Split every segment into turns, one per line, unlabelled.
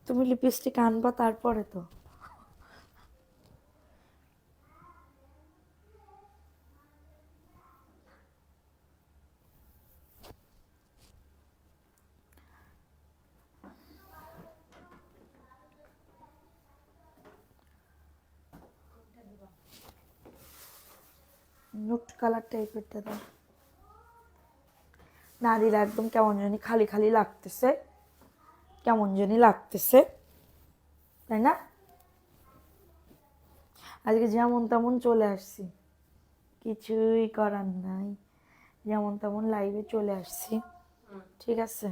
তুমি লিপস্টিক আনবা তারপরে তো। নুট কালার টাইপেরটা দাও। না দিলে একদম কেমন জানি খালি খালি লাগতেছে, কেমন জানি লাগতেছে, তাই না? আজকে যেমন তেমন চলে আসছি, কিছুই করার নাই, যেমন তেমন লাইভে চলে আসছি, ঠিক আছে?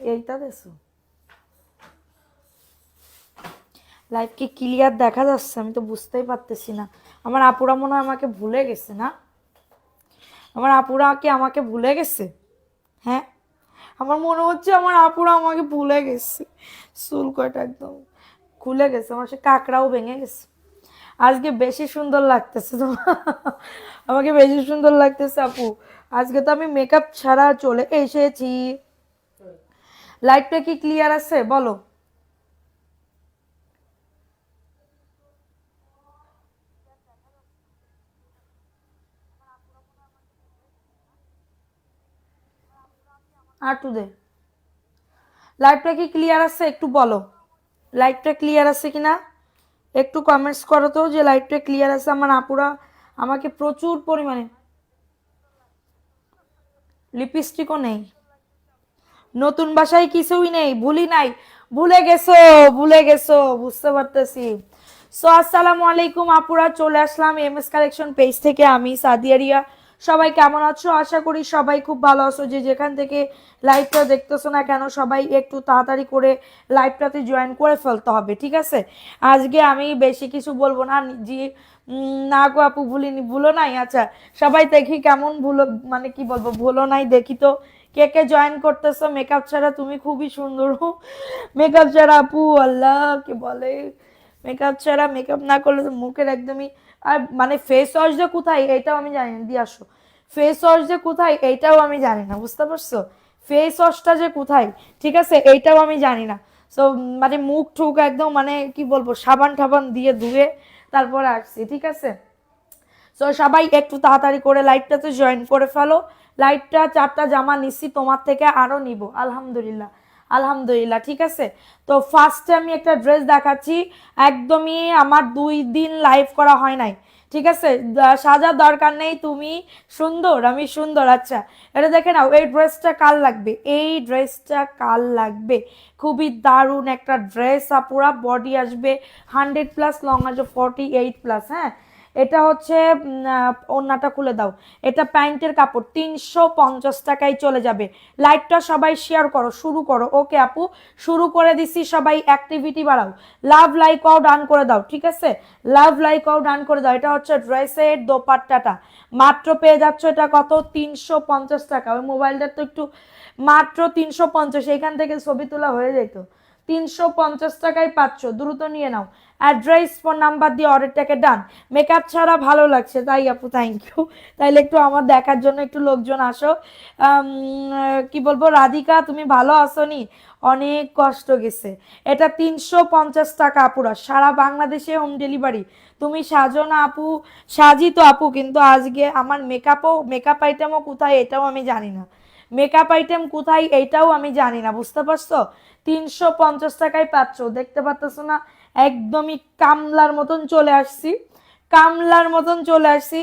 এইটা দেছো লাইভ কি ক্লিয়ার দেখা যাচ্ছে? আমি তো বুঝতেই পারতেছি না। আমার আপুরা মনে হয় আমাকে ভুলে গেছে না? আমার আপুরা কি আমাকে ভুলে গেছে? হ্যাঁ, আমার মনে হচ্ছে আমার আপুরা আমাকে ভুলে গেছে। চুল কয়টা একদম খুলে গেছে, আমার সে কাকড়াও ভেঙে গেছে। আজকে বেশি সুন্দর লাগতেছে তো, আমাকে বেশি সুন্দর লাগতেছে আপু। আজকে তো আমি মেকআপ ছাড়া চলে এসেছি। লাইটটা কি ক্লিয়ার আছে বলো? আর টু দে, লাইটটা কি ক্লিয়ার আছে একটু বলো? লাইটটা ক্লিয়ার আছে কিনা একটু কমেন্টস করো তো, যে লাইটটা ক্লিয়ার আছে। আমার আপুরা আমাকে প্রচুর পরিমাণে, লিপস্টিকও নেই, নতুন বাসায় কিছুই নেই, ভুলি নাই। ভুলে গেছো, ভুলে গেছো, বুঝতে পারতেছি। সো আসসালামু আলাইকুম আপুরা, চলে আসলাম এমএস কালেকশন পেজ থেকে, আমি সাদিয়া রিয়া। সবাই কেমন আছো? আশা করি সবাই খুব ভালো আছো। যে যেখান থেকে লাইভটা দেখতেছো না কেন, সবাই একটু তাড়াতাড়ি করে লাইভটাতে জয়েন করে ফেলতে হবে, ঠিক আছে? আজকে আমি বেশি কিছু বলবো না, জি না গো আপু ভুলিনি, ভুলো নাই। আচ্ছা, সবাই দেখি কেমন ভুলো, মানে কি বলবো, ভুলো নাই দেখি তো কে কে জয়েন করতেছো। মেকআপ ছাড়া তুমি খুবই সুন্দর, মেকআপ ছাড়া আপু আল্লাহ কে বলে, মেকআপ ছাড়া, মেকআপ না করলে তো মুখের একদমই। আর মানে ফেস ওয়াশ যে কোথায় এটাও আমি জানি না, দিয়ে আসো। ফেস ওয়াশ যে কোথায় এইটাও আমি জানি না, বুঝতে পারছো? ফেস ওয়াশটা যে কোথায়, ঠিক আছে, এইটাও আমি জানি না। সো মানে মুখ ঠুক একদম মানে কি বলবো, সাবান টাবান দিয়ে ধুয়ে তারপরে আসছি, ঠিক আছে? সো সবাই একটু তাড়াতাড়ি করে লাইভটাতে জয়েন করে ফেলো। লাইভটা 4টা জামা নিচ্ছি, তোমার থেকে আরও নিব, আলহামদুলিল্লাহ, আলহামদুলিল্লাহ, ঠিক আছে? তো ফার্স্টে আমি একটা ড্রেস দেখাচ্ছি, একদমই আমার 2 দিন লাইভ করা হয় নাই, ঠিক আছে? সাজার দরকার নেই, তুমি সুন্দর, আমি সুন্দর। আচ্ছা, এটা দেখে নাও, এই ড্রেসটা কার লাগবে, এই ড্রেসটা কার লাগবে? খুবই দারুণ একটা ড্রেস, পুরা বডি আসবে 100+, লং আসবে 48+, হ্যাঁ। এটা হচ্ছে ওড়নাটা খুলে দাও। এটা প্যান্টের কাপড়, 350 টাকায় চলে যাবে। লাইভটা সবাই শেয়ার করো, শুরু করো। ওকে আপু, শুরু করে দিছি, সবাই অ্যাক্টিভিটি বাড়াও, লাভ লাইক আও ডান করে দাও, ঠিক আছে? লাভ লাইক আও ডান করে দাও। এটা হচ্ছে ড্রেসের দোপাট্টাটা, মাত্র পেয়ে যাচ্ছ এটা কত, 350 টাকা। ওই মোবাইলটা তো একটু, মাত্র 350, এখান থেকে ছবি তোলা হয়ে যেত। 350 টাকায় পাচ্ছ, দ্রুত নিয়ে নাও। অ্যাড্রেস ফোন নাম্বার দিয়ে অর্ডারটাকে ডান। মেকআপ ছাড়া ভালো লাগছে তাই আপু, থ্যাংক ইউ। তাইলে একটু আমার দেখার জন্য একটু লোকজন আসো। কি বলবো, রাধিকা তুমি ভালো আসো নি? অনেক কষ্ট গেছে। এটা 350 টাকা আপুরা, সারা বাংলাদেশে হোম ডেলিভারি। তুমি সাজো না আপু? সাজি তো আপু, কিন্তু আজকে আমার মেকআপ আইটেমও কোথায় এটাও আমি জানি না। মেকআপ আইটেম কোথায় এইটাও আমি জানি না, বুঝতে পারছো? 350 টাকায় পাচ্ছ, দেখতে পাচ্ছ না? একদমই কামলার মতন চলে আসছি, কামলার মতন চলে আসছি।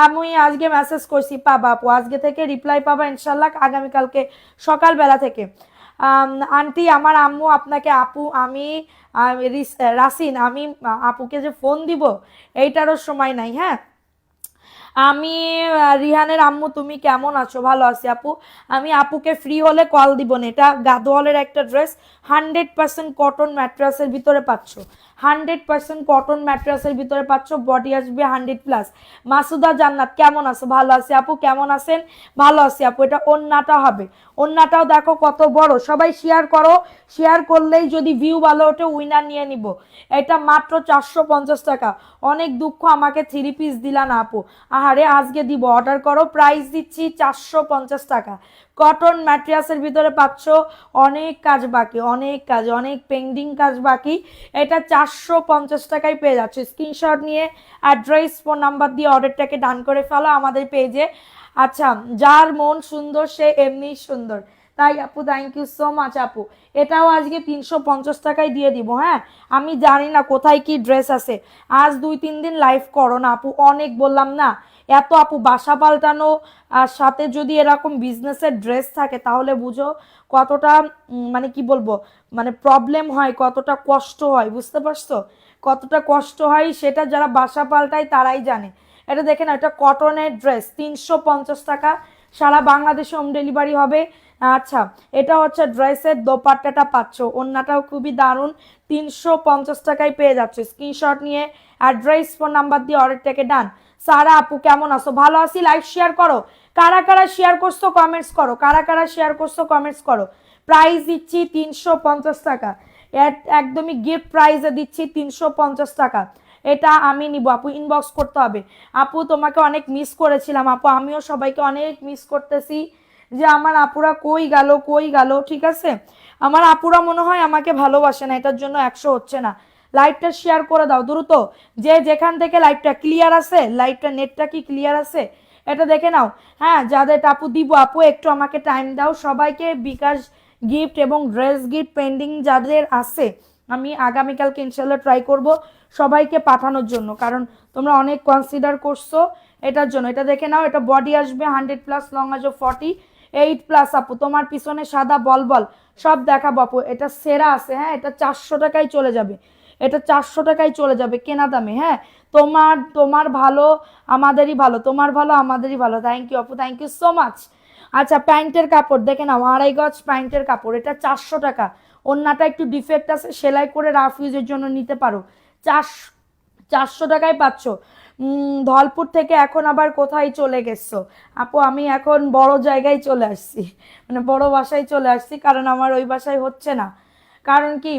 আমি আজকে মেসেজ করছি, পাবা আপু, আজকে থেকে রিপ্লাই পাবা ইনশাল্লাহ, আগামীকালকে সকালবেলা থেকে। আন্টি আমার আম্মু আপনাকে, আপু আমি রাসিন, আমি আপুকে যে ফোন দিব এইটারও সময় নাই, হ্যাঁ। আমি রিহানের আম্মু, তুমি কেমন আছো? ভালো আছি আপু। আমি আপুকে ফ্রি হলে কল দিব না। এটা গাদোয়ালের একটা ড্রেস, 100% কটন ম্যাট্রাসের ভিতরে পাচ্ছ, 100% কটন ম্যাট্রাসের ভিতরে পাচ্ছ, বডি আসবে 100+। মাসুদা জান্নাত কেমন আছো? ভালো আছি আপু, কেমন আছেন? ভালো আছি আপু। এটা ওন্নাটা হবে, ওন্নাটাও দেখো কত বড়। সবাই শেয়ার করো, শেয়ার করলেই যদি ভিউ ভালো ওঠে উইনার নিয়ে নিব। এটা মাত্র 450 টাকা। অনেক দুঃখ আমাকে 3 পিস দিলা না আপু, আহারে আজকে দিব, অর্ডার করো, প্রাইস দিচ্ছি 450 টাকা। কটন ম্যাটেরিয়ালসের ভিতরে পাচ্ছ, অনেক কাজ বাকি, অনেক কাজ, অনেক পেন্ডিং কাজ বাকি। এটা 450 টাকায় পেয়ে যাচ্ছে। স্ক্রিনশট নিয়ে অ্যাড্রেস ফোন নাম্বার দিয়ে অর্ডারটাকে ডান করে ফেলো আমাদের পেজে। আচ্ছা, যার মন সুন্দর সে এমনি সুন্দর, তাই আপু থ্যাংক ইউ সো মাচ আপু। এটাও আজকে 350 টাকায় দিয়ে দিব। হ্যাঁ, আমি জানি না কোথায় কি ড্রেস আছে, আজ 2-3 দিন লাইভ করো না আপু, অনেক বললাম না এত আপু। বাসা পাল্টানো আর সাথে যদি এরকম বিজনেসের ড্রেস থাকে তাহলে বুঝো কতটা মানে কি বলবো, মানে প্রবলেম হয়, কতটা কষ্ট হয়, বুঝতে পারছো কতটা কষ্ট হয়, সেটা যারা বাসা পাল্টায় তারাই জানে। এটা দেখে না, এটা কটনের ড্রেস, 350 টাকা, সারা বাংলাদেশে হোম ডেলিভারি হবে। আচ্ছা, এটা হচ্ছে ড্রেসের দোপাট্টাটা পাচ্ছ, ওন্নাটাও খুবই দারুণ, 350 টাকায় পেয়ে যাচ্ছে। স্ক্রিনশট নিয়ে অ্যাড্রেস ফোন নাম্বার দিয়ে অর্ডারটাকে ডান। সারা আপু কেমন আছো? ভালো আছি। লাইভ শেয়ার করো, কারা কারা শেয়ার করছো কমেন্টস করো, কারা কারা শেয়ার করছো কমেন্টস করো। প্রাইস দিচ্ছি 350 টাকা, একদমই গিফট প্রাইসে দিচ্ছি 350 টাকা। এটা আমি নিব আপু, ইনবক্স করতে হবে। আপু তোমাকে অনেক মিস করেছিলাম আপু, আমিও সবাইকে অনেক মিস করতেছি, যে আমার আপুরা কই গেল কই গেল। ঠিক আছে, আমার আপুরা মনে হয় আমাকে ভালোবাসে না, এটার জন্য 100 হচ্ছে না। লাইভটা শেয়ার করে দাও দ্রুত, যে যেখান থেকে লাইভটা ক্লিয়ার আছে, লাইভটা নেটটা কি ক্লিয়ার আছে এটা দেখে নাও। হ্যাঁ, যাদের আপু দিব আপু একটু আমাকে টাইম দাও। সবাইকে বিকাশ গিফট এবং ড্রেস গিফট পেন্ডিং যাদের আছে, আমি আগামীকালকে ইনশাল্লাহ ট্রাই করব সবাইকে পাঠানোর জন্য, কারণ তোমরা অনেক কনসিডার করছো এটার জন্য। এটা দেখে নাও, এটা বডি আসবে 100+, লং আসবে 48+ আপু। তোমার পিছনে সাদা বল বল সব দেখাবো আপু। এটা সেরা আছে, হ্যাঁ, এটা 400 টাকায় চলে যাবে, এটা 400 টাকায় চলে যাবে কেনা দামে। হ্যাঁ, তোমার তোমার ভালো আমাদেরই ভালো, তোমার ভালো আমাদেরই ভালো। থ্যাংক ইউ আপু, থ্যাংক ইউ সো মাচ। আচ্ছা, প্যান্টের কাপড় দেখে নাও, 2.5 গজ প্যান্টের কাপড়, এটা 400 টাকা। ওন্নাটা একটু ডিফেক্ট আছে, সেলাই করে রাফ ইউজের জন্য নিতে পারো। 400 টাকায় পাচ্ছ। ধলপুর থেকে এখন আবার কোথায় চলে গেছো আপু? আমি এখন বড় জায়গায় চলে আসছি, মানে বড় বাসায় চলে আসছি, কারণ আমার ওই বাসায় হচ্ছে না। কারণ কি,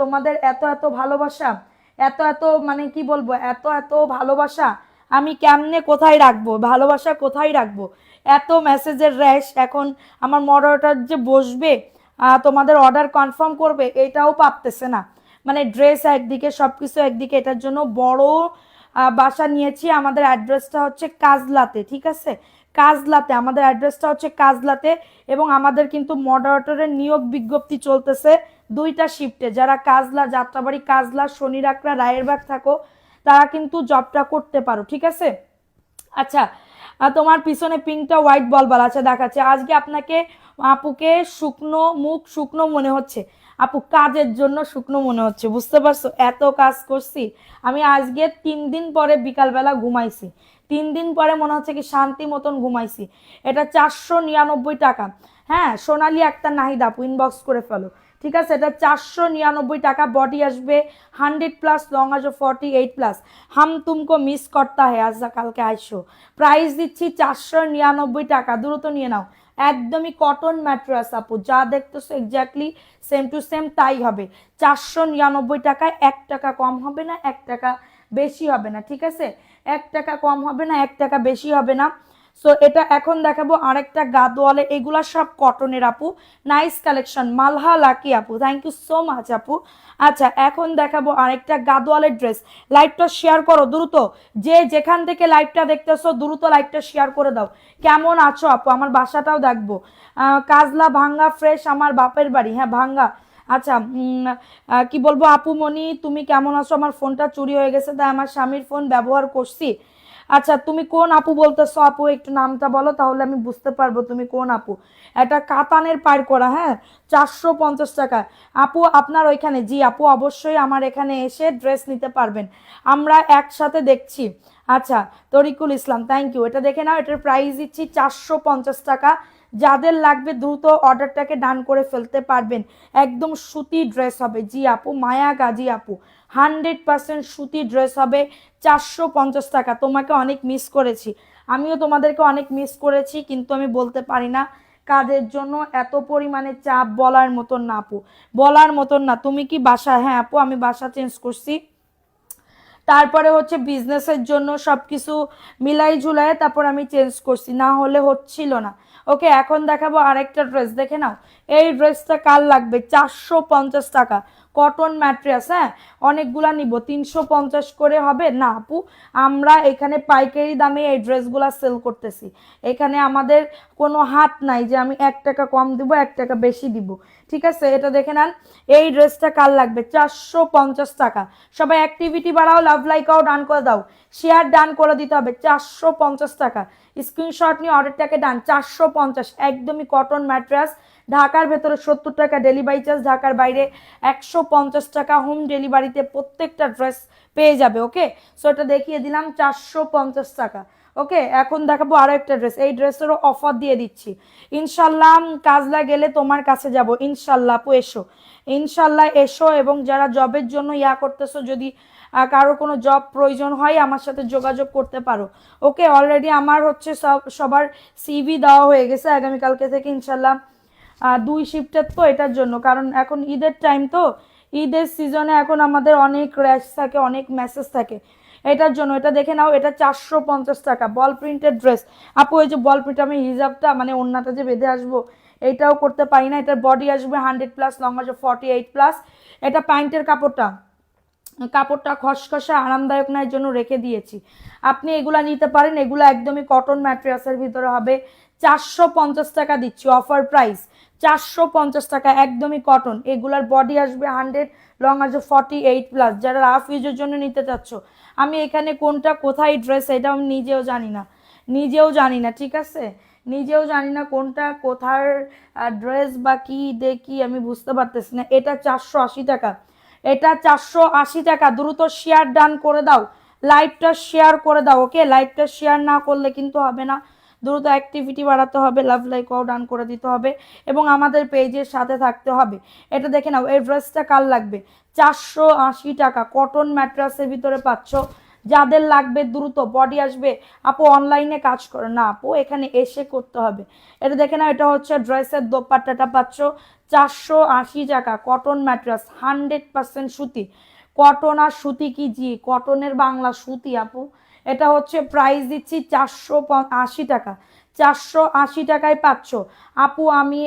তোমাদের এত এত ভালোবাসা, এত এত মানে কি বলবো, এত এত ভালোবাসা আমি কেমনে কোথায় রাখবো, ভালোবাসা কোথায় রাখবো, এত মেসেজের র্যাশ। এখন আমার মডারেটর যে বসবে তোমাদের অর্ডার কনফার্ম করবে, এটাও পারতেছে না। মানে ড্রেস একদিকে, সবকিছু একদিকে, এটার জন্য বড় বাসা নিয়েছি। আমাদের অ্যাড্রেসটা হচ্ছে কাজলাতে, ঠিক আছে, কাজলাতে আমাদের অ্যাড্রেসটা হচ্ছে কাজলাতে। এবং আমাদের কিন্তু মডারেটরের নিয়োগ বিজ্ঞপ্তি চলতেছে 2টা শিফটে। যারা কাজলা, যাত্রাবাড়ি, কাজলা, শনিরাকড়া, রায়েরবাগ থাকো, তারা কিন্তু জবটা করতে পারো, ঠিক আছে। আচ্ছা, তোমার পিছনে পিঙ্কটা হোয়াইট বলবাল, আচ্ছা দেখাচ্ছে। আজকে আপনাকে আপুকে শুকনো মুখ, শুকনো মনে হচ্ছে আপু, কাজের জন্য শুকনো মনে হচ্ছে, বুঝতে পারছো, এত কাজ করছি আমি। আজকে 3 দিন পরে বিকালবেলা ঘুমাইছি, 3 দিন পরে মনে হচ্ছে কি শান্তি মতন ঘুমাইছি। এটা 499 টাকা। হ্যাঁ, সোনালি একটা নাহিদ আপু, ইনবক্স করে ফেলো, ঠিক আছে। এটা 499 টাকা, বডি আসবে 100+, লং আসবে 48+। হাম তুমকো মিস করতা হে, আজ কালকে আইসো। প্রাইস দিচ্ছি 499 টাকা, দ্রুত নিয়ে নাও। একদমই কটন ম্যাট্রেস আপু, যা দেখতেছো এক্স্যাক্টলি সেম টু সেম তাই হবে। 499 টাকায় 1 টাকা কম হবে না, 1 টাকা বেশি হবে না, ঠিক আছে। 1 টাকা কম হবে না, 1 টাকা বেশি হবে না। সো এটা এখন দেখাবো আরেকটা গাদোয়ালে, এগুলা সব কটনের আপু, নাইস কালেকশন, মালহা লাকি আপু, থ্যাংক ইউ সো মাচ আপু। আচ্ছা, এখন দেখাবো আরেকটা গাদোয়ালের ড্রেস। লাইভটা শেয়ার করো দ্রুত, যে যেখান থেকে লাইভটা দেখতেছো দ্রুত লাইভটা শেয়ার করে দাও। কেমন আছো আপু? আমার বাসাটাও দেখবো। কাজলা ভাঙ্গা ফ্রেশ, আমার বাপের বাড়ি, হ্যাঁ ভাঙ্গা। আচ্ছা, কি বলবো আপু মনি, তুমি কেমন আছো? আমার ফোনটা চুরি হয়ে গেছে, তাই আমার স্বামীর ফোন ব্যবহার করছি। আচ্ছা, তুমি কোন আপু বলতেছো আপু? একটু নামটা বলো, তাহলে আমি বুঝতে পারবো তুমি কোন আপু। এটা কাতানের পার করা, হ্যাঁ, 450 টাকা আপু। আপনার ওইখানে? জি আপু, অবশ্যই আমার এখানে এসে ড্রেস নিতে পারবেন, আমরা একসাথে দেখছি। আচ্ছা, তরিকুল ইসলাম, থ্যাংক ইউ। এটা দেখে নাও, এটার প্রাইস দিচ্ছি 450 টাকা। যাদের লাগবে দ্রুত অর্ডারটাকে ডান করে ফেলতে পারবেন। একদম সুতি ড্রেস হবে, জি আপু, মায়া গাজী আপু, 100% সুতি ড্রেস হবে, 450 টাকা। তোমাকে অনেক মিস করেছি, আমিও তোমাদেরকে অনেক মিস করেছি, কিন্তু আমি বলতে পারি না, কাজের জন্য এত পরিমাণে চাপ, বলার মতন না আপু, বলার মতন না। তুমি কি বাসা? হ্যাঁ আপু, আমি বাসা চেঞ্জ করছি, তারপরে হচ্ছে বিজনেসের জন্য সবকিছু মিলাই ঝুলাই তারপর আমি চেঞ্জ করছি, না হলে হচ্ছিল না। ওকে, এখন দেখাবো আরেকটা ড্রেস, দেখে নাও। এই ড্রেসটা কার লাগবে? 450 টাকা, কটন ম্যাট্রেস। হ্যাঁ, অনেকগুলা নিব, 350 করে হবে না আপু? আমরা এখানে পাইকারি দামে এই ড্রেসগুলা সেল করতেছি। এখানে আমাদের কোনো হাত নাই যে আমি 1 টাকা কম দিব, 1 টাকা বেশি দিব। ঠিক আছে, এটা দেখে নেন। এই ড্রেসটা কার লাগবে? 450 টাকা। সবাই অ্যাক্টিভিটি বাড়াও, লাভ লাইকাও ডান করে দাও, শেয়ার ডান করে দিতে হবে। 450 টাকা, স্ক্রিনশট নিয়ে অর্ডারটাকে ডান। 450, একদমই কটন ম্যাট্রেস। ঢাকার ভেতরে 70 টাকা ডেলিভারি চার্জ, ঢাকার বাইরে 150 টাকা হোম ডেলিভারিতে প্রত্যেকটা ড্রেস পেয়ে যাবে। ওকে, সো এটা দেখিয়ে দিলাম 450 টাকা। ওকে, এখন দেখাবো আরো একটা ড্রেস। এই ড্রেসেরও অফার দিয়ে দিচ্ছি ইনশাল্লাহ। কাজলা গেলে তোমার কাছে যাব ইনশাল্লাহ। আপু এসো, ইনশাল্লাহ এসো। এবং যারা জবের জন্য করতেছো, যদি কারো কোনো জব প্রয়োজন হয় আমার সাথে যোগাযোগ করতে পারো। ওকে, অলরেডি আমার হচ্ছে সবার সিভি দেওয়া হয়ে গেছে। আগামীকালকে থেকে ইনশাল্লাহ 2 শিফটের, তো এটার জন্য, কারণ এখন ঈদের টাইম, তো ঈদের সিজনে এখন আমাদের অনেক র্যাশ থাকে, অনেক মেসেজ থাকে, এটার জন্য। এটা দেখে নাও, এটা 450 টাকা, বল প্রিন্টেড ড্রেস। আপু এই যে বল প্রিন্ট, আমি হিজাবটা মানে ওড়নাটা যে বেঁধে আসবো এইটাও করতে পারি না। এটার বডি আসবে 100+, লং আসবে 48+। এটা প্যান্টের কাপড়টা খসখসে আরামদায়ক না, এর জন্য রেখে দিয়েছি। আপনি এগুলা নিতে পারেন, এগুলো একদমই কটন ম্যাটেরিয়ালসের ভিতরে হবে। 450 টাকা দিচ্ছি, অফার প্রাইস 450 টাকা, একদমই কটন। এগুলার বডি আসবে 100, লং আসবে 48+। যারা রাফ ইউজের জন্য নিতে চাচ্ছ, আমি এখানে কোনটা কোথায় ড্রেস এটা আমি নিজেও জানি না। ঠিক আছে, নিজেও জানি না কোনটা কোথার ড্রেস বা কি দেখি আমি বুঝতে পারতেছি না। এটা 480 টাকা, এটা 480 টাকা। দ্রুত শেয়ার ডান করে দাও, লাইভটা শেয়ার করে দাও। ওকে, লাইভটা শেয়ার না করলে কিন্তু হবে না, দ্রুত অ্যাক্টিভিটি বাড়াতে হবে, লাভ লাইকও ডান করে দিতে হবে এবং আমাদের পেজের সাথে থাকতে হবে। এটা দেখে নাও, এই ড্রেসটা কার লাগবে? 480 টাকা, কটন ম্যাট্রাসের ভিতরে পাচ্ছ। যাদের লাগবে দ্রুত, বডি আসবে। আপু অনলাইনে কাজ করে না আপু, এখানে এসে করতে হবে। এটা দেখে নাও, এটা হচ্ছে ড্রেসের দোপাট্টাটা পাচ্ছ 480 টাকা, কটন ম্যাট্রাস, 100% সুতি। কটন আর সুতি কি জি, কটনের বাংলা সুতি আপু। এটা হচ্ছে প্রাইস দিচ্ছি 480 টাকা, 480 টাকায় পাচ্ছ। আপু আমি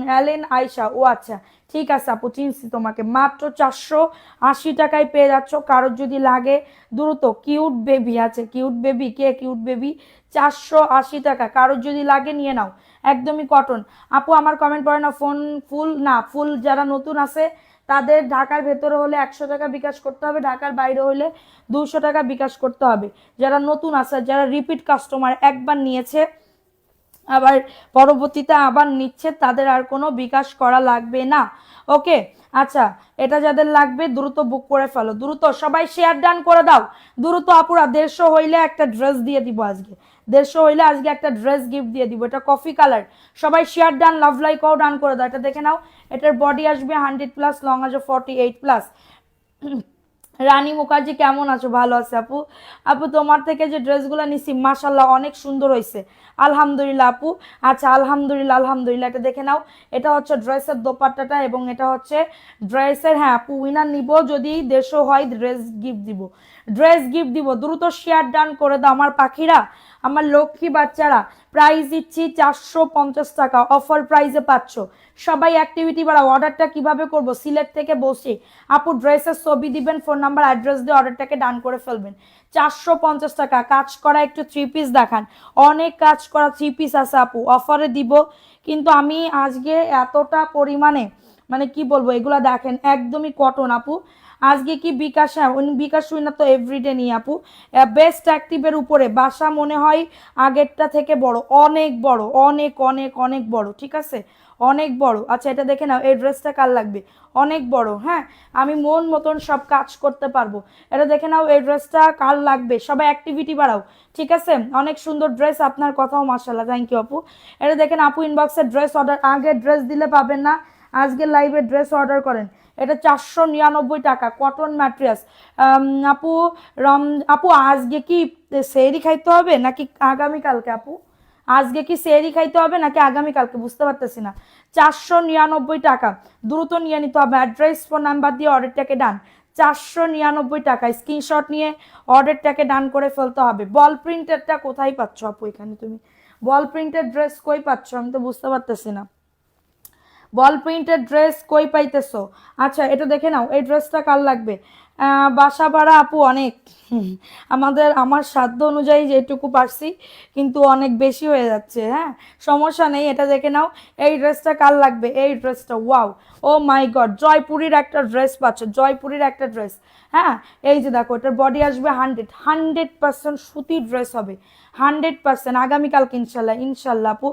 অ্যালেন আয়শা, ও আচ্ছা ঠিক আছে আপু, চিনছি তোমাকে। মাত্র 480 টাকায় পেয়ে যাচ্ছ। কারোর যদি লাগে দ্রুত, কিউট বেবি আছে, কিউট বেবি, কে কিউট বেবি? 480 টাকা, কারোর যদি লাগে নিয়ে নাও, একদমই কটন। আপু আমার কমেন্ট পড়ে না, ফোন ফুল না, ফুল যারা নতুন আছে তাদের ঢাকার ভেতরে হলে 100 টাকা বিকাশ করতে হবে, ঢাকার বাইরে হলে 200 টাকা বিকাশ করতে হবে। যারা নতুন আছে, যারা রিপিট কাস্টমার, একবার নিয়েছে আবার পরবর্তীতে আবার নিচ্ছে, তাদের আর কোনো বিকাশ করা লাগবে না। ওকে, আচ্ছা, এটা যাদের লাগবে দ্রুত বুক করে ফেলো, দ্রুত সবাই শেয়ার ডান করে দাও, দ্রুত। আপুরা 150 হইলে একটা ড্রেস দিয়ে দিব আজকে, 150 হইলে আজকে একটা ড্রেস গিফট দিয়ে দিব। এটা কফি কালার, সবাই শেয়ার ডান, লাভ লাইকও ডান করে দাও। এটা দেখে নাও, এটার বডি আসবে 100+, লং আসবে 48+। রানী মুখার্জি কেমন আছো? ভালো আছে আপু। আপু তোমার থেকে যে ড্রেসগুলো নিছি মাশাল্লাহ অনেক সুন্দর হয়েছে, আলহামদুলিল্লাহ আপু। আচ্ছা, আলহামদুলিল্লাহ আলহামদুলিল্লাহ। এটা দেখে নাও, এটা হচ্ছে ড্রেসের দোপাট্টাটা এবং এটা হচ্ছে ড্রেসের, হ্যাঁ আপু উইনার নিব যদি 150 হয়, ড্রেস গিফট দিব। দ্রুত শেয়ার ডান করে দাও আমার পাখিরা, আমার লক্ষ্মী বাচ্চারা। প্রাইস দিচ্ছি 450 টাকা, অফার প্রাইসে পাচ্ছ। সবাই অ্যাক্টিভিটি বাড়াও। অর্ডারটা কিভাবে করব? সিলেক্ট থেকে বসে আপু ড্রেসের ছবি দিবেন, ফোন নাম্বার অ্যাড্রেস দিয়ে অর্ডারটাকে ডান করে ফেলবেন। 450 টাকা, কাজ করা একটু 3 পিস দেখান। অনেক কাজ করা 3 পিস আছে আপু, অফারে দিব। কিন্তু আমি আজকে এতটা পরিমাণে মানে কি বলবো, এগুলা দেখেন একদমই কটন আপু। আজকে কি বিকাশ, হ্যাঁ বিকাশ উইনার তো এভরিডে নিয়ে আপু। বেস্ট অ্যাক্টিভের উপরে বাসা মনে হয় আগেরটা থেকে বড়, অনেক বড়, অনেক অনেক অনেক বড়। ঠিক আছে, অনেক বড়। আচ্ছা, এটা দেখে নাও, এই ড্রেসটা কার লাগবে? অনেক বড়, হ্যাঁ আমি মন মতন সব কাজ করতে পারবো। এটা দেখে নাও, এই ড্রেসটা কার লাগবে? সবাই অ্যাক্টিভিটি বাড়াও। ঠিক আছে, অনেক সুন্দর ড্রেস, আপনার কথাও মাশাআল্লাহ, থ্যাংক ইউ আপু। এটা দেখেন আপু, ইনবক্সে ড্রেস অর্ডার, আগে ড্রেস দিলে পাবেন না, আজকে লাইভে ড্রেস অর্ডার করেন। এটা 499 টাকা, কটন ম্যাট্রিয়াস। আপু আপু আজকে কি সেহরি খাইতে হবে নাকি আগামীকালকে? আপু আজকে কি সেহরি খাইতে হবে নাকি আগামীকালকে, বুঝতে পারতেছি না। 499 টাকা, দ্রুত নিয়ে নিতে হবে। অ্যাড্রেস ফোন নাম্বার দিয়ে অর্ডারটাকে ডান। 499 টাকা, স্ক্রিনশট নিয়ে অর্ডারটাকে ডান করে ফেলতে হবে। বল প্রিন্টেরটা কোথায় পাচ্ছ আপু? এখানে তুমি বল প্রিন্টেড ড্রেস কই পাচ্ছ? আমি তো বুঝতে পারতেছি না। বল প্রিন্টেড ড্রেস কই পাইতেছো? আচ্ছা এটা দেখে নাও, এই ড্রেসটা কার লাগবে? বাসা ভাড়া আপু অনেক। আমার সাধ্য অনুযায়ী যেটুকু পারছি, কিন্তু অনেক বেশি হয়ে যাচ্ছে। হ্যাঁ, সমস্যা নেই, এটা দেখে নাও। এই ড্রেসটা কার লাগবে? এই ড্রেসটা, ওয়াও, ও মাই গড, জয়পুরীর একটা ড্রেস পাচ্ছ, জয়পুরীর একটা ড্রেস। হ্যাঁ, এই যে দেখো, এটার বডি আসবে 100% সুতির ড্রেস হবে, 100%। আগামীকালকে ইনশাল্লাহ, ইনশাল্লাহ আপু।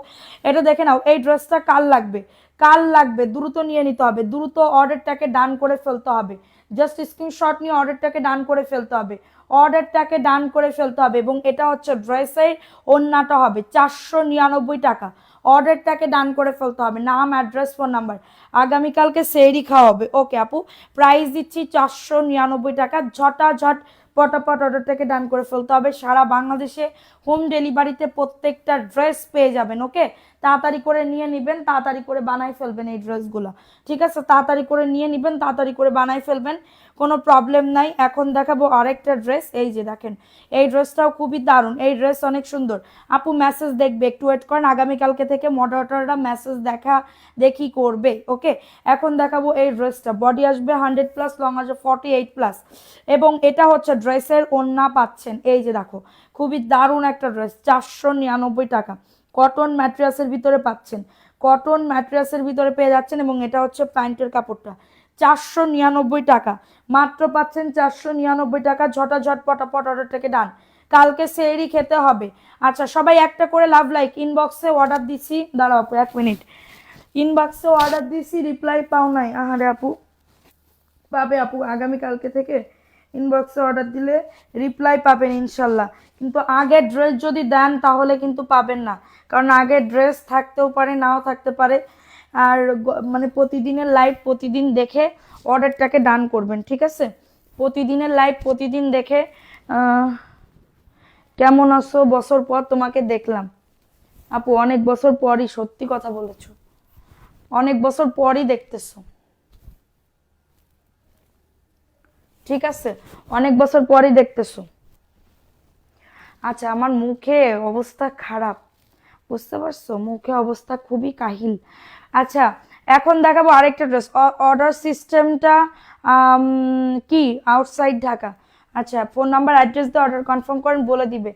এটা দেখে নাও, এই ড্রেসটা কার লাগবে? কাল লাগবে, দ্রুত নিয়ে নিতে হবে, দ্রুত অর্ডারটাকে ডান করে ফেলতে হবে। জাস্ট স্ক্রিনশট নিয়ে অর্ডারটাকে ডান করে ফেলতে হবে, অর্ডারটাকে ডান করে ফেলতে হবে। এবং এটা হচ্ছে ড্রেসের ওড়নাটা হবে 499 টাকা। অর্ডারটাকে ডান করে ফেলতে হবে, নাম, অ্যাড্রেস, ফোন নাম্বার। আগামীকালকে সেহরি খাওয়া হবে। ওকে আপু, প্রাইস দিচ্ছি 499 টাকা। ঝটাঝট পটাপট অর্ডারটাকে ডান করে ফেলতে হবে। সারা বাংলাদেশে হোম ডেলিভারিতে প্রত্যেকটা ড্রেস পেয়ে যাবেন। ওকে, তাড়াতাড়ি করে নিয়ে নেবেন, তাড়াতাড়ি করে বানাই ফেলবেন এই ড্রেসগুলো। ঠিক আছে, তাড়াতাড়ি করে নিয়ে নেবেন, তাড়াতাড়ি করে বানাই ফেলবেন, কোনো প্রবলেম নাই। এখন দেখাবো আরেকটা ড্রেস। এই যে দেখেন, এই ড্রেসটাও খুবই দারুণ, এই ড্রেস অনেক সুন্দর। আপু মেসেজ দেখবে, একটু ওয়েট করেন, আগামীকালকে থেকে মডারেটররা মেসেজ দেখি করবে। ওকে, এখন দেখাবো এই ড্রেসটা। বডি আসবে 100+, লং আসবে 48+। এবং এটা হচ্ছে ড্রেসের ওড়না পাচ্ছেন, এই যে দেখো, খুবই দারুণ একটা ড্রেস, 499 টাকা। কটন ম্যাটেরিয়ালসের ভিতরে পাচ্ছেন, কটন ম্যাটেরিয়ালসের ভিতরে পেয়ে যাচ্ছেন। এবং এটা হচ্ছে প্যান্টের কাপড়টা, 499 টাকা মাত্র পাচ্ছেন, 499 টাকা। ঝটাঝট পটাপট অর্ডারটাকে ডান, কালকে সেহরি খেতে হবে। আচ্ছা সবাই একটা করে লাভ লাইক। ইনবক্সে অর্ডার দিছি, দাঁড়াও আপু 1 মিনিট, ইনবক্সে অর্ডার দিছি, রিপ্লাই পাও নাই। আহারে আপু, পাবে আপু আগামীকালকে থেকে ইনবক্সে অর্ডার দিলে রিপ্লাই পাবেন ইনশাল্লাহ। কিন্তু আগের ড্রেস যদি দেন তাহলে কিন্তু পাবেন না, কারণ আগের ড্রেস থাকতেও পারে, নাও থাকতে পারে। আর মানে প্রতিদিনের লাইভ প্রতিদিন দেখে অর্ডারটাকে ডান করবেন, ঠিক আছে? প্রতিদিনের লাইভ প্রতিদিন দেখে। কেমন আছো? বছর পর তোমাকে দেখলাম আপু, অনেক বছর পরই, সত্যি কথা বলেছো, অনেক বছর পরই দেখতেছো। ঠিক আছে, অনেক বছর পরই দেখতেছো। আচ্ছা, আমার মুখে অবস্থা খারাপ, বুঝতে পারছো, মুখে অবস্থা খুবই কাহিল। আচ্ছা, এখন দেখাবো আরেকটা ড্রেস। অর্ডার সিস্টেমটা কি? আউটসাইড ঢাকা। আচ্ছা, ফোন নাম্বার, অ্যাড্রেস দিয়ে অর্ডার কনফার্ম করেন, বলে দিবে।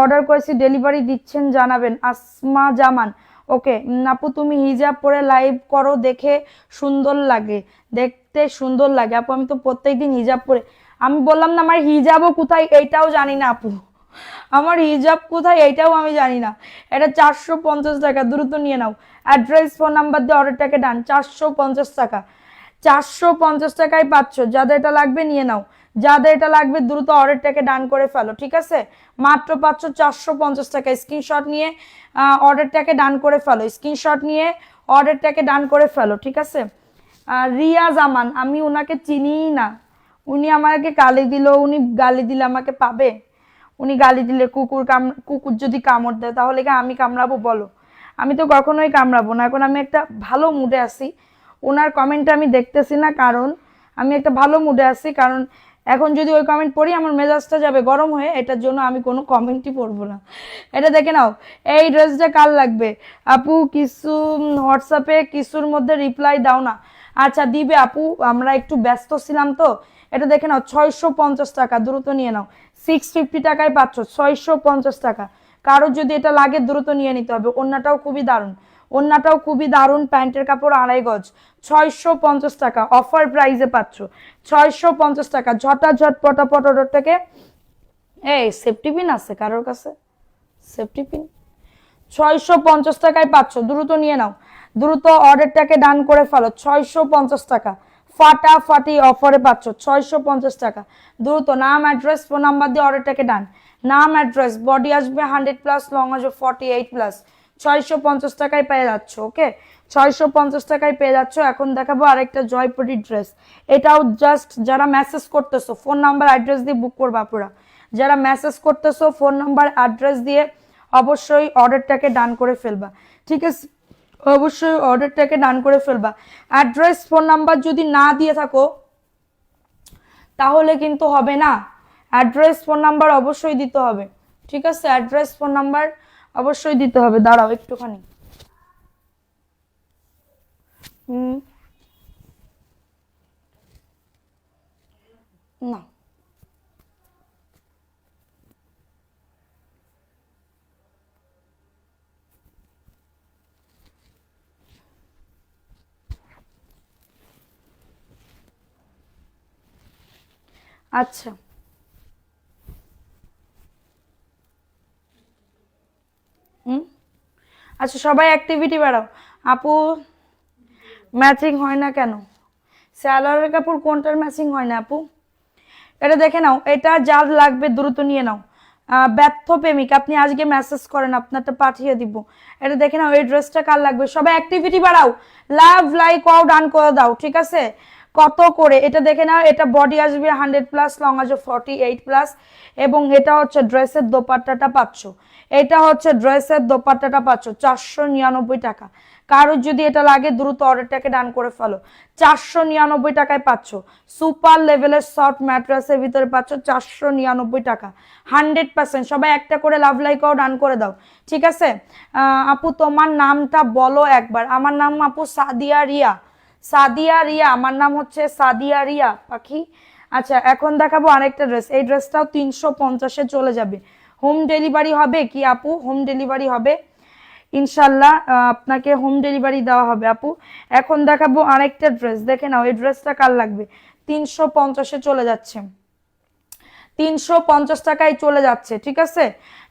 অর্ডার করেছি, ডেলিভারি দিচ্ছেন জানাবেন। আসমা জামান, ওকে। আপু তুমি হিজাব পরে লাইভ করো, দেখে সুন্দর লাগে, দেখতে সুন্দর লাগে আপু। আমি তো প্রত্যেকদিন হিজাব পরে, আমি বললাম না আমার হিজাবও কোথায় এইটাও জানি না আপু, আমার হিজাব কোথায় এইটাও আমি জানি না। এটা 450 টাকা, দ্রুত নিয়ে নাও। অ্যাড্রেস, ফোন নাম্বার দিয়ে অর্ডারটাকে ডান, 450 টাকা। 450 টাকায় পাচ্ছ, যাদের এটা লাগবে নিয়ে নাও, যাদের এটা লাগবে দ্রুত অর্ডারটাকে ডান করে ফেলো। ঠিক আছে, মাত্র পাচ্ছ 450 টাকা। স্ক্রিনশট নিয়ে অর্ডারটাকে ডান করে ফেলো, স্ক্রিনশট নিয়ে অর্ডারটাকে ডান করে ফেলো। ঠিক আছে, রিয়া জামান, আমি ওনাকে চিনিই না, উনি আমাকে গালি দিল, উনি গালি দিলে আমাকে পাবে? উনি গালি দিলে, কুকুর যদি কামড় দেয় তাহলে কি আমি কামড়াবো বলো? আমি তো কখনোই কামড়াবো না। এখন আমি একটা ভালো মুডে আছি, ওনার কমেন্টটা আমি দেখতেছি না, কারণ আমি একটা ভালো মুডে আছি। কারণ এখন যদি ওই কমেন্ট পড়ি আমার মেজাজটা যাবে গরম হয়ে, এটার জন্য আমি কোনো কমেন্টই পড়বো না। এটা দেখে নাও, এই ড্রেসটা কার লাগবে? আপু কিছু হোয়াটসঅ্যাপে কিছুর মধ্যে রিপ্লাই দাও না। আচ্ছা দিবে আপু, আমরা একটু ব্যস্ত ছিলাম তো। এটা দেখে নাও, 650 টাকা, দ্রুত নিয়ে নাও। 650 টাকায় পাচ্ছ, 650 টাকা। কারো যদি এটা লাগে দ্রুত নিয়ে নিতে হবে। ওড়নাটাও খুবই দারুণ, ওড়নাটাও খুবই দারুণ, প্যান্টের কাপড় 2.5 গজ, 650 টাকা অফার প্রাইসে পাচ্ছ, 650 টাকা। ঝটাঝট পটাপট অর্ডারটাকে, এই সেফটি পিন আছে কারোর কাছে? সেফটি পিন 650 টাকায় পাচ্ছ, দ্রুত নিয়ে নাও, দ্রুত অর্ডারটাকে ডান করে ফেলো। 650 টাকা, ফাটাফাটি অফারে পাচ্ছ, 650 টাকা। দ্রুত নাম, অ্যাড্রেস, ফোন নাম্বার দিয়ে অর্ডারটাকে ডান, নাম, অ্যাড্রেস। বডি আসবে 100+, লং আসবে 48+। 650 টাকায় পেয়ে যাচ্ছ। ওকে, 650 টাকায় পেয়ে যাচ্ছ। এখন দেখাবো আরেকটা জয়পুরি ড্রেস। এটাও জাস্ট যারা মেসেজ করতেছো ফোন নাম্বার অ্যাড্রেস দিয়ে বুক করবা পুরা, যারা মেসেজ করতেছো ফোন নাম্বার অ্যাড্রেস দিয়ে অবশ্যই অর্ডারটাকে ডান করে ফেলবা। ঠিক আছে, অবশ্যই অর্ডারটাকে ডান করে ফেলবা। অ্যাড্রেস ফোন নাম্বার যদি না দিয়ে থাকো তাহলে কিন্তু হবে না, অ্যাড্রেস ফোন নাম্বার অবশ্যই দিতে হবে। ঠিক আছে, অ্যাড্রেস ফোন নাম্বার অবশ্যই দিতে হবে, দাঁড়াও একটুখানি। না আচ্ছা আচ্ছা, সবাই অ্যাক্টিভিটি বাড়াও। আপু ম্যাচিং হয় না কেন? সালোয়ারের কাপড় কোনটার ম্যাচিং হয় না আপু? এটা দেখে নাও, এটা যার লাগবে দ্রুত নিয়ে নাও। ব্যর্থ প্রেমিক, আপনি আজকে মেসেজ করেন, আপনারটা পাঠিয়ে দিব। এটা দেখে নাও, এই ড্রেসটা কার লাগবে? সবাই অ্যাক্টিভিটি বাড়াও, লাভ লাইক ওয়াও ডান করে দাও, ঠিক আছে? কত করে এটা দেখে নাও। এটা বডি আসবে 100+, লং আসবে 48+, এবং এটা হচ্ছে ড্রেসের দোপাট্টাটা পাচ্ছ। এটা হচ্ছে ড্রেসের দোপাট্টাটা পাচ্ছ 499 টাকা। কারোর যদি এটা লাগে দ্রুত অর্ডারটাকে ডান করে ফেলো। 499 টাকায় পাচ্ছ সুপার লেভেলের সফট ম্যাট্রেসের ভিতরে পাচ্ছ 499 টাকা, 100%। সবাই একটা করে লাভ লাইকও ডান করে দাও, ঠিক আছে? আপু তোমার নামটা বলো একবার। আমার নাম আপু সাদিয়া রিয়া। সাদিয়া রিয়া, আমার নাম হচ্ছে সাদিয়া রিয়া পাখি। আচ্ছা, এখন দেখাবো আরেকটা ড্রেস। এই ড্রেসটাও 350-এ চলে যাবে। হোম ডেলিভারি হবে কি আপু? হোম ডেলিভারি হবে ইনশাল্লাহ, আপনাকে হোম ডেলিভারি দেওয়া হবে আপু। এখন দেখাবো আরেকটা ড্রেস, দেখে নাও এই ড্রেসটা কার লাগবে। 350-এ চলে যাচ্ছে, 350 টাকায় চলে যাচ্ছে, ঠিক আছে?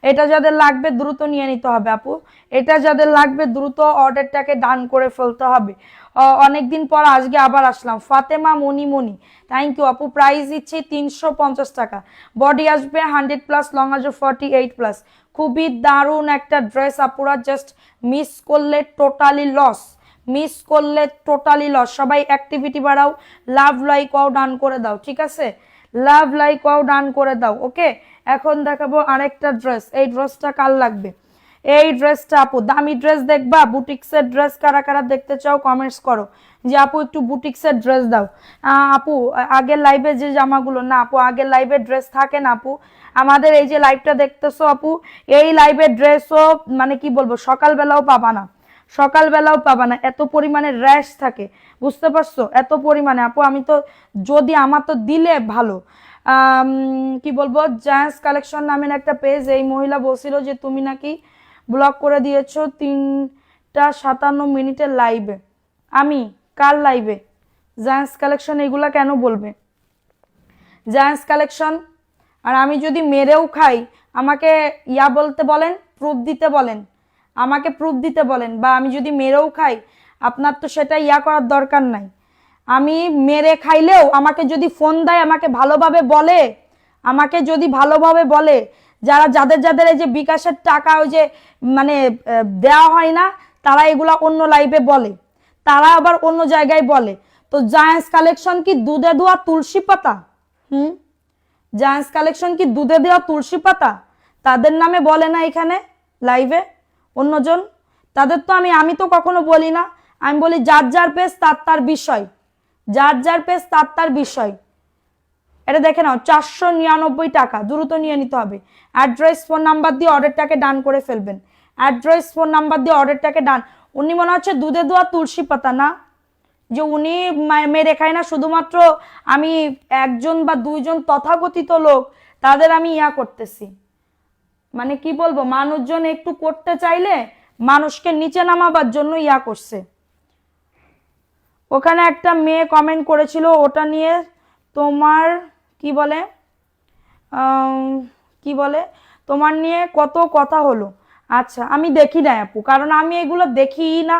এটা যাদের লাগবে দ্রুত নিয়ে নিতে হবে আপু। এটা যাদের লাগবে দ্রুত অর্ডারটাকে ডান করে ফেলতে হবে। অনেকদিন পর আজকে আবার আসলাম। ফাতেমা মনি, থ্যাংক ইউ আপু। প্রাইস দিচ্ছি 350 টাকা। বডি আসবে 100+, লং আসবে 48+। খুবই দারুণ একটা ড্রেস আপুরা, জাস্ট মিস করলে টোটালি লস, মিস করলে টোটালি লস। সবাই অ্যাক্টিভিটি বাড়াও, লাভ লাইক ওয়াও ডান করে দাও, ঠিক আছে? লাভ লাইক ওয়াও ডান করে দাও, ওকে? এখন দেখাবো আরেকটা ড্রেস। এই ড্রেসটা কার লাগবে? এই ড্রেসটা আপু, দামি ড্রেস দেখবা? বুটিক্সের ড্রেস কারা কারা দেখতে চাও কমেন্টস করো যে আপু একটু বুটিক্সের ড্রেস দাও। আপু আগের লাইভে যে জামাগুলো, না আপু আগের লাইভে ড্রেস থাকে না আপু। আমাদের এই যে লাইভটা দেখতেছো আপু, এই লাইভের ড্রেসও মানে কি বলবো, সকালবেলাও পাবা না, সকালবেলাও পাবা না, এত পরিমাণে র্যাশ থাকে, বুঝতে পারছো? এত পরিমাণে আপু, আমি তো যদি আমার তো দিলে ভালো। কি বলবো, জায়ান্স কালেকশন নামের একটা পেজ, এই মহিলা বলছিল যে তুমি নাকি ব্লক করে দিয়েছো 3টা 57 মিনিটের লাইভে। আমি কার লাইভে? জায়ান্স কালেকশন এগুলা কেন বলবে? জায়ান্স কালেকশন, আর আমি যদি মেরেও খাই আমাকে ইয়া বলতে বলেন, প্রুফ দিতে বলেন, আমাকে প্রুফ দিতে বলেন। বা আমি যদি মেরেও খাই, আপনার তো সেটা ইয়া করার দরকার নাই। আমি মেরে খাইলেও আমাকে যদি ফোন দেয়, আমাকে ভালোভাবে বলে, আমাকে যদি ভালোভাবে বলে, যাদের যাদের এই যে বিকাশের টাকা ওই যে মানে দেওয়া হয় না, তারা এগুলা অন্য লাইভে বলে, তারা আবার অন্য জায়গায় বলে। তো জায়ান্স কালেকশন কি দুধে ধোয়া তুলসী পাতা? জায়ান্স কালেকশন কি দুধে দেওয়া তুলসী পাতা? তাদের নামে বলে না এখানে লাইভে অন্যজন। তাদের তো আমি তো কখনো বলি না। আমি বলি যার যার পেজ তার তার বিষয়, যার যার পেজ তার তার বিষয়। এটা দেখে নাও 499 টাকা, দ্রুত নিয়ে নিতে হবে। অ্যাড্রেস ফোন নাম্বার দিয়ে অর্ডারটাকে ডান করে ফেলবেন। অ্যাড্রেস ফোন নাম্বার দিয়ে অর্ডারটাকে ডান। উনি মনে হচ্ছে দুধে দেওয়া তুলসী পাতা না, যে উনি মেরে খায় না, শুধুমাত্র আমি একজন বা দুইজন তথাকথিত লোক তাদের আমি ইয়া করতেছি। মানে কি বলবো, মানুষজন একটু করতে চাইলে মানুষকে নিচে নামাবার জন্য ইয়া করছে। ওখানে একটা মেয়ে কমেন্ট করেছিল, ওটা নিয়ে তোমার কি বলে কি বলে তোমার নিয়ে কত কথা হলো। আচ্ছা, আমি দেখি না আপু, কারণ আমি এগুলো দেখিই না,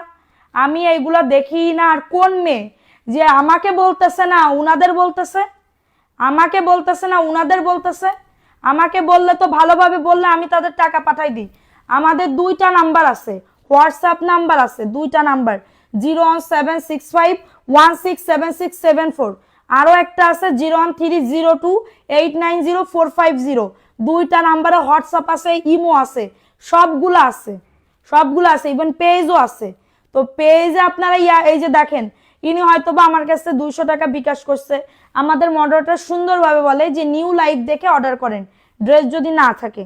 আমি এইগুলো দেখিই না। আর কোন মেয়ে যে আমাকে বলতেছে না উনাদের বলতেছে, আমাকে বলতেছে না উনাদের বলতেছে? আমাকে বললে তো ভালোভাবে বললে আমি তাদের টাকা পাঠাই দিই। আমাদের 2টা নাম্বার আছে, হোয়াটসঅ্যাপ নাম্বার আছে 2টা নাম্বার, 01765167674, আরো একটা আছে 01302890450। 2টা নাম্বারে হোয়াটসঅ্যাপ আছে, ইমো আছে, সবগুলো আছে, সবগুলো আছে, ইভেন পেজও আছে। তো পেজে আপনারা এই যে দেখেন, ইনি হয়তো বা আমার কাছে 200 টাকা বিকাশ করছে। আমাদের মডারেটর সুন্দরভাবে বলে যে নিউ লাইভ দেখে অর্ডার করেন ড্রেস যদি না থাকে,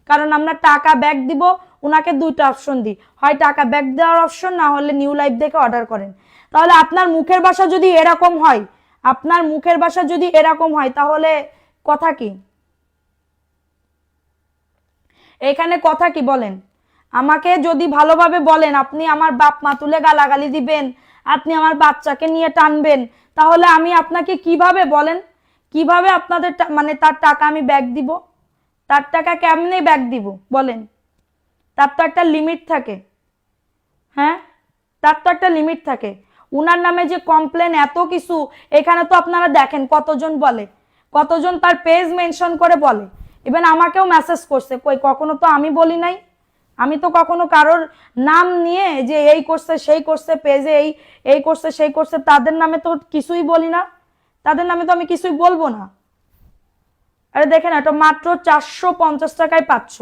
কারণ আমরা টাকা ব্যাক দিব, উনাকে দুইটা অপশন দিই, হয় টাকা ব্যাক দেওয়ার অপশন, না হলে নিউ লাইফ দেখে অর্ডার করেন। তাহলে আপনার মুখের ভাষা যদি এরকম হয়, আপনার মুখের ভাষা যদি এরকম হয়, তাহলে কথা কি এখানে, কথা কি বলেন? আমাকে যদি ভালোভাবে বলেন, আপনি আমার বাপ মা তুলে গালাগালি দিবেন, আপনি আমার বাচ্চাকে নিয়ে টানবেন, তাহলে আমি আপনাকে কিভাবে বলেন, কিভাবে আপনাদের মানে তার টাকা আমি ব্যাক দিব? তার টাকা কেমনে ব্যাক দিব বলেন? তার তো একটা লিমিট থাকে। হ্যাঁ, তার তো একটা লিমিট থাকে। উনার নামে যে কমপ্লেন এত কিছু, এখানে তো আপনারা দেখেন কতজন বলে, কতজন তার পেজ মেনশন করে বলে, ইভেন আমাকেও মেসেজ করছে, কই কখনো তো আমি বলি নাই, আমি তো কখনো কারোর নাম নিয়ে যে এই করছে সেই করছে, পেজে এই এই করছে সেই করছে, তাদের নামে তো কিছুই বলি না, তাদের নামে তো আমি কিছুই বলবো না। আরে দেখেন, এটা মাত্র 450 টাকায় পাচ্ছ,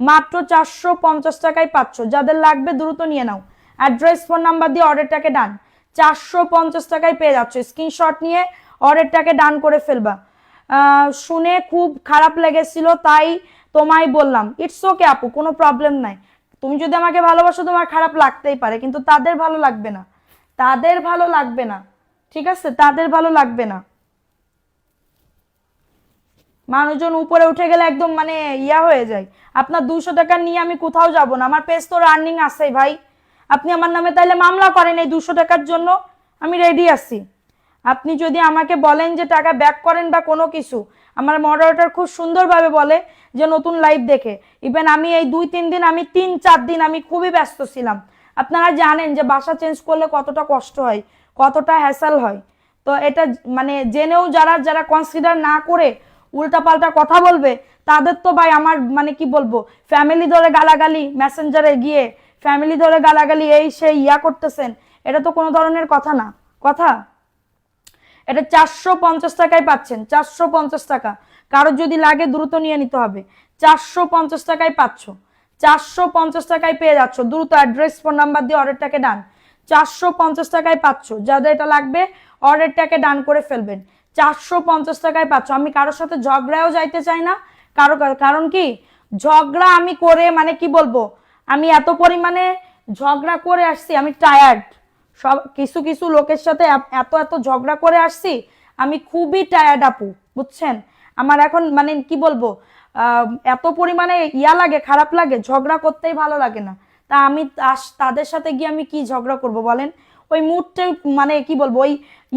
মাত্র 450 টাকায় পাচ্ছ। যাদের লাগবে দ্রুত নিয়ে নাও, অ্যাড্রেস ফোন নাম্বার দিয়ে অর্ডারটাকে ডান, 450 টাকায় পেয়ে যাচ্ছ। স্ক্রিনশট নিয়ে অর্ডারটাকে ডান করে ফেলবা। শুনে খুব খারাপ লেগেছিল, তাই তোমায় বললাম। ইটস ওকে আপু, কোনো প্রবলেম নাই। তুমি যদি আমাকে ভালোবাসো, তোমার খারাপ লাগতেই পারে, কিন্তু তাদের ভালো লাগবে না, তাদের ভালো লাগবে না, ঠিক আছে? তাদের ভালো লাগবে না। মানুষজন উপরে উঠে গেলে একদম মানে ইয়া হয়ে যায়। আপনার 200 টাকা নিয়ে আমি কোথাও যাব না, আমার পেজ তো রানিং আছে ভাই। আপনি আমার নামে তাইলে মামলা করেন এই 200 টাকার জন্য, আমি রেডি আছি। আপনি যদি আমাকে বলেন যে টাকা ব্যাক করেন বা কোনো কিছু, আমার মডারেটর খুব সুন্দরভাবে বলে যে নতুন লাইভ দেখে। ইভেন আমি এই 2-3 দিন, আমি 3-4 দিন আমি খুবই ব্যস্ত ছিলাম। আপনারা জানেন যে বাসা চেঞ্জ করলে কতটা কষ্ট হয়, কতটা হ্যাসেল হয়। তো এটা মানে জেনেও যারা যারা কনসিডার না করে উল্টাপাল্টা কথা বলবে, তাদের তো ভাই আমার মানে কি বলবো, ফ্যামিলি ধরে গালাগালি, মেসেঞ্জারে গিয়ে ফ্যামিলি ধরে গালাগালি, এই সেই ইয়া করতেছেন, এটা তো কোনো ধরনের কথা না। কথা এটা 450 টাকায় পাচ্ছেন, 450 টাকা। কারো যদি লাগে দ্রুত নিয়ে নিতে হবে, 450 টাকায় পাচ্ছ, 450 টাকায় পেয়ে যাচ্ছ। দ্রুত অ্যাড্রেস ফোন নাম্বার দিয়ে অর্ডারটাকে ডান, 450 টাকায় পাচ্ছ। যাদের এটা লাগবে অর্ডারটাকে ডান করে ফেলবেন, 450 টাকায় পাচ্ছ। আমি কারোর সাথে ঝগড়াও যাইতে চাই না, কারণ কি ঝগড়া আমি করে মানে কি বলবো, আমি এত পরিমাণে ঝগড়া করে আসছি, আমি টায়ার্ড। সব কিছু কিছু লোকের সাথে এত এত ঝগড়া করে আসছি, আমি খুবই টায়ার্ড আপু, বুঝছেন? আমার এখন মানে কি বলবো, এত পরিমাণে ইয়া লাগে, খারাপ লাগে, ঝগড়া করতেই ভালো লাগে না। তা আমি তাদের সাথে গিয়ে আমি কি ঝগড়া করব বলেন? ওই মুডটা মানে কি বলবো, ওই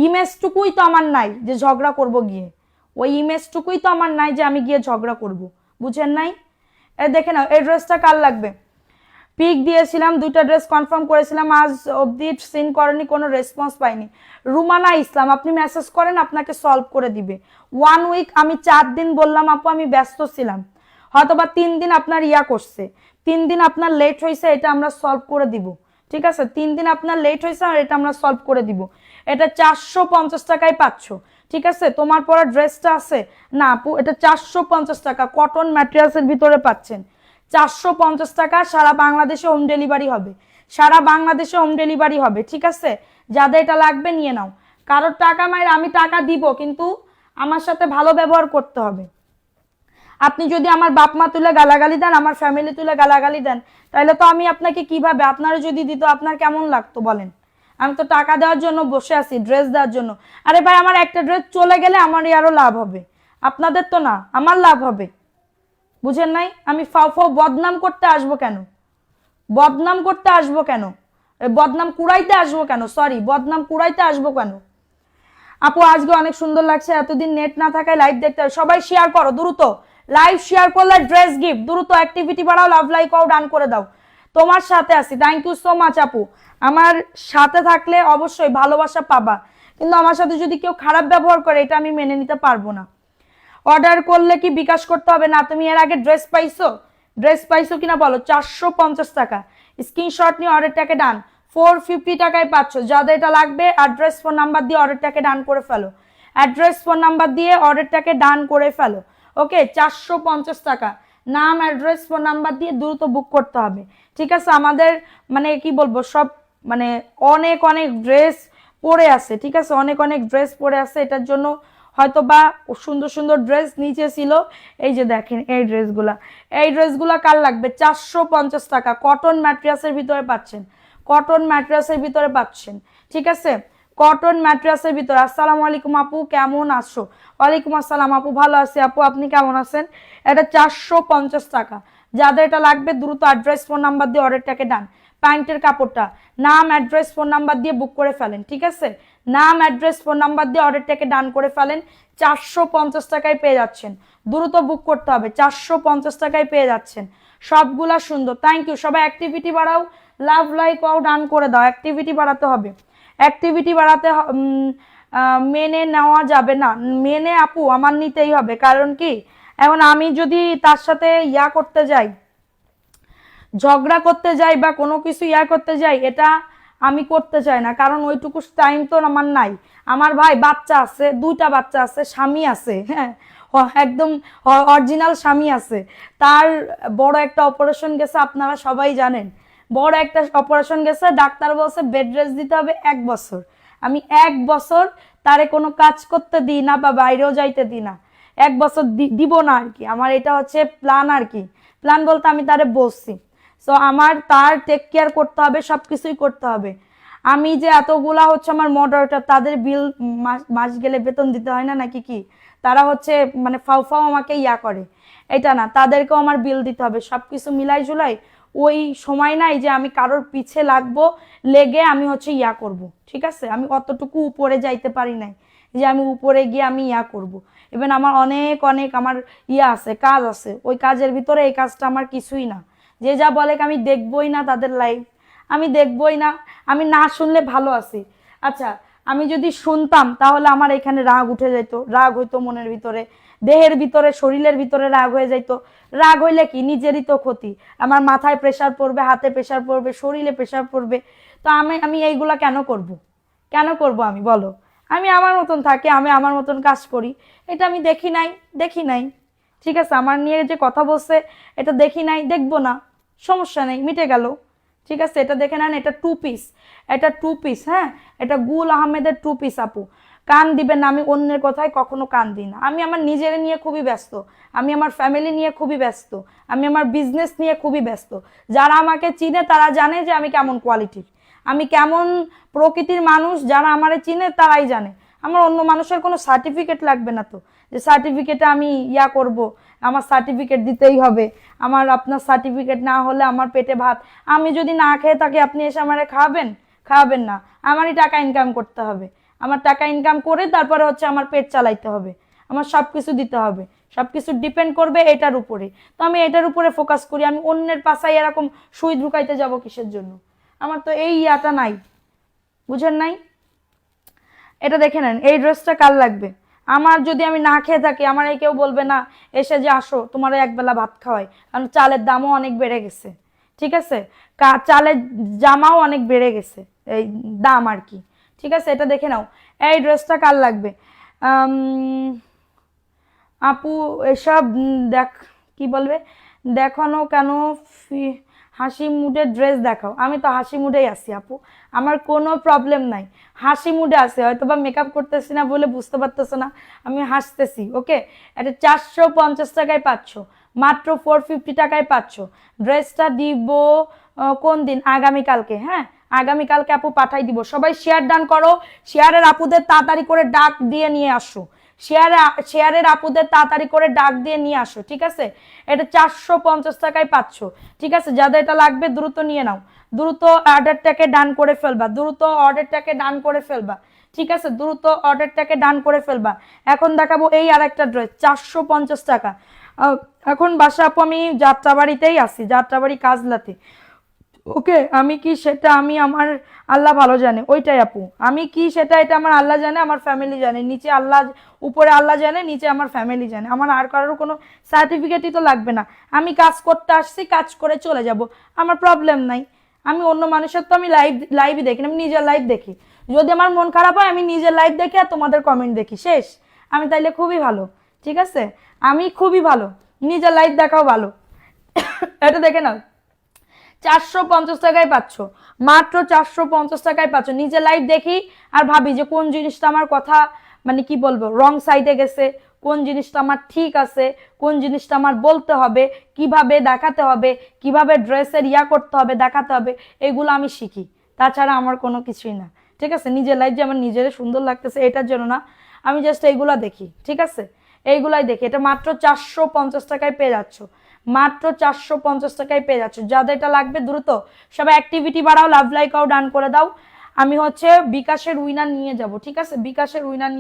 ইমেজটুকুই তো আমার নাই যে ঝগড়া করব গিয়ে, ওই ইমেজটুকুই তো আমার নাই যে আমি গিয়ে ঝগড়া করব, বুঝেন নাই? দেখে নাও, এই ড্রেসটা কার লাগবে? পিক দিয়েছিলাম, 2টা ড্রেস কনফার্ম করেছিলাম, আজ অবধি সিন করেনি, কোনো রেসপন্স পাইনি। রুমানা ইসলাম, আপনি মেসেজ করেন, আপনাকে সলভ করে দিবে। 1 উইক, আমি 4 দিন বললাম আপু আমি ব্যস্ত ছিলাম, হয়তোবা 3 দিন আপনার ইয়া করছে, 3 দিন আপনার লেট হয়েছে, এটা আমরা সলভ করে দিব, ঠিক আছে? 3 দিন আপনার লেট হয়েছে, আর এটা আমরা সলভ করে দিব। এটা 450 টাকায় পাচ্ছ, ঠিক আছে? তোমার পরা ড্রেসটা আছে না আপু, এটা 450 টাকা, কটন ম্যাটেরিয়ালসের ভিতরে পাচ্ছেন। 450 টাকা, সারা বাংলাদেশে হোম ডেলিভারি হবে, সারা বাংলাদেশে হোম ডেলিভারি হবে, ঠিক আছে? যাদের এটা লাগবে নিয়ে নাও। কারোর টাকা মায়ের আমি টাকা দিব, কিন্তু আমার সাথে ভালো ব্যবহার করতে হবে। আপনি যদি আমার বাপ মা তুলে গালাগালি দেন, আমার ফ্যামিলি তুলে গালাগালি দেন, তাহলে তো আমি আপনাকে কিভাবে, আপনারা যদি দিত আপনার কেমন লাগতো বলেন? আমি তো টাকা দেওয়ার জন্য বসে আছি, ড্রেস দেওয়ার জন্য। আরে ভাই, আমার একটা ড্রেস চলে গেলে আমারই আরো লাভ হবে, আপনাদের তো না, আমার লাভ হবে, বুঝেন নাই? আমি ফাও ফাও বদনাম করতে আসবো কেন? বদনাম করতে আসবো কেন? বদনাম কুড়াইতে আসবো কেন? সরি, বদনাম কুড়াইতে আসবো কেন? আপু আজকে অনেক সুন্দর লাগছে, এতদিন নেট না থাকায় লাইভ দেখতে। সবাই শেয়ার করো দ্রুত, লাইভ শেয়ার করলে ড্রেস গিফট, দ্রুত অ্যাক্টিভিটি বাড়াও, লাভ লাইক ও ডান করে দাও। তোমার সাথে আছি, থ্যাংক ইউ সো মাচ আপু। আমার সাথে থাকলে অবশ্যই ভালোবাসা পাবা, কিন্তু আমার সাথে যদি কেউ খারাপ ব্যবহার করে, এটা আমি মেনে নিতে পারবো না। অর্ডার করলে কি বিকাশ করতে হবে না? তুমি এর আগে ড্রেস পাইছো, ড্রেস পাইছো কিনা বলো। 450 টাকা, স্ক্রিনশট নিয়ে অর্ডারটাকে ডান, 450 টাকায় পাচ্ছ। যাদের এটা লাগবে অ্যাড্রেস ফোন নাম্বার দিয়ে অর্ডারটাকে ডান করে ফেলো, অ্যাড্রেস ফোন নাম্বার দিয়ে অর্ডারটাকে ডান করে ফেলো। ওকে, 450 টাকা, নাম অ্যাড্রেস ফোন নাম্বার দিয়ে দ্রুত বুক করতে হবে, ঠিক আছে? আমাদের মানে কি বলবো, সব মানে অনেক অনেক ড্রেস পরে আছে, ঠিক আছে? অনেক অনেক ড্রেস পরে আছে, এটার জন্য হয়তো বা সুন্দর সুন্দর ড্রেস নিচে ছিল। এই যে দেখেন এই ড্রেসগুলা কার লাগবে? 450 টাকা, কটন ম্যাট্রিয়াসের ভিতরে পাচ্ছেন, কটন ম্যাট্রিয়াসের ভিতরে পাচ্ছেন। ঠিক আছে, কটন ম্যাট্রিয়াসের ভিতরে। আসসালামু আলাইকুম আপু, কেমন আছো? ওয়ালাইকুম আসসালাম আপু, ভালো আছি আপু, আপনি কেমন আছেন? এটা 450 টাকা। যাদের এটা লাগবে দ্রুত অ্যাড্রেস ফোন নাম্বার দিয়ে অর্ডারটাকে ডান। প্যান্টের কাপড়টা নাম অ্যাড্রেস ফোন নাম্বার দিয়ে বুক করে ফেলেন। ঠিক আছে, নাম অ্যাড্রেস ফোন নাম্বার দিয়ে অর্ডারটাকে ডান করে ফেলেন। 450 টাকায় পেয়ে যাচ্ছেন, দ্রুত বুক করতে হবে। 450 টাকায় পেয়ে যাচ্ছেন, সবগুলা সুন্দর। Thank you. সবাই অ্যাক্টিভিটি বাড়াও, লাভ লাইক ও ডান করে দাও। অ্যাক্টিভিটি বাড়াতে হবে, অ্যাক্টিভিটি বাড়াতে মেনে নেওয়া যাবে না। মেনে আপু আমার নিতেই হবে, কারণ কি এখন আমি যদি তার সাথে করতে যাই, ঝগড়া করতে যাই বা কোনো কিছু করতে যাই, এটা আমি করতে চাই না, কারণ ওইটুকু টাইম তো আমার নাই। আমার ভাই বাচ্চা আছে, 2টা বাচ্চা আছে, স্বামী আছে, হ্যাঁ একদম অরিজিনাল স্বামী আছে। তার বড় একটা অপারেশন গেছে, আপনারা সবাই জানেন, বড় একটা অপারেশন গেছে। ডাক্তার বলছে বেড রেস্ট দিতে হবে 1 বছর। আমি 1 বছর তারে কোনো কাজ করতে দিই না বা বাইরেও যাইতে দিই না। 1 বছর দিব না আর কি, আমার এটা হচ্ছে প্ল্যান আর কি। প্ল্যান বলতে আমি তারে বলছি, সো আমার তার টেক কেয়ার করতে হবে, সবকিছুই করতে হবে। আমি যে এতগুলা হচ্ছে আমার মডারেটর, তাদের বিল মাস গেলে বেতন দিতে হয় না নাকি? কি তারা হচ্ছে মানে ফাও ফাও আমাকে করে, এটা না, তাদেরকেও আমার বিল দিতে হবে। সবকিছু মিলাই জুলাই ওই সময় নাই যে আমি কারোর পিছে লাগবো, লেগে আমি হচ্ছে করব। ঠিক আছে, আমি অতটুকু উপরে যাইতে পারি নাই যে আমি উপরে গিয়ে আমি করব। ইভেন আমার অনেক অনেক আমার আছে, কাজ আছে, ওই কাজের ভিতরে এই কাজটা আমার কিছুই না। যে যা বলে আমি দেখবই না তাদের লাইফ, আমি দেখবই না, আমি না শুনলে ভালো আছি। আচ্ছা, আমি যদি শুনতাম তাহলে আমার এখানে রাগ উঠে যেত, রাগ হইতো মনের ভিতরে, দেহের ভিতরে, শরীরের ভিতরে রাগ হয়ে যাইতো। রাগ হইলে কি নিজেরই তো ক্ষতি, আমার মাথায় প্রেসার পড়বে, হাতে প্রেসার পড়বে, শরীরে প্রেসার পড়বে। তো আমি আমি এইগুলা কেন করব? কেন করব আমি, বলো? আমি আমার মতন থাকি, আমি আমার মতন কাজ করি। এটা আমি দেখি নাই, দেখি নাই। ঠিক আছে, আমার নিয়ে যে কথা বলছে এটা দেখি নাই, দেখবো না, সমস্যা নেই, মিটে গেল। ঠিক আছে, এটা দেখে নেন, এটা 2 পিস, এটা 2 পিস। হ্যাঁ, এটা গুল আহমেদের 2 পিস আপু, কান দিবেন না, আমি অন্যের কথায় কখনো কান দিই না। আমি আমার নিজের নিয়ে খুবই ব্যস্ত, আমি আমার ফ্যামিলি নিয়ে খুবই ব্যস্ত, আমি আমার বিজনেস নিয়ে খুবই ব্যস্ত। যারা আমাকে চিনে তারা জানে যে আমি কেমন কোয়ালিটির, আমি কেমন প্রকৃতির মানুষ। যারা আমারে চিনে তারাই জানে। আমার অন্য মানুষের কোনো সার্টিফিকেট লাগবে না তো, যে সার্টিফিকেটে আমি করব, আমার সার্টিফিকেট দিতেই হবে। আমার আপনার সার্টিফিকেট না হলে আমার পেটে ভাত, আমি যদি না খেয়ে থাকি আপনি এসে আমারে খাওয়াবেন? খাওয়াবেন না। আমারই টাকা ইনকাম করতে হবে, আমার টাকা ইনকাম করে তারপরে হচ্ছে আমার পেট চালাইতে হবে, আমার সব কিছু দিতে হবে, সব কিছু ডিপেন্ড করবে এটার উপরে। তো আমি এটার উপরে ফোকাস করি, আমি অন্যের পাশায় এরকম সুই ঢুকাইতে যাব কিসের জন্য? আমার তো এই নাই, বুঝেন নাই? এটা দেখে নেন, এই ড্রেসটা কার লাগবে? আমার যদি আমি না খেয়ে থাকি, আমার এই কেউ বলবে না এসে যে আসো তোমার একবেলা ভাত খাওয়াই, কারণ চালের দামও অনেক বেড়ে গেছে। ঠিক আছে, চালের জামাও অনেক বেড়ে গেছে, এই দাম আর কি। ঠিক আছে, এটা দেখে নাও, এই ড্রেসটা কার লাগবে? আপু এসব দেখ, কি বলবে, দেখানো কেন? হাসি মুডের ড্রেস দেখাও। আমি তো হাসি মুডেই আছি আপু, আমার কোনো প্রবলেম নাই, হাসি মুডে আছে। হয়তো বা মেকআপ করতেছি না বলে বুঝতে পারতেছো না, আমি হাসতেছি। ওকে, এটা 450 টাকায় পাচ্ছ, মাত্র 450 টাকায় পাচ্ছ। ড্রেসটা দিব কোন দিন? আগামীকালকে। হ্যাঁ, আগামীকালকে আপু পাঠাই দিব। সবাই শেয়ার ডান করো, শেয়ারের আপুদের তাড়াতাড়ি করে ডাক দিয়ে নিয়ে আসো, শেয়ারের আপুদের তাড়াতাড়ি করে ডাক দিয়ে নিয়ে আসো। ঠিক আছে, এটা 450 টাকায় পাচ্ছ। ঠিক আছে, যাদের এটা লাগবে দ্রুত নিয়ে নাও, দ্রুত অর্ডারটাকে ডান করে ফেলবা, দ্রুত অর্ডারটাকে ডান করে ফেলবা। ঠিক আছে, দ্রুত অর্ডারটাকে ডান করে ফেলবা। এখন দেখাবো এই আরেকটা ড্রেস, 450 টাকা। এখন বাসা আপু আমি যাত্রাবাড়িতেই আছি, যাত্রাবাড়ি কাজলাতে। ওকে, আমি কি সেটা আমি আমার আল্লাহ ভালো জানে, ওইটাই আপু। আমি কি সেটা এটা আমার আল্লাহ জানে, আমার ফ্যামিলি জানে, নিচে আল্লাহ, উপরে আল্লাহ জানে, নিচে আমার ফ্যামিলি জানে। আমার আর কারোর কোনো সার্টিফিকেটই তো লাগবে না। আমি কাজ করতে আসছি, কাজ করে চলে যাব, আমার প্রবলেম নাই। আমি অন্য মানুষের তো আমি লাইভই দেখি না, আমি নিজের লাইভ দেখি। যদি আমার মন খারাপ হয় আমি নিজের লাইভ দেখি আর তোমাদের কমেন্ট দেখি, শেষ। আমি তাইলে খুবই ভালো। ঠিক আছে, আমি খুবই ভালো, নিজের লাইভ দেখাও ভালো। এটা দেখে নাও, 450 টাকায় পাচ্ছ, মাত্র 450 টাকায় পাচ্ছ। নিজে লাইভ দেখি আর ভাবি যে কোন জিনিসটা আমার কথা মানে কি বলবো রং সাইডে গেছে, কোন জিনিসটা আমার ঠিক আছে, কোন জিনিসটা আমার বলতে হবে, কিভাবে দেখাতে হবে, কিভাবে ড্রেসের করতে হবে, দেখাতে হবে, এগুলো আমি শিখি। তাছাড়া আমার কোনো কিছুই না। ঠিক আছে, নিজের লাইফ যে আমার নিজের সুন্দর লাগতেছে এটার জন্য না, আমি জাস্ট এইগুলা দেখি। ঠিক আছে, এইগুলাই দেখি। এটা মাত্র 450 টাকায় পেয়ে যাচ্ছ, মাত্র 450 টাকায় পেয়ে যাচ্ছ। যাদের এটা লাগবে দ্রুত সবাই অ্যাক্টিভিটি বাড়াও, লাভ লাইকাও ডান করে দাও। আমি হচ্ছে বিকাশের উইনার নিয়ে যাব। ঠিক আছে, বিকাশের উইনার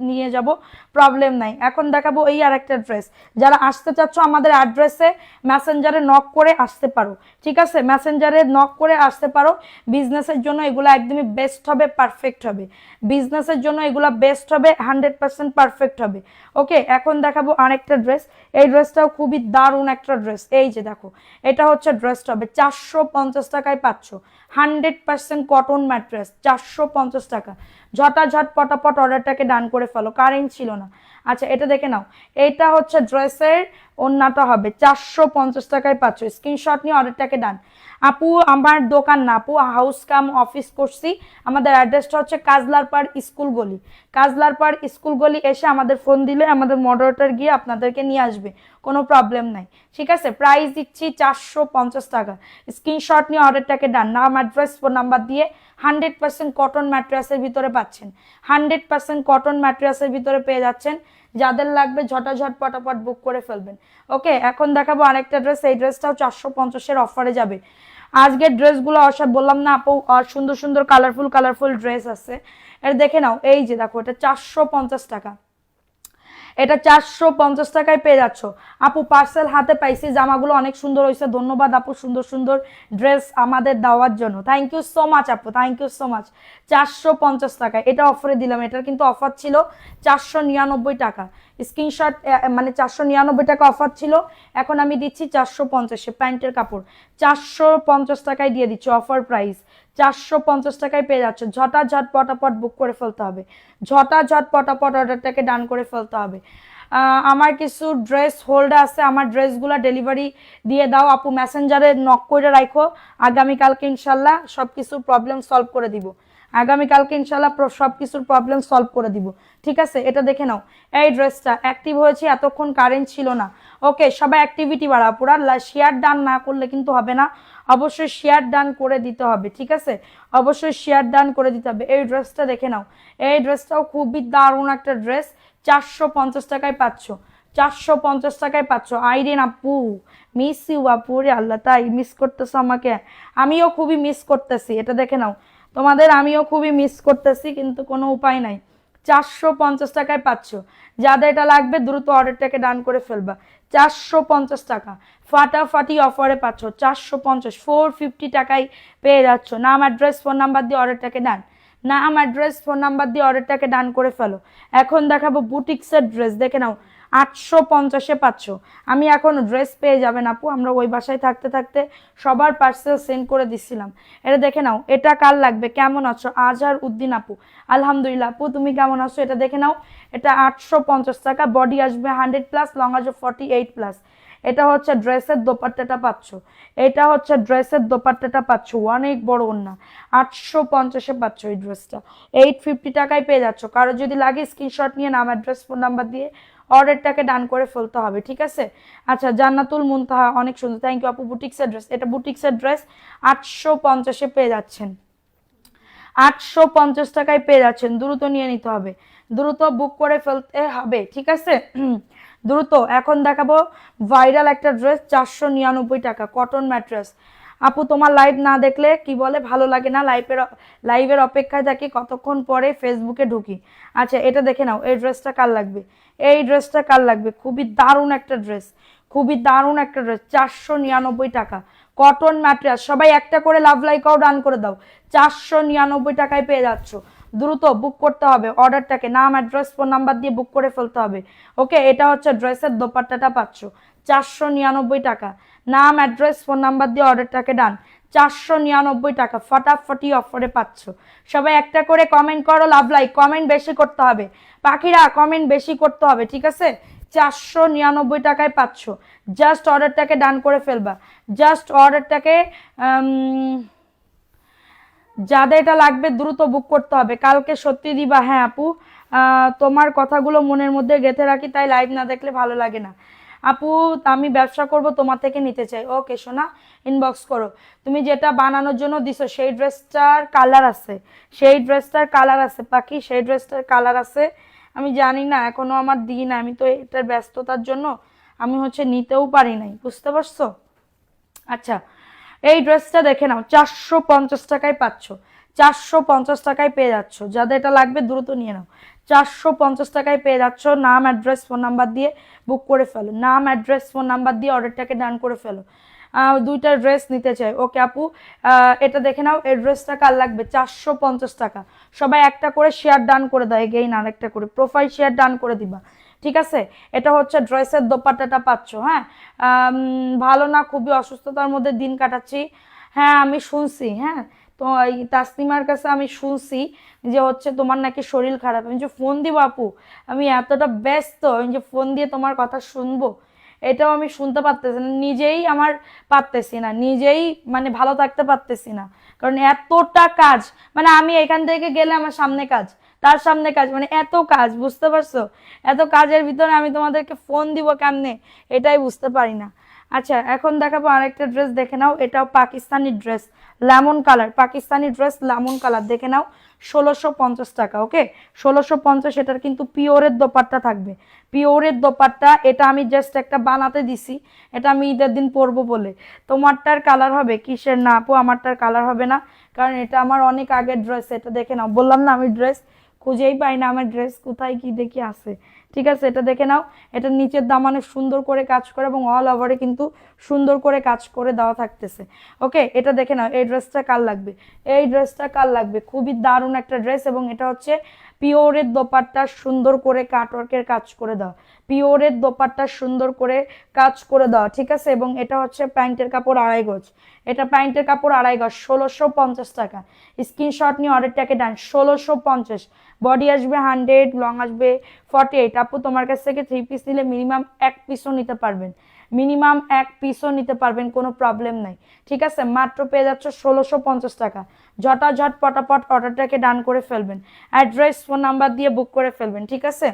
নিয়ে যাব, প্রবলেম নাই। এখন দেখাবো এই আর একটা ড্রেস। যারা আসতে চাচ্ছ আমাদের অ্যাড্রেসে মেসেঞ্জারে নক করে আসতে পারো। ঠিক আছে, মেসেঞ্জারে নক করে আসতে পারো। বিজনেসের জন্য এগুলো একদমই বেস্ট হবে, পারফেক্ট হবে। বিজনেসের জন্য এগুলো বেস্ট হবে, 100% পারফেক্ট হবে। ওকে, এখন দেখাবো আরেকটা ড্রেস। এই ড্রেসটাও খুবই দারুণ একটা ড্রেস। এই যে দেখো, এটা হচ্ছে ড্রেসটা হবে 450 টাকায় পাচ্ছ, 100% কটন ম্যাট্রেস, 450 টাকা। ঝটাঝট পটাপট অর্ডারটাকে ডান করে ফেলো, কারেন্ট ছিল না। আচ্ছা, এটা দেখে নাও। এটা হচ্ছে ড্রেসের ওন্নাটা হবে 450 টাকায় পাচ্ছ। স্ক্রিনশট নিয়ে অর্ডারটাকে ডান। আপু আমার দোকান না আপু, হাউস কাম অফিস করছি। আমাদের অ্যাড্রেসটা হচ্ছে কাজলার পাড় স্কুল গলি। কাজলার পাড় স্কুল গলি এসে আমাদের ফোন দিলে আমাদের মডারেটর গিয়ে আপনাদেরকে নিয়ে আসবে, কোনো প্রবলেম নাই। ঠিক আছে, প্রাইস দিচ্ছি 450 টাকা। স্ক্রিনশট নিয়ে অর্ডারটাকে ডান। নাম, অ্যাড্রেস, ফোন নাম্বার দিয়ে 100% কটন ম্যাট্রিয়াসের ভিতরে পাচ্ছেন, 100% কটন ম্যাট্রিয়াসের ভিতরে পেয়ে যাচ্ছেন। যাদের লাগবে ঝটাঝট পটাপট বুক করে ফেলবেন। ওকে, এখন দেখাবো আরেকটা ড্রেস। এই ড্রেসটাও 450-এর অফারে যাবে। আজকের ড্রেসগুলো অসব বললাম না আপু, সুন্দর সুন্দর কালারফুল কালারফুল ড্রেস আছে। এটা দেখে নাও। এই যে দেখো, এটা 450 টাকা। এটা 450 টাকায় পেয়ে যাচ্ছ। আপু পার্সেল হাতে পাইছি, জামাগুলো অনেক সুন্দর হয়েছে। ধন্যবাদ আপু সুন্দর সুন্দর ড্রেস আমাদের দেওয়ার জন্য। থ্যাংক ইউ সো মাচ আপু, থ্যাংক ইউ সো মাচ। 450 টাকায় এটা অফারে দিলাম। এটার কিন্তু অফার ছিল 499 টাকা। স্ক্রিনশট, মানে 499 টাকা অফার ছিল, এখন আমি দিচ্ছি 450। প্যান্টের কাপড় 450 টাকায় দিয়ে দিচ্ছি, অফার প্রাইস 450 টাকায় পেয়ে যাচ্ছে। ঝটাঝট পটাপট বুক করে ফেলতে হবে, ঝটাঝট পটাপট অর্ডারটাকে ডান করে ফেলতে হবে। আমার কিছু ড্রেস হোল্ড আছে, আমার ড্রেসগুলো ডেলিভারি দিয়ে দাও আপু। মেসেঞ্জারে নক করে রাখো, আগামীকালকে ইনশাল্লাহ সব কিছুর প্রবলেম সলভ করে দিব। আগামীকালকে ইনশাল্লাহ সব কিছুর প্রবলেম সলভ করে দিব। ঠিক আছে, এটা দেখে নাও। এই ড্রেসটা অ্যাক্টিভ হয়েছে, এতক্ষণ কারেন্ট ছিল না। ওকে, সবাই অ্যাক্টিভিটি বাড়া। পুরা শেয়ার ডান না করলে কিন্তু হবে না, অবশ্যই শেয়ার ডান করে দিতে হবে। ঠিক আছে, অবশ্যই শেয়ার ডান করে দিতে হবে। এই ড্রেসটা দেখে নাও। এই ড্রেসটাও খুবই দারুণ একটা ড্রেস, 450 টাকায় পাচ্ছ, 450 টাকায় পাচ্ছ। আইরিন আপু, মিস ইউ আপু। রে আল্লাহ, তাই মিস করতেছো আমাকে? আমিও খুবই মিস করতেছি। এটা দেখে নাও, তোমাদের আমিও খুবই মিস করতেছি, কিন্তু কোনো উপায় নাই। 450 টাকায় পাচ্ছ। যাদের এটা লাগবে দ্রুত অর্ডারটাকে ডান করে ফেলবা। 450 টাকা ফাটাফাটি অফারে পাচ্ছ। 450, 450 টাকায় পেয়ে যাচ্ছ। নাম, অ্যাড্রেস, ফোন নাম্বার দিয়ে অর্ডারটাকে ডান। নাম, অ্যাড্রেস, ফোন নাম্বার দিয়ে অর্ডারটাকে ডান করে ফেলো। এখন দেখাবো বুটিক্সের ড্রেস। দেখে নাও, 850-এ পাচ্ছ। আমি এখন ড্রেস পেয়ে যাবেন আপু, আমরা ওই বাসায় থাকতে থাকতে সবার পার্সেল সেন্ড করে দিছিলাম। এটা দেখে নাও। এটা কার লাগবে? কেমন আছো? আজহার উদ্দিন আপু, আলহামদুলিল্লাহ আপু, তুমি কেমন আছো? এটা দেখে নাও। এটা 850 টাকা। বডি আসবে 100+, লং আসবে 48+। এটা হচ্ছে ড্রেসের দোপাট্টাটা পাচ্ছ, এটা হচ্ছে ড্রেসের দোপাট্টাটা পাচ্ছ, অনেক বড় ওন্না। 850-এ পাচ্ছ এই ড্রেসটা, 850 টাকায় পেয়ে যাচ্ছ। কারো যদি লাগে স্ক্রিনশট নিয়ে নাম, অ্যাড্রেস, ফোন নাম্বার দিয়ে অর্ডারটাকে ডান করে ফেলতে হবে। ঠিক আছে, আচ্ছা। জান্নাতুল মুনতাহা, অনেক সুন্দর, থ্যাংক ইউ আপু। বুটিক্সের ড্রেস, এটা বুটিক্সের ড্রেস 850-এ পেয়ে যাচ্ছেন, 850 টাকায় পেয়ে যাচ্ছেন। দ্রুত নিয়ে নিতে হবে, দ্রুত বুক করে ফেলতে হবে। ঠিক আছে, দ্রুত। এখন দেখাবো ভাইরাল একটা ড্রেস, 499 টাকা, কটন ম্যাট্রেস। আপু তোমার লাইভ না দেখলে কি বলে ভালো লাগে না, লাইভের অপেক্ষায় থাকি, কতক্ষণ পরে ফেসবুকে ঢুকি। আচ্ছা, এটা দেখে নাও। এই ড্রেসটা কার লাগবে? এই ড্রেসটা কার লাগবে? খুবই দারুণ একটা ড্রেস, খুবই দারুণ একটা ড্রেস, 499 টাকা, কটন ম্যাট্রেস। সবাই একটা করে লাভ লাইকাও ডান করে দাও। 499 টাকায় পেয়ে যাচ্ছ। দ্রুত বুক করতে হবে অর্ডারটাকে, নাম, অ্যাড্রেস, ফোন নাম্বার দিয়ে বুক করে ফেলতে হবে। ওকে, এটা হচ্ছে ড্রেসের দোপাট্টাটা পাচ্ছ, 499 টাকা। নাম, অ্যাড্রেস, ফোন নাম্বার দিয়ে অর্ডারটাকে ডান। 499 টাকা ফাটাফাটি অফারে পাচ্ছ। সবাই একটা করে কমেন্ট করো, লাভ লাইক। কমেন্ট বেশি করতে হবে পাখিরা, কমেন্ট বেশি করতে হবে। ঠিক আছে, 499 টাকায় পাচ্ছ। জাস্ট অর্ডারটাকে ডান করে ফেলবা, জাস্ট অর্ডারটাকে। যাদের এটা লাগবে দ্রুত বুক করতে হবে, কালকে সত্যি দিবা। হ্যাঁ আপু, তোমার কথাগুলো মনের মধ্যে গেঁথে রাখি, তাই লাইভ না দেখলে ভালো লাগে না। আপু আমি ব্যবসা করব, তোমার থেকে নিতে চাই। ওকে সোনা, ইনবক্স করো। তুমি যেটা বানানোর জন্য দিছো সেই ড্রেসটার কালার আছে, সেই ড্রেসটার কালার আছে পাখি, সেই ড্রেসটার কালার আছে। আমি জানি না, এখনো আমার দিই না, আমি তো এটার ব্যস্ততার জন্য আমি নিতেও পারি নাই, বুঝতে পারছো? আচ্ছা, এই ড্রেসটা দেখে নাও, 450 টাকায় পাচ্ছ, 450 টাকায় পেয়ে যাচ্ছ। যাদের এটা লাগবে দ্রুত নিয়ে নাও, 450 টাকায় পেয়ে যাচ্ছ। নাম অ্যাড্রেস ফোন নাম্বার দিয়ে বুক করে ফেলো, নাম অ্যাড্রেস ফোন নাম্বার দিয়ে অর্ডারটাকে ডান করে ফেলো। দুইটা ড্রেস নিতে চাই। ওকে আপু, এটা দেখে নাও, এই ড্রেসটা কার লাগবে? 450 টাকা। সবাই একটা করে শেয়ার ডান করে দাও, এগেইন আর একটা করে প্রোফাইল শেয়ার ডান করে দিবা, ঠিক আছে? এটা ড্রেসের দোপাট্টাটা পাচ্ছ। হ্যাঁ, ভালো না, খুবই অসুস্থতার মধ্যে দিন কাটাচ্ছি। হ্যাঁ আমি শুনছি, হ্যাঁ তো এই তাসনিমার কাছে আমি শুনছি যে তোমার নাকি শরীর খারাপ। আমি যে ফোন দিব আপু, আমি এতটা ব্যস্ত, আমি যে ফোন দিয়ে তোমার কথা শুনবো এটাও আমি শুনতে পারতেছি না, নিজেই আমার পারতেছি না, নিজেই ভালো থাকতে পারতেছি না, কারণ এতটা কাজ। আমি এখান থেকে গেলে আমার সামনে কাজ, তার সামনে কাজ, এত কাজ, বুঝতে পারছো? এত কাজের ভিতরে আমি তোমাদেরকে ফোন দিব কেমনে, এটাই বুঝতে পারি না। আচ্ছা, এখন দেখাবো আরেকটা ড্রেস, দেখে নাও, এটাও Pakistani dress, lemon colour, Pakistani dress lemon colour, দেখে নাও, 1650 টাকা। ওকে, 1650। এটার কিন্তু পিওরের দোপাট্টা থাকবে, পিওরের দোপাট্টা। এটা আমি জাস্ট একটা বানাতে দিছি, এটা আমি ঈদের দিন পরবো বলে। তোমারটার কালার হবে কিসের? না আপু, আমারটার কালার হবে না, কারণ এটা আমার অনেক আগের ড্রেস। এটা দেখে নাও, বললাম না আমি ড্রেস খুঁজেই পাই না, আমার ড্রেস কোথায় কি দেখি আছে, ঠিক আছে? এটা দেখে নাও, এটা নিচের দামানে সুন্দর করে কাজ করে এবং অল ওভারে কিন্তু সুন্দর করে কাজ করে দেওয়া থাকতেছে। ওকে, এটা দেখে নাও, এই ড্রেসটা কার লাগবে? এই ড্রেসটা কার লাগবে? খুবই দারুণ একটা ড্রেস, এবং এটা পিওরের দোপাট্টা, সুন্দর করে কাটওয়ার্কের কাজ করে দাও, পিওরের দোপাট্টা সুন্দর করে কাজ করে দাও, ঠিক আছে? এবং এটা প্যান্টের কাপড় 2.5 গজ, এটা প্যান্টের কাপড় 2.5 গজ, 1650 টাকা। স্ক্রিনশট নিয়ে অর্ডারটাকে ডান, 1650। বডি আসবে 100, লং আসবে 48। আপু তোমার কাছ থেকে 3 পিস নিলে মিনিমাম 1 পিসও নিতে পারবেন, মিনিমাম 1 পিসও নিতে পারবেন, কোনো প্রবলেম নাই, ঠিক আছে? মাত্র পেয়ে যাচ্ছ 1650 টাকা। ঝটাঝট পটাপট অর্ডারটাকে ডান করে ফেলবেন, অ্যাড্রেস ফোন নাম্বার দিয়ে বুক করে ফেলবেন, ঠিক আছে?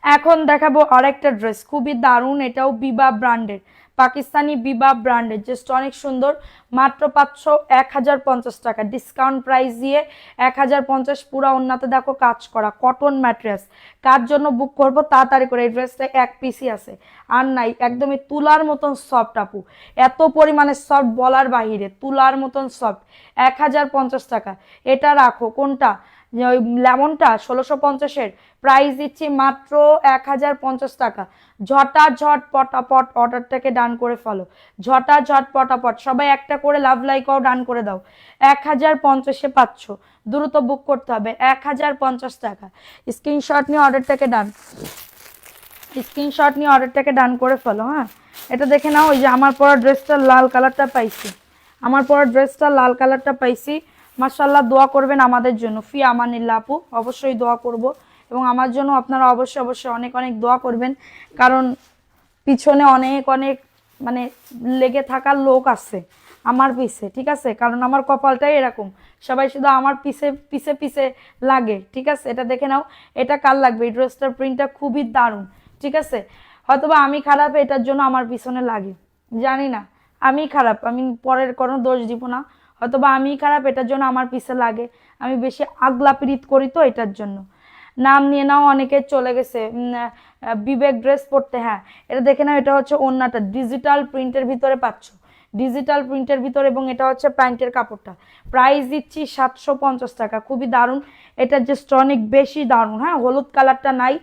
এখন দেখাবো আরেকটা ড্রেস, খুবই দারুণ, এটাও বিবা ব্র্যান্ডের, পাকিস্তানি বিবা ব্র্যান্ডের, জাস্ট অনেক সুন্দর। মাত্র পাচ্ছ 1050 টাকা, ডিসকাউন্ট প্রাইস দিয়ে 1050। পুরা ওন্নাতে দেখো কাজ করা, কটন ম্যাট্রেস। কার জন্য বুক করবো তাড়াতাড়ি করে, এই ড্রেসটা 1 পিসই আছে, আর নাই। একদমই তুলার মতন সফট আপু, এত পরিমাণে সফট বলার বাহিরে, তুলার মতন সফট। 1050 টাকা। এটা রাখো, কোনটা? ওই লেমনটা 1650-এর, প্রাইস দিচ্ছি মাত্র 1050 টাকা। ঝটাঝট পটাপট অর্ডারটাকে ডান করে ফেলো, ঝটাঝট পটাপট সবাই একটা করে লাভ লাইকও ডান করে দাও। 1050-এ পাচ্ছ, দ্রুত বুক করতে হবে, 1050 টাকা। স্ক্রিনশট নিয়ে অর্ডারটাকে ডান, স্ক্রিনশট নিয়ে অর্ডারটাকে ডান করে ফেলো। হ্যাঁ, এটা দেখে নাও, ওই যে আমার পরা ড্রেসটা লাল কালারটা পাইছি, আমার পরা ড্রেসটা লাল কালারটা পাইছি। মাশাআল্লাহ, দোয়া করবেন আমাদের জন্য, ফি আমানিল্লাহ আপু, অবশ্যই দোয়া করব, এবং আমার জন্য আপনারা অবশ্যই অবশ্যই অনেক অনেক দোয়া করবেন, কারণ পিছনে অনেক অনেক লেগে থাকার লোক আছে আমার পিছে, ঠিক আছে? কারণ আমার কপালটাই এরকম, সবাই শুধু আমার পিছে পিছে পিছে লাগে, ঠিক আছে? এটা দেখে নাও, এটা কার লাগবে? এই ড্রেসটার প্রিন্টটা খুবই দারুণ, ঠিক আছে? হয়তোবা আমি খারাপ, এটার জন্য আমার পিছনে লাগে, জানি না, আমি খারাপ, আমি পরের কোনো দোষ দিব না, হয়তোবা আমি খারাপ, এটার জন্য আমার পিছে লাগে, আমি বেশি আগলা পিরিত করি তো, এটার জন্য। নাম নিয়ে নাও, অনেকে চলে গেছে বিবেক ড্রেস পড়তে। হ্যাঁ, এটা দেখে নাও, এটা ওড়নাটা ডিজিটাল প্রিন্টের ভিতরে পাচ্ছ, ডিজিটাল প্রিন্টের ভিতরে, এবং এটা প্যান্টের কাপড়টা। প্রাইস দিচ্ছি 750 টাকা, খুবই দারুণ, এটা জাস্ট অনেক বেশি দারুণ। হ্যাঁ, হলুদ কালারটা নাই,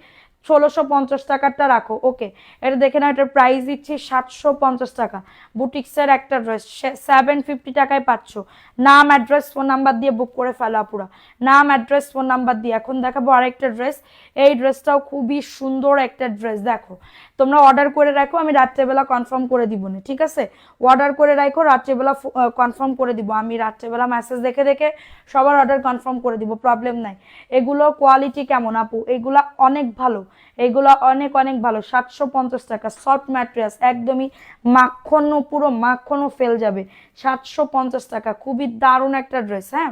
1650 টাকারটা রাখো। ওকে, এটা দেখে নাও, এটার প্রাইস দিচ্ছি 750 টাকা। বুটিক্সের একটা ড্রেস 750 টাকায় পাচ্ছ। নাম অ্যাড্রেস ফোন নাম্বার দিয়ে বুক করে ফেলা পুরা, নাম অ্যাড্রেস ফোন নাম্বার দিয়ে। এখন দেখাবো আরেকটা ড্রেস, এই ড্রেসটাও খুবই সুন্দর একটা ড্রেস। দেখো, তোমরা অর্ডার করে রাখো, আমি রাত্রেবেলা কনফার্ম করে দিব না, ঠিক আছে? অর্ডার করে রাখো, রাত্রেবেলা কনফার্ম করে দিব, আমি রাত্রেবেলা মেসেজ দেখে দেখে সবার অর্ডার কনফার্ম করে দিব, প্রবলেম নাই। এগুলো কোয়ালিটি কেমন আপু? এগুলা অনেক ভালো, এগুলো অনেক অনেক ভালো। 750 টাকা, সফট ম্যাটেরিয়ালস, একদমই মাখনও, পুরো মাখনও ফেল যাবে। 750 টাকা, খুবই দারুণ একটা ড্রেস। হ্যাঁ,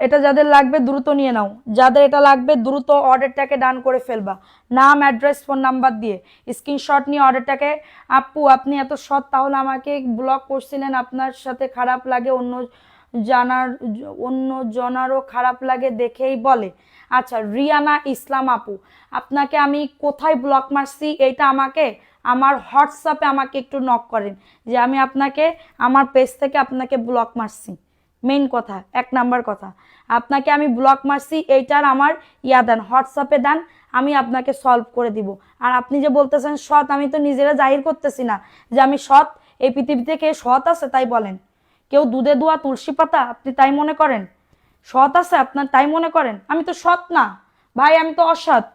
এটা যাদের লাগবে দ্রুত নিয়ে নাও, যাদের এটা লাগবে দ্রুত অর্ডারটাকে ডান করে ফেলবা, নাম অ্যাড্রেস ফোন নাম্বার দিয়ে স্ক্রিনশট নিয়ে অর্ডারটাকে। আপু আপনি এত সৎ, তাহলে আমাকে ব্লক করছিলেন, আপনার সাথে খারাপ লাগে, অন্য জনারও খারাপ লাগে দেখেই বলে। আচ্ছা রিয়ানা ইসলাম আপু, আপনাকে আমি কোথায় ব্লক মারছি এইটা আমাকে আমার হোয়াটসঅ্যাপে আমাকে একটু নক করেন, যে আমি আপনাকে আমার পেজ থেকে আপনাকে ব্লক মারছি। মেইন কথা, 1 নাম্বার কথা, আপনাকে আমি ব্লক মারছি এইটার আমার দেন, হোয়াটসঅ্যাপে দেন, আমি আপনাকে সলভ করে দিব। আর আপনি যে বলতেছেন সৎ, আমি তো নিজেরা জাহির করতেছি না যে আমি সৎ। এই পৃথিবীতে কে সৎ আছে তাই বলেন? কেউ দুধে দোয়া তুলসী পাতা, আপনি তাই মনে করেন সৎ আছে আপনার, তাই মনে করেন? আমি তো সৎ না ভাই, আমি তো অসৎ,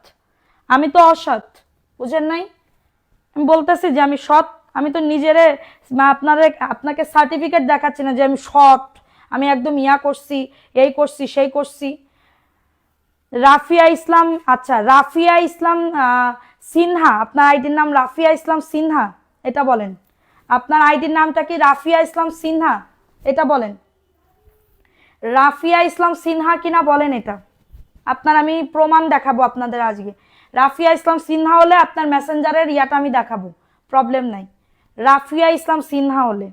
আমি তো অসৎ, বুঝেন নাই? আমি বলতেছি যে আমি সৎ, আমি তো নিজেরে আপনাকে সার্টিফিকেট দেখাচ্ছি না যে আমি সৎ, আমি একদম করছি, এই করছি, সেই করছি। রাফিয়া ইসলাম, আচ্ছা রাফিয়া ইসলাম সিনহা, আপনার আইডির নাম রাফিয়া ইসলাম সিনহা, এটা বলেন। আপনার আইডির নামটা কি রাফিয়া ইসলাম সিনহা? এটা বলেন। রাফিয়া ইসলাম সিনহা কিনা বলেন এটা। আপনার আমি প্রমাণ দেখাবো আপনাদের আজকে। রাফিয়া ইসলাম সিনহা হলে আপনার মেসেঞ্জারের ইয়াটা আমি দেখাবো, প্রবলেম নাই। রাফিয়া ইসলাম সিনহা হলে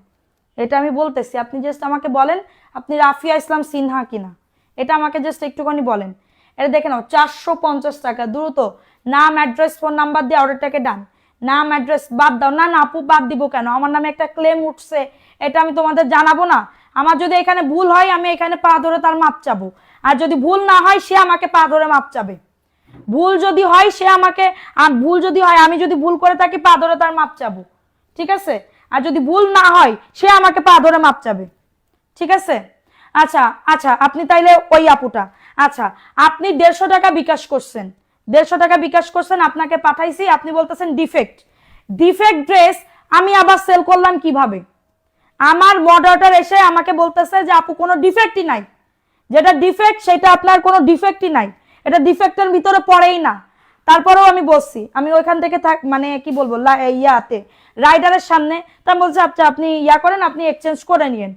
এটা আমি বলতেছি, আপনি জাস্ট আমাকে বলেন আপনি রাফিয়া ইসলাম সিনহা কিনা, এটা আমাকে জাস্ট একটুখানি বলেন। এটা দেখে নাও, 450 টাকা। দ্রুত নাম অ্যাড্রেস ফোন নাম্বার দিয়ে অর্ডারটাকে ডান। নাম অ্যাড্রেস বাদ দাও। না না আপু বাদ দিব কেন, আমার নামে একটা ক্লেম উঠছে, এটা আমি তোমাদের জানাবো না? আমার যদি এখানে ভুল হয় আমি এখানে পা ধরে তার মাপ চাবো, আর যদি ভুল না হয় সে আমাকে পা ধরে মাপ চাবে। ভুল যদি হয় সে আমাকে, ভুল যদি হয় আমি যদি ভুল করে থাকি পা ধরে তার মাপ চাবো, ঠিক আছে? আর যদি ভুল না হয় সে আমাকে পা ধরে মাপ চাবে, ঠিক আছে? আচ্ছা আচ্ছা, আপনি তাইলে ওই আপুটা, আচ্ছা আপনি 150 টাকা বিকাশ করছেন, 150 টাকা বিকাশ করছেন, আপনাকে পাঠাইছি, আপনি বলতেছেন ডিফেক্ট। ডিফেক্ট ড্রেস আমি আবার সেল করলাম কিভাবে? আমার মডারেটর এসে আমাকে বলতেছে যে আপু কোনো ডিফেক্টই নাই, যেটা ডিফেক্ট সেটা আপনার কোনো ডিফেক্টই নাই, এটা ডিফেক্টের ভিতরে পড়েই না। তারপরেও আমি বলছি, আমি ওইখান থেকে মানে কি বলবো রাইডারের সামনে, তা বলছে আচ্ছা আপনি করেন, আপনি এক্সচেঞ্জ করে নিয়েন।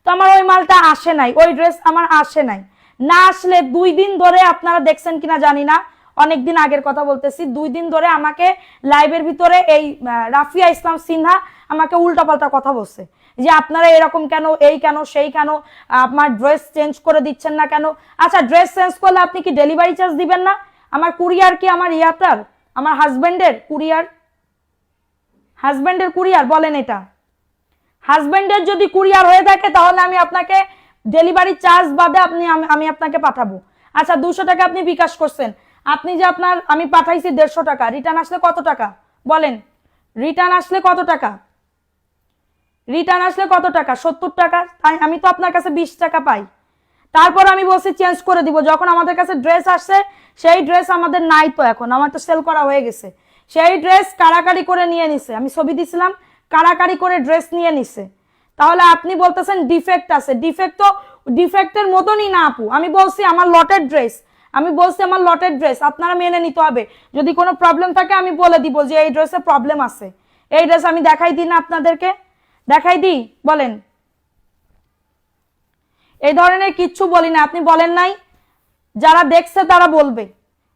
তো আমার ওই মালটা আসে নাই, ওই ড্রেস আমার আসে নাই। না আসলে 2 দিন ধরে, আপনারা দেখছেন কিনা জানি না, অনেকদিন আগের কথা বলতেছি, 2 দিন ধরে আমাকে লাইভের ভিতরে এই রাফিয়া ইসলাম সিনহা আমাকে উল্টাপাল্টা কথা বলছে যে আপনারা এরকম কেন, এই কেন, সেই কেন, আপনার ড্রেস চেঞ্জ করে দিচ্ছেন না কেন? আচ্ছা ড্রেস চেঞ্জ করলে আপনি কি ডেলিভারি চার্জ দিবেন না? আমার কুরিয়ার কি আমার আমার হাজবেন্ডের কুরিয়ার, হাজবেন্ডের কুরিয়ার বলেন এটা? হাজবেন্ডের যদি কুরিয়ার হয়ে থাকে তাহলে আমি আপনাকে ডেলিভারি চার্জ বাদে আমি আপনাকে পাঠাবো। আচ্ছা 200 টাকা আপনি বিকাশ করছেন, আপনি যে আমি পাঠাইছি 150 টাকা, রিটার্ন আসলে কত টাকা বলেন? রিটার্ন আসলে কত টাকা? রিটার্ন আসলে কত টাকা? 70 টাকা। আমি তো আপনার কাছে 20 টাকা পাই। তারপর আমি বলছি চেঞ্জ করে দিব, যখন আমাদের কাছে ড্রেস আসছে সেই ড্রেস আমাদের নাই, তো এখন আমার তো সেল করা হয়ে গেছে, সেই ড্রেস কারাকারি করে নিয়ে নিছে, আমি ছবি দিছিলাম, কারাকারি করে ড্রেস নিয়ে নিছে। তাহলে আপনি বলতেছেন ডিফেক্ট আছে, ডিফেক্ট তো ডিফেক্টের মতনই না আপু। আমি বলছি আমার লটের ড্রেস, আমি বলছি আমার লটের ড্রেস, আপনারা মেনে নিতে হবে। যদি কোনো প্রবলেম থাকে আমি বলে দিব যে এই ড্রেসে প্রবলেম আছে। এই ড্রেস আমি দেখাই দিই না আপনাদেরকে? দেখাই দিই বলেন? এই ধরনের কিচ্ছু বলি না, আপনি বলেন নাই? যারা দেখছে তারা বলবে,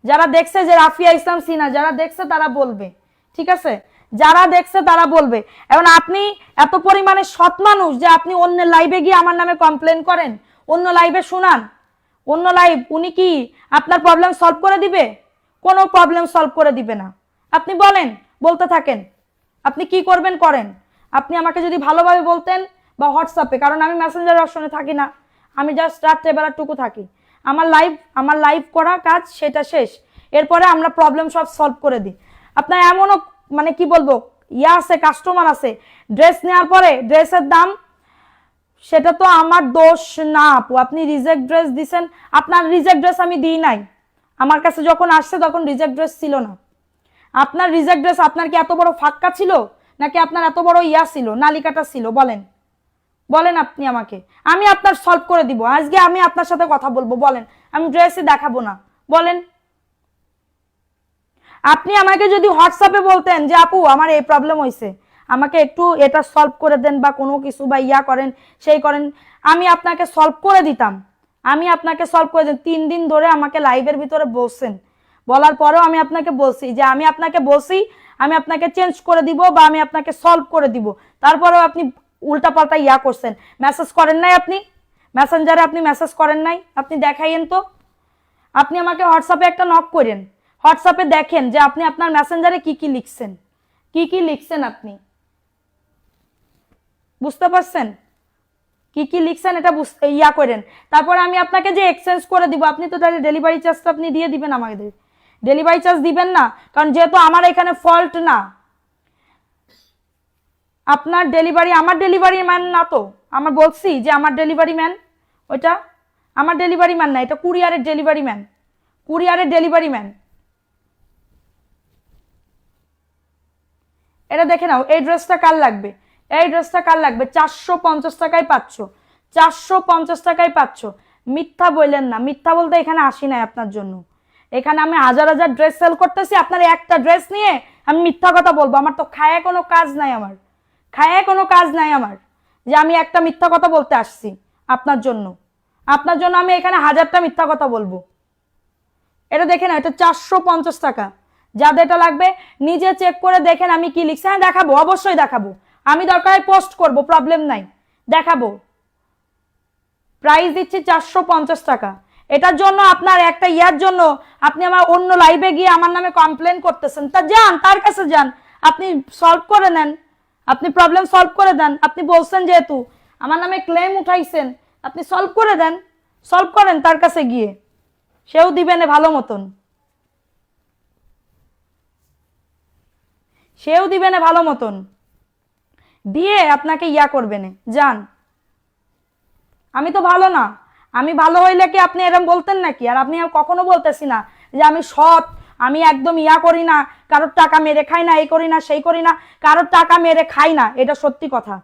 যারা দেখছে যে রাফিয়া ইসলাম সিনহা, যারা দেখছে তারা বলবে, ঠিক আছে? যারা দেখছে তারা বলবে। এখন আপনি এত পরিমাণে সৎ মানুষ যে আপনি অন্য লাইভে গিয়ে আমার নামে কমপ্লেন করেন, অন্য লাইভে শোনান, অন্য লাইভ, উনি কি আপনার প্রবলেম সলভ করে দিবে? কোনো প্রবলেম সলভ করে দিবে না। আপনি বলেন, বলতে থাকেন, আপনি কি করবেন করেন। আপনি আমাকে যদি ভালোভাবে বলতেন বা হোয়াটসঅ্যাপে, কারণ আমি মেসেঞ্জার অপশনে থাকি না, আমি জাস্ট রাত্রেবেলাটুকু থাকি, আমার লাইভ করা কাজ সেটা শেষ, এরপরে আমরা প্রবলেম সব সলভ করে দিই। আপনার এমনও মানে কি বলবো আছে, কাস্টমার আছে, ড্রেস নেওয়ার পরে ড্রেসের দাম, সেটা তো আমার দোষ না আপু, আপনি রিজেক্ট ড্রেস দিছেন, আপনার রিজেক্ট ড্রেস আমি দিই নাই, আমার কাছে যখন আসছে তখন রিজেক্ট ড্রেস ছিল না। আপনার রিজেক্ট ড্রেস, আপনার কি এত বড় ফাক্কা ছিল নাকি আপনার এত বড় ছিল, নালিকাটা ছিল? বলেন, বলেন আপনি আমাকে, আমি আপনার সলভ করে দিব। আজকে আমি আপনার সাথে কথা বলবো, বলেন, আমি ড্রেসই দেখাবো না, বলেন। আপনি আমাকে যদি হোয়াটসঅ্যাপে বলতেন যে আপু আমার এই প্রবলেম হয়েছে, আমাকে একটু এটা সলভ করে দেন বা কোনো কিছু বা করেন সেই করেন, আমি আপনাকে সলভ করে দিতাম, আমি আপনাকে সলভ করে দিই। 3 দিন ধরে আমাকে লাইভের ভিতরে বলছেন, বলার পরেও আমি আপনাকে বলছি যে আমি আপনাকে বলছি আমি আপনাকে চেঞ্জ করে দিব বা আমি আপনাকে সলভ করে দিব, তারপরেও আপনি উল্টাপাল্টা ইয়া করছেন। মেসেজ করেন নাই আপনি মেসেঞ্জারে, আপনি মেসেজ করেন নাই, আপনি দেখাইয়েন তো। আপনি আমাকে হোয়াটসঅ্যাপে একটা নক করেন, হোয়াটসঅ্যাপে দেখেন যে আপনি আপনার মেসেঞ্জারে কি কি লিখছেন, কি কি লিখছেন আপনি বুঝতে পারছেন, কি কি লিখছেন এটা ইয়া করেন। তারপরে আমি আপনাকে যে এক্সচেঞ্জ করে দিব, আপনি তো তাহলে ডেলিভারি চার্জটা আপনি দিয়ে দিবেন আমাদের। ডেলিভারি চার্জ দিবেন না, কারণ যেহেতু আমার এখানে ফল্ট না, আপনার ডেলিভারি, আমার ডেলিভারি ম্যান না তো। আমার বলছি যে আমার ডেলিভারি ম্যান, ওইটা আমার ডেলিভারি ম্যান না, এটা কুরিয়ারের ডেলিভারি ম্যান, কুরিয়ারের ডেলিভারি ম্যান। এটা দেখে নাও, এই ড্রেসটা কার লাগবে, এই ড্রেসটা কার লাগবে? 450 টাকায় পাচ্ছ, 450 টাকায় পাচ্ছ। মিথ্যা বললেন না, মিথ্যা বলতে এখানে আসি নাই আপনার জন্য। এখানে আমি হাজার হাজার ড্রেস সেল করতেছি, আপনার একটা ড্রেস নিয়ে আমি মিথ্যা কথা বলবো? আমার তো খায় কোনো কাজ নাই, আমার খায় কোনো কাজ নাই আমার, যে আমি একটা মিথ্যা কথা বলতে আসছি আপনার জন্য। আপনার জন্য আমি এখানে হাজারটা মিথ্যা কথা বলবো? এটা দেখে না, এটা 450 টাকা। যাদের এটা লাগবে নিজে চেক করে দেখেন আমি কি লিখছি। হ্যাঁ দেখাবো, অবশ্যই দেখাবো, আমি দরকার পোস্ট করব, প্রবলেম নাই, দেখাবো। প্রাইস দিচ্ছি 450 টাকা। এটার জন্য আপনার একটা ইয়ার জন্য আপনি আমার অন্য লাইভে গিয়ে আমার নামে কমপ্লেন করতেছেন, তা যান তার কাছে যান, আপনি সলভ করে নেন, আপনি প্রবলেম সলভ করে দেন। আপনি বলছেন যেহেতু আমার নামে ক্লেম উঠাইছেন, আপনি সলভ করে দেন, সলভ করেন তার কাছে গিয়ে, সেও দিবেন ভালো মতন, সেও দিবেন ভালো মতন, দিয়ে আপনাকে ইয়া করবেন। যান, আমি তো ভালো না, আমি ভালো হইলে কি আপনি এরকম বলতেন নাকি? আর আপনি কখনো বলতেছি না যে আমি সৎ, আমি একদম ইয়া করি না, কারোর টাকা মেরে খাই না, এই করি না সেই করি না, কারোর টাকা মেরে খাই না, এটা সত্যি কথা।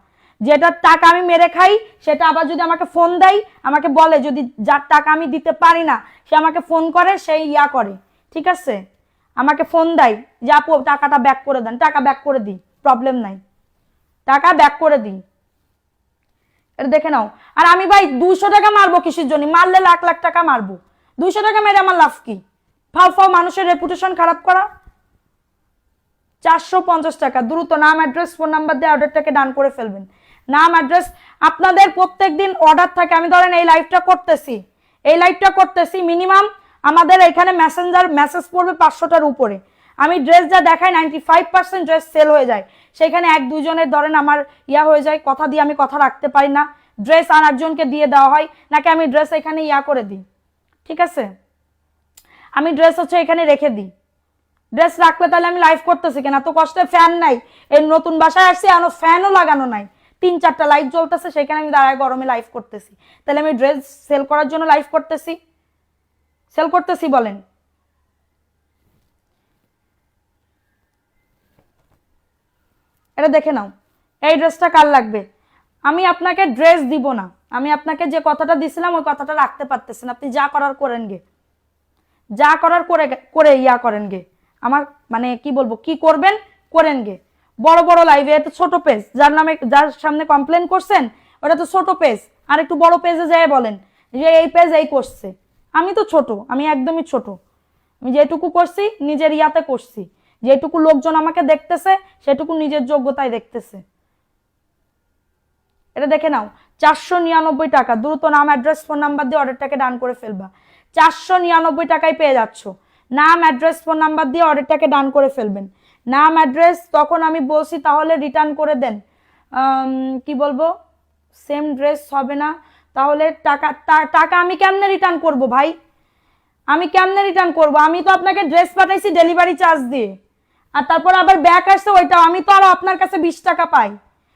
যেটার টাকা আমি মেরে খাই সেটা আবার যদি আমাকে ফোন দেয়, আমাকে বলে, যদি যার টাকা আমি দিতে পারি না সে আমাকে ফোন করে, সেই ইয়া করে, ঠিক আছে, আমাকে ফোন দেয় যে আপু টাকাটা ব্যাক করে দেন, টাকা ব্যাক করে দিই, প্রবলেম নাই, টাকা ব্যাক করে দিই। এটা দেখে নাও। আর আমি ভাই 200 টাকা মারবো কিসের জন্য? মারলে লাখ লাখ টাকা মারবো, 200 টাকা মেরে আমার লাভ কি? ফাও ফাও মানুষের রেপুটেশন খারাপ করা। 450 টাকা। দ্রুত নাম, অ্যাড্রেস, ফোন নাম্বার দিয়ে অর্ডারটাকে ডান করে ফেলবেন। নাম, অ্যাড্রেস, আপনাদের প্রত্যেকদিন অর্ডার থাকে। আমি ধরেন এই লাইভটা করতেছি, এই লাইভটা করতেছি, মিনিমাম আমাদের এখানে মেসেঞ্জার মেসেজ পড়বে 500টার উপরে। আমি ড্রেস যা দেখাই 95% ড্রেস সেল হয়ে যায়, সেখানে 1-2 জনের ধরেন আমার ইয়া হয়ে যায়, কথা দিয়ে আমি কথা রাখতে পারি না, ড্রেস আর একজনকে দিয়ে দেওয়া হয়, নাকি আমি ড্রেস এখানে ইয়া করে দিই, ঠিক আছে, আমি ড্রেস হচ্ছে এখানে রেখে দিই। ড্রেস রাখলে তাহলে আমি লাইভ করতেছি কেন? এত কষ্টে ফ্যান নাই, এই নতুন বাসায় আসছি, এখনো ফ্যানও লাগানো নাই, 3-4টা লাইভ জ্বলতেছে, সেখানে আমি দাঁড়ায় গরমে লাইভ করতেছি। তাহলে আমি ড্রেস সেল করার জন্য লাইভ করতেছি, সেল করতেছি বলেন? এটা দেখে নাও, এই ড্রেসটা কার লাগবে? আমি আপনাকে ড্রেস দিব না, আমি আপনাকে যে কথাটা দিছিলাম ওই কথাটা রাখতে পারতেছেন, আপনি যা করার করেন গে, যা করার করে করে ইয়া করেন গে, আমার মানে কি বলবো, কি করবেন করেন গে। বড় বড় লাইভে, এটা ছোট পেজ, যার নামে যার সামনে কমপ্লেন করছেন ওটা তো ছোট পেজ, আর একটু বড় পেজে যায় বলেন যে এই পেজ এই করছে। আমি তো ছোট, আমি একদমই ছোট, আমি যেটুকু করছি নিজের ইয়াতে করছি, যেটুকু লোকজন আমাকে দেখতেছে সেটুকু নিজের যোগ্যতায় দেখতেছে। এটা দেখে নাও, 499 টাকা। দ্রুত নাম, অ্যাড্রেস, ফোন নাম্বার দিয়ে অর্ডারটাকে ডান করে ফেলবা। 499 টাকায় পেয়ে যাচ্ছ। নাম, অ্যাড্রেস, ফোন নাম্বার দিয়ে অর্ডারটাকে ডান করে ফেলবেন। নাম, অ্যাড্রেস, তখন আমি বলছি তাহলে রিটার্ন করে দেন, কি বলবো, সেম ড্রেস হবে না তাহলে টাকা, টাকা আমি কেমনে রিটার্ন করব ভাই? আমি কেমনে রিটার্ন করব? আমি তো আপনাকে ড্রেস পাঠাইছি ডেলিভারি চার্জ দিয়ে, আর তারপর আবার ব্যাক আসছে ওইটাও, আমি তো আরো আপনার কাছে 20 টাকা পাই,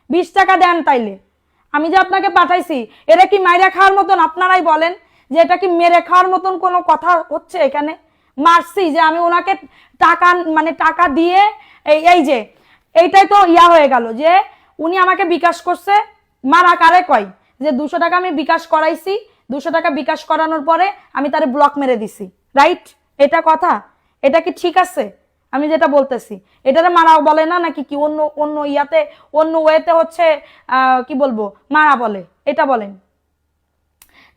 20 টাকা দেন তাইলে। আমি যে আপনাকে পাঠাইছি এটা কি মাইরা খাওয়ার মতন? আপনারাই বলেন যে এটা কি মেরে খাওয়ার মতন কোনো কথা হচ্ছে এখানে? মারছি যে আমি ওনাকে টাকা মানে টাকা দিয়ে, এই যে এইটাই তো ইয়া হয়ে গেল যে উনি আমাকে বিকাশ করছে, মারা কারে কয় যে 200 টাকা আমি বিকাশ করাইছি, 200 টাকা বিকাশ করানোর পরে আমি তারে ব্লক মেরে দিছি, রাইট? এটা কথা, এটা কি ঠিক আছে? আমি যেটা বলতেছি এটারে মারা বলে না, নাকি কি অন্য অন্য ইয়াতে অন্য ওয়েতে হচ্ছে কি বলবো মারা বলে, এটা বলেন।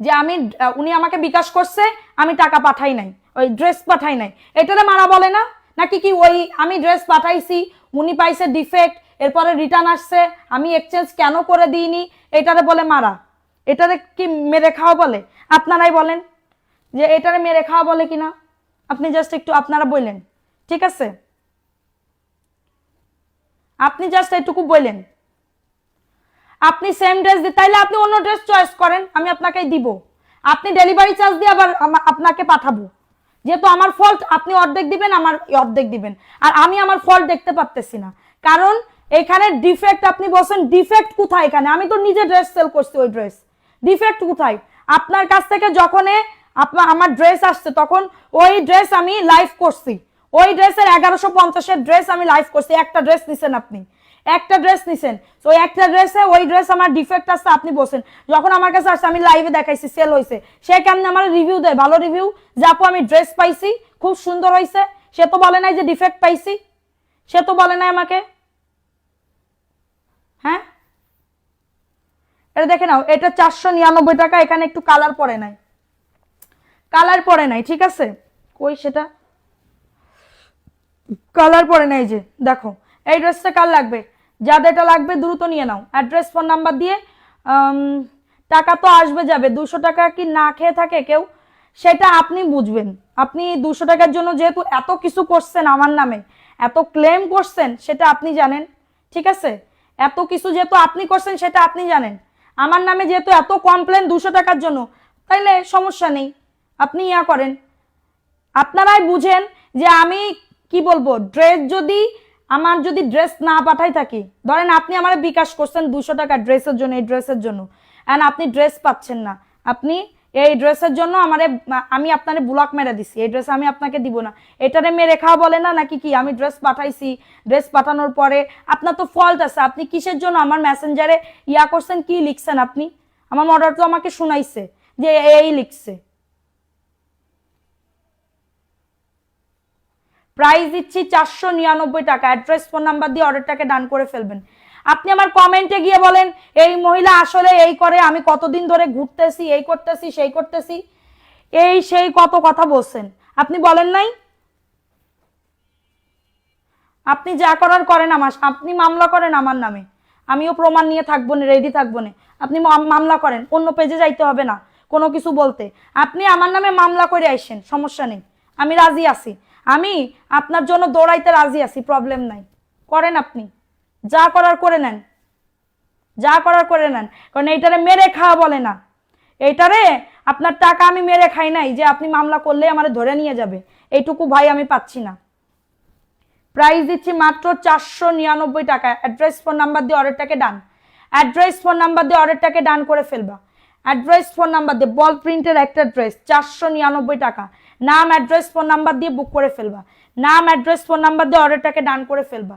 যে আমি উনি আমাকে বিকাশ করছে, আমি টাকা পাঠাই নাই, ওই ড্রেস পাঠাই নাই, এটারে মারা বলে না? নাকি কি ওই আমি ড্রেস পাঠাইছি, উনি পাইছে ডিফেক্ট, এরপরে রিটার্ন আসছে, আমি এক্সচেঞ্জ কেন করে দিইনি, এটারে বলে মারা? এটারে কি মেরে খাওয়া বলে? আপনারাই বলেন যে এটারে মেরে খাওয়া বলে কিনা, আপনি জাস্ট একটু আপনারা বললেন, ঠিক আছে? আপনি জাস্ট এটুকু বললেন। আপনি সেম ড্রেস দিতে তাইলে আপনি অন্য ড্রেস চয়েস করেন, আমি আপনাকে দিব। আপনি ডেলিভারি চার্জ দিয়ে আবার আপনাকে পাঠাবো, যেহেতু আমার ফল্ট, আপনি অর্ধেক দিবেন, আমার অর্ধেক দিবেন। আর আমি আমার ফল্ট দেখতে পারতেছি না, কারণ এখানে ডিফেক্ট আপনি বলছেন, ডিফেক্ট কোথায় এখানে? আমি তো নিজে ড্রেস সেল করছি, ওই ড্রেস ডিফেক্ট কোথায়? আপনার কাছ থেকে যখন আমার ড্রেস আসছে, তখন ওই ড্রেস আমি লাইভ করছি, ওই ড্রেসের 1150-এর ড্রেস আমি লাইভ করছি। একটা ড্রেস নিছেন আপনি, একটা ড্রেস নিছেন, তো একটা ড্রেসে ওই ড্রেস আমার ডিফেক্ট আসছে, আপনি বলছেন যখন আমার কাছে আসছে আমি লাইভে দেখাইছি সেল হয়েছে, সে কেমনে আমার রিভিউ দেয়? ভালো রিভিউ যে আপু আমি ড্রেস পাইছি, খুব সুন্দর হয়েছে, সে তো বলে নাই যে ডিফেক্ট পাইছি, সে তো বলে নাই আমাকে। হ্যাঁ, এটা দেখে নাও, এটা 499 টাকা, এখানে একটু কালার পড়ে নাই, কালার পড়ে নাই, ঠিক আছে? কই সেটা কালার পড়ে নাই, যে দেখো এই ড্রেসটা কার লাগবে? যাদের এটা লাগবে দ্রুত নিয়ে নাও, অ্যাড্রেস ফোন নাম্বার দিয়ে। টাকা তো আসবে যাবে, 200 টাকা কি না খেয়ে থাকে কেউ? সেটা আপনি বুঝবেন। আপনি 200 টাকার জন্য যেহেতু এত কিছু করছেন আমার নামে, এত ক্লেম করছেন, সেটা আপনি জানেন, ঠিক আছে? এত কিছু যেহেতু আপনি করছেন, সেটা আপনি জানেন। আমার নামে যেহেতু এত কমপ্লেন 200 টাকার জন্য, তাইলে সমস্যা নেই, আপনি ইয়া করেন। আপনারাই বুঝেন যে আমি কি বলবো, ড্রেস যদি আমার যদি ড্রেস না পাঠাই থাকি, ধরেন আপনি আমার বিকাশ করছেন 200 টাকা ড্রেসের জন্য, এই ড্রেসের জন্য, এন্ড আপনি ড্রেস পাচ্ছেন না, আপনি এই ড্রেসের জন্য আমারে, আমি আপনারে ব্লক মেরে দিছি, এই ড্রেস আমি আপনাকে দিব না, এটারে মেরে খাওয়া বলে না? নাকি কি আমি ড্রেস পাঠাইছি, ড্রেস পাঠানোর পরে আপনার তো ফল্ট আছে, আপনি কিসের জন্য আমার মেসেঞ্জারে ইয়া করছেন, কি লিখছেন আপনি? আমার অর্ডার তো আমাকে শুনাইছে যে এই লিখছে। প্রাইস দিচ্ছি 499 টাকা, অ্যাড্রেস ফোন নাম্বার দিয়ে অর্ডারটাকে ডান করে ফেলবেন। আপনি আমার কমেন্টে গিয়ে বলেন এই মহিলা আসলে এই করে, আমি কতদিন ধরে ঘুরতেছি, এই করতেছি, সেই করতেছি, এই সেই কত কথা বলছেন, আপনি বলেন নাই? আপনি যা করার করেন, আমার আপনি মামলা করেন আমার নামে, আমিও প্রমাণ নিয়ে থাকবো না, রেডি থাকবো না। আপনি মামলা করেন, অন্য পেজে যাইতে হবে না কোনো কিছু বলতে, আপনি আমার নামে মামলা করে আইসেন, সমস্যা নেই, আমি রাজি আছি, আমি আপনার জন্য দৌড়াইতে রাজি আছি, প্রবলেম নাই, করেন আপনি যা করার করে নেন, যা করার করে নেন। কারণ এইটারে মেরে খাওয়া বলে না, এইটারে আপনার টাকা আমি মেরে খাই নাই যে আপনি মামলা করলে আমার ধরে নিয়ে যাবে, এইটুকু ভাই আমি পাচ্ছি না। প্রাইস দিচ্ছি মাত্র 499 টাকা, অ্যাড্রেস ফোন নাম্বার দিয়ে অর্ডারটাকে ডান, অ্যাড্রেস ফোন নাম্বার দিয়ে অর্ডারটাকে ডান করে ফেলবা, অ্যাড্রেস ফোন নাম্বার দিয়ে বল প্রিন্টের একটা ড্রেস 499 টাকা, নাম অ্যাড্রেস ফোন নাম্বার দিয়ে বুক করে ফেলবা, নাম অ্যাড্রেস ফোন নাম্বার দিয়ে অর্ডারটাকে ডান করে ফেলবা,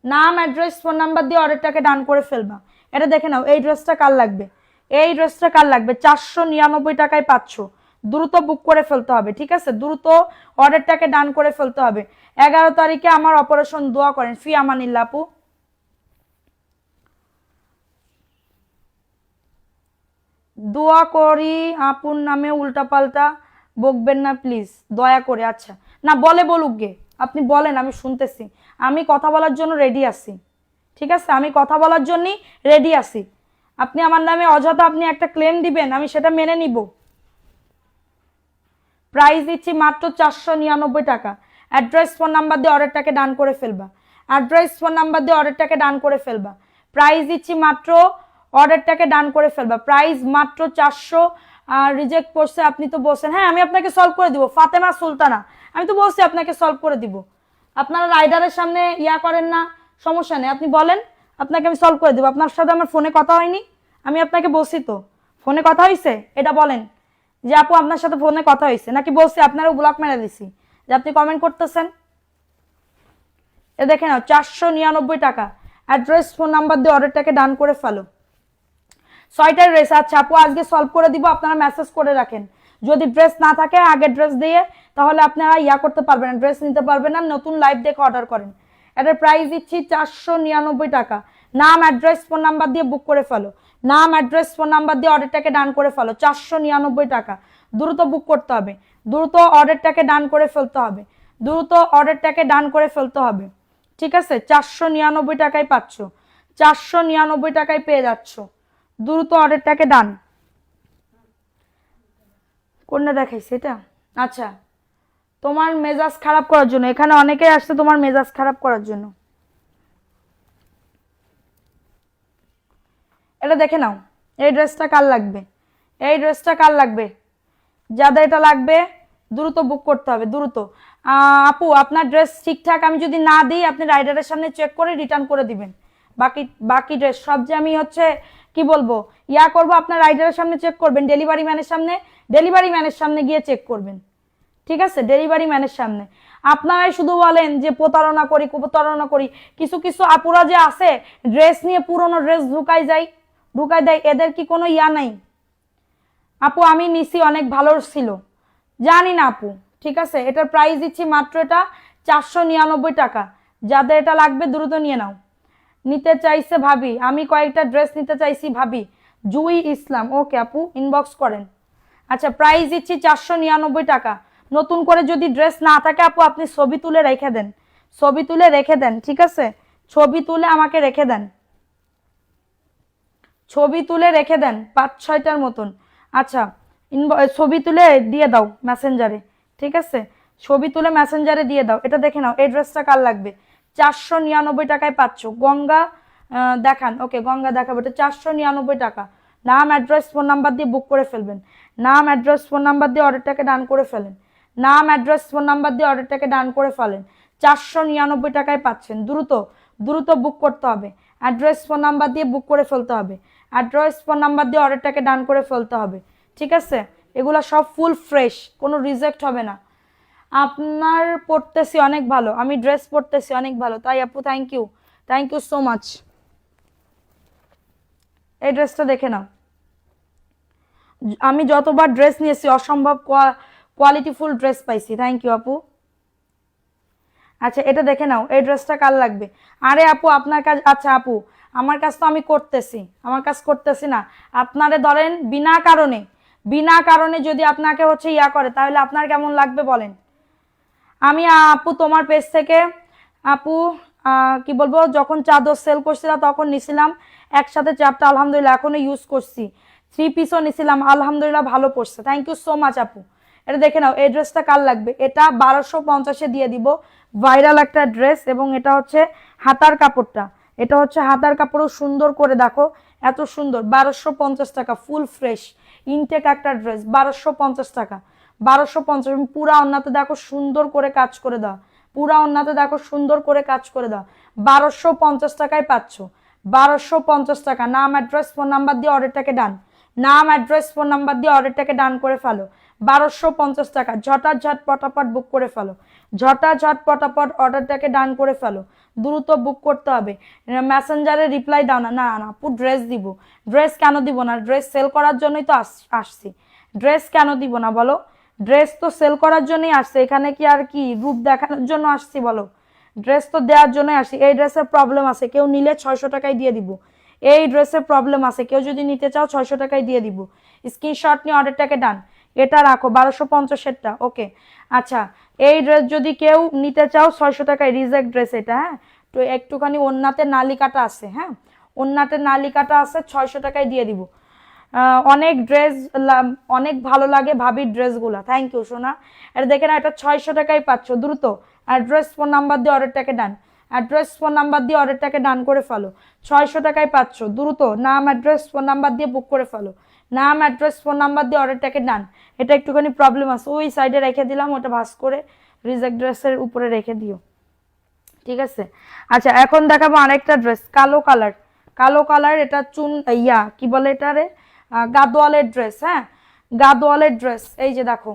নাম অ্যাড্রেস ফোন নাম্বার দিয়ে অর্ডারটাকে ডান করে ফেলবা। এটা দেখে নাও, এই ড্রেসটা কার লাগবে, এই ড্রেসটা কার লাগবে? 499 টাকায় পাচ্ছ, দ্রুত বুক করে ফেলতে হবে, ঠিক আছে? দ্রুত অর্ডারটাকে ডান করে ফেলতে হবে। 11 তারিখে আমার অপারেশন, দোয়া করেন। ফি আমানিল্লাহ আপু। দোয়া করি, আপুর নামে উল্টাপাল্টা বকবেন না প্লিজ, দয়া করে। আচ্ছা, না বলে বলুক গে, আপনি বলেন, আমি শুনতেছি, আমি কথা বলার জন্য রেডি আছি, ঠিক আছে? আমি কথা বলার জন্যই রেডি আছি। আপনি আমার নামে অযথা আপনি একটা ক্লেম দিবেন, আমি সেটা মেনে নিব। প্রাইস দিচ্ছি মাত্র 499 টাকা, অ্যাড্রেস ফোন নাম্বার দিয়ে অর্ডারটাকে ডান করে ফেলবা, অ্যাড্রেস ফোন নাম্বার দিয়ে অর্ডারটাকে ডান করে ফেলবা। প্রাইস দিচ্ছি মাত্র, অর্ডারটাকে ডান করে ফেলবা, প্রাইস মাত্র 400। রিজেক্ট করছে, আপনি তো বলছেন, হ্যাঁ আমি আপনাকে সলভ করে দিব, ফাতেমা সুলতানা, আমি তো বলছি আপনাকে সলভ করে দিব। আপনারা রাইডারের সামনে ইয়া করেন না, সমস্যা নেই, আপনি বলেন, আপনাকে আমি সলভ করে দিব। আপনার সাথে আমার ফোনে কথা হয়নি? আমি আপনাকে বলছি তো ফোনে কথা হয়েছে, এটা বলেন যে আপু আপনার সাথে ফোনে কথা হয়েছে, নাকি বলছি আপনারও ব্লক মেরে দিছি যে আপনি কমেন্ট করতেছেন? এ দেখে নাও, 499 টাকা, অ্যাড্রেস ফোন নাম্বার দিয়ে অর্ডারটাকে ডান করে ফেলো। 6টা ড্রেস। আচ্ছা আপু, আজকে সলভ করে দিব, আপনারা মেসেজ করে রাখেন। যদি ড্রেস না থাকে আগে ড্রেস দিয়ে, তাহলে আপনারা ইয়া করতে পারবেন না, ড্রেস নিতে পারবেন না, নতুন লাইভ দেখে অর্ডার করেন। এটার প্রাইস দিচ্ছি 499 টাকা, নাম অ্যাড্রেস ফোন নাম্বার দিয়ে বুক করে ফেলো। নাম অ্যাড্রেস ফোন নাম্বার দিয়ে অর্ডারটাকে ডান করে ফেলো। 499 টাকা, দ্রুত বুক করতে হবে, দ্রুত অর্ডারটাকে ডান করে ফেলতে হবে, দ্রুত অর্ডারটাকে ডান করে ফেলতে হবে। ঠিক আছে, 499 টাকায় পাচ্ছ, 499 টাকায় পেয়ে যাচ্ছ, দ্রুত অর্ডারটাকে ডান। কোনটা দেখাইছে এটা? আচ্ছা, তোমার মেজাজ খারাপ করার জন্য, এখানে অনেকেই আসছে তোমার মেজাজ খারাপ করার জন্য। এটা দেখে নাও, এই ড্রেসটা কার লাগবে, এই ড্রেসটা কার লাগবে, যাদের এটা লাগবে দ্রুত বুক করতে হবে, দ্রুত। আপু আপনার ড্রেস ঠিকঠাক আমি যদি না দিই আপনি রাইডারের সামনে চেক করে রিটার্ন করে দিবেন। বাকি বাকি ড্রেস সব যে আমি হচ্ছে কি বলবো ইয়া করব, আপনার রাইডারের সামনে চেক করবেন, ডেলিভারি ম্যানের সামনে, ডেলিভারি ম্যানের সামনে গিয়ে চেক করবেন। ঠিক আছে, ডেলিভারি ম্যানের সামনে। আপনারাই শুধু বলেন যে প্রতারণা করি প্রতারণা করি, কিছু কিছু আপুরা যে আছে ড্রেস নিয়ে পুরনো ড্রেস ঢুকাই দেয়, এদের কি কোনো ইয়া নাই? আপু আমি নিছি, অনেক ভালো ছিল, জানি না আপু। ঠিক আছে, এটার প্রাইস দিচ্ছি মাত্র এটা 499 টাকা। যাদের এটা লাগবে দ্রুত নিয়ে নাও। নিতে চাইছে ভাবি, আমি কয়েকটা ড্রেস নিতে চাইছি ভাবি, জুই ইসলাম। ওকে আপু, ইনবক্স করেন। আচ্ছা, প্রাইস দিচ্ছি 499 টাকা। নতুন করে যদি ড্রেস না থাকে আপু আপনি ছবি তুলে রেখে দেন, ছবি তুলে রেখে দেন। ঠিক আছে, ছবি তুলে আমাকে রেখে দেন, ছবি তুলে রেখে দেন 5-6টার মতন। আচ্ছা, ছবি তুলে দিয়ে দাও মেসেঞ্জারে। ঠিক আছে, ছবি তুলে মেসেঞ্জারে দিয়ে দাও। এটা দেখে নাও, এই ড্রেসটা কার লাগবে, 499 টাকায় পাচ্ছ। গঙ্গা দেখান, ওকে গঙ্গা দেখাবো, এটা 499 টাকা। নাম অ্যাড্রেস ফোন নাম্বার দিয়ে বুক করে ফেলবেন, নাম অ্যাড্রেস ফোন নাম্বার দিয়ে অর্ডারটাকে ডান করে ফেলেন, নাম অ্যাড্রেস ফোন নাম্বার দিয়ে অর্ডারটাকে ডান করে ফেলেন। 499 টাকায় পাচ্ছেন, দ্রুত দ্রুত বুক করতে হবে, অ্যাড্রেস ফোন নাম্বার দিয়ে বুক করে ফেলতে হবে, অ্যাড্রেস ফোন নাম্বার দিয়ে অর্ডারটাকে ডান করে ফেলতে হবে। ঠিক আছে, এগুলো সব ফুল ফ্রেশ, কোনো রিজেক্ট হবে না। আপনার পড়তেছি অনেক ভালো, আমি ড্রেস পড়তেছি অনেক ভালো, তাই আপু থ্যাংক ইউ সো মাচ। এই ড্রেসটা দেখে নাও, আমি যতবার ড্রেস নিয়েছি অসম্ভব কোয়ালিটিফুল ড্রেস পাইছি। থ্যাংক ইউ আপু। আচ্ছা, এটা দেখে নাও, এই ড্রেসটা কার লাগবে? আরে আপু আপনার কাজ, আচ্ছা আপু আমার কাজ তো আমি করতেছি, আমার কাজ করতেছি না। আপনারে ধরেন বিনা কারণে যদি আপনাকে হচ্ছে ইয়া করে তাহলে আপনার কেমন লাগবে বলেন? আমি আপু তোমার পেজ থেকে আপু কি বলবো, যখন চাদর সেল করছিলাম তখন নিছিলাম একসাথে 4টা, আলহামদুলিল্লাহ এখনো ইউজ করছি। 3 পিসও নিছিলাম, আলহামদুলিল্লাহ ভালো পড়ছে। থ্যাংক ইউ সো মাচ আপু। এটা দেখে নাও, এই ড্রেসটা কার লাগবে? এটা 1250-এ দিয়ে দিব, ভাইরাল একটা ড্রেস। এবং এটা হচ্ছে হাতার কাপড়টা, এটা হচ্ছে হাতার কাপড়ও সুন্দর করে দেখো, এত সুন্দর। 1250 টাকা, ফুল ফ্রেশ ইনটেক একটা ড্রেস, 1250 টাকা, 1250। পুরা অন্যতে দেখো সুন্দর করে কাজ করে দাও, পুরা অন্যতে দেখো সুন্দর করে কাজ করে দাও। 1250 টাকায় পাচ্ছ, 1250 টাকা। নাম অ্যাড্রেস ফোন নাম্বার দিয়ে অর্ডারটাকে ডান, নাম অ্যাড্রেস ফোন নাম্বার দিয়ে অর্ডারটাকে ডান করে ফেলো। 1250 টাকা, ঝটাঝট পটাপট বুক করে ফেলো, ঝটাঝট পটাপট অর্ডারটাকে ডান করে ফেলো, দ্রুত বুক করতে হবে। মেসেঞ্জারে রিপ্লাই দাও না, না না আপু ড্রেস দিব। ড্রেস কেন দিব না? ড্রেস সেল করার জন্যই তো আসছি, ড্রেস কেন দিব না বলো? ড্রেস তো সেল করার জন্যই আসছে, এখানে কি আর কি রূপ দেখানোর জন্য আসছি বলো? ড্রেস তো দেওয়ার জন্যই আসছি। এই ড্রেসের প্রবলেম আছে, কেউ নিলে 600 টাকায় দিয়ে দিব। এই ড্রেসের প্রবলেম আছে, কেউ যদি নিতে চাও 600 টাকায় দিয়ে দিব। স্ক্রিনশট নিয়ে অর্ডারটাকে ডান, এটা রাখো 1250-এরটা। ওকে আচ্ছা, এই ড্রেস যদি কেউ নিতে চাও 600 টাকায়, রিজেক্ট ড্রেস এটা। হ্যাঁ, তো একটুখানি ওন্নাতে নালিকাটা আছে, হ্যাঁ ওন্নাতে নালিকাটা আছে, 600 টাকায় দিয়ে দিব। অনেক ড্রেস, অনেক ভালো লাগে ভাবির ড্রেসগুলো। থ্যাংক ইউ সোনা। এটা দেখে না, এটা 600 টাকায় পাচ্ছ, দ্রুত অ্যাড্রেস ফোন নাম্বার দিয়ে অর্ডারটাকে ডান, অ্যাড্রেস ফোন নাম্বার দিয়ে অর্ডারটাকে ডান করে ফেলো। 600 টাকায় পাচ্ছ, দ্রুত নাম অ্যাড্রেস ফোন নাম্বার দিয়ে বুক করে ফেলো, নাম অ্যাড্রেস ফোন নাম্বার দিয়ে অর্ডারটাকে ডান। এটা একটুখানি প্রবলেম আছে, ওই সাইডে রেখে দিলাম, ওটা ভাস করে রিজেক্ট ড্রেসের উপরে রেখে দিও। ঠিক আছে, আচ্ছা এখন দেখাবো আরেকটা ড্রেস, কালো কালার, কালো কালার। এটা চুন ইয়া কি বলে এটারে, গাদোয়ালের ড্রেস। হ্যাঁ, গাদোয়ালের ড্রেস, এই যে দেখো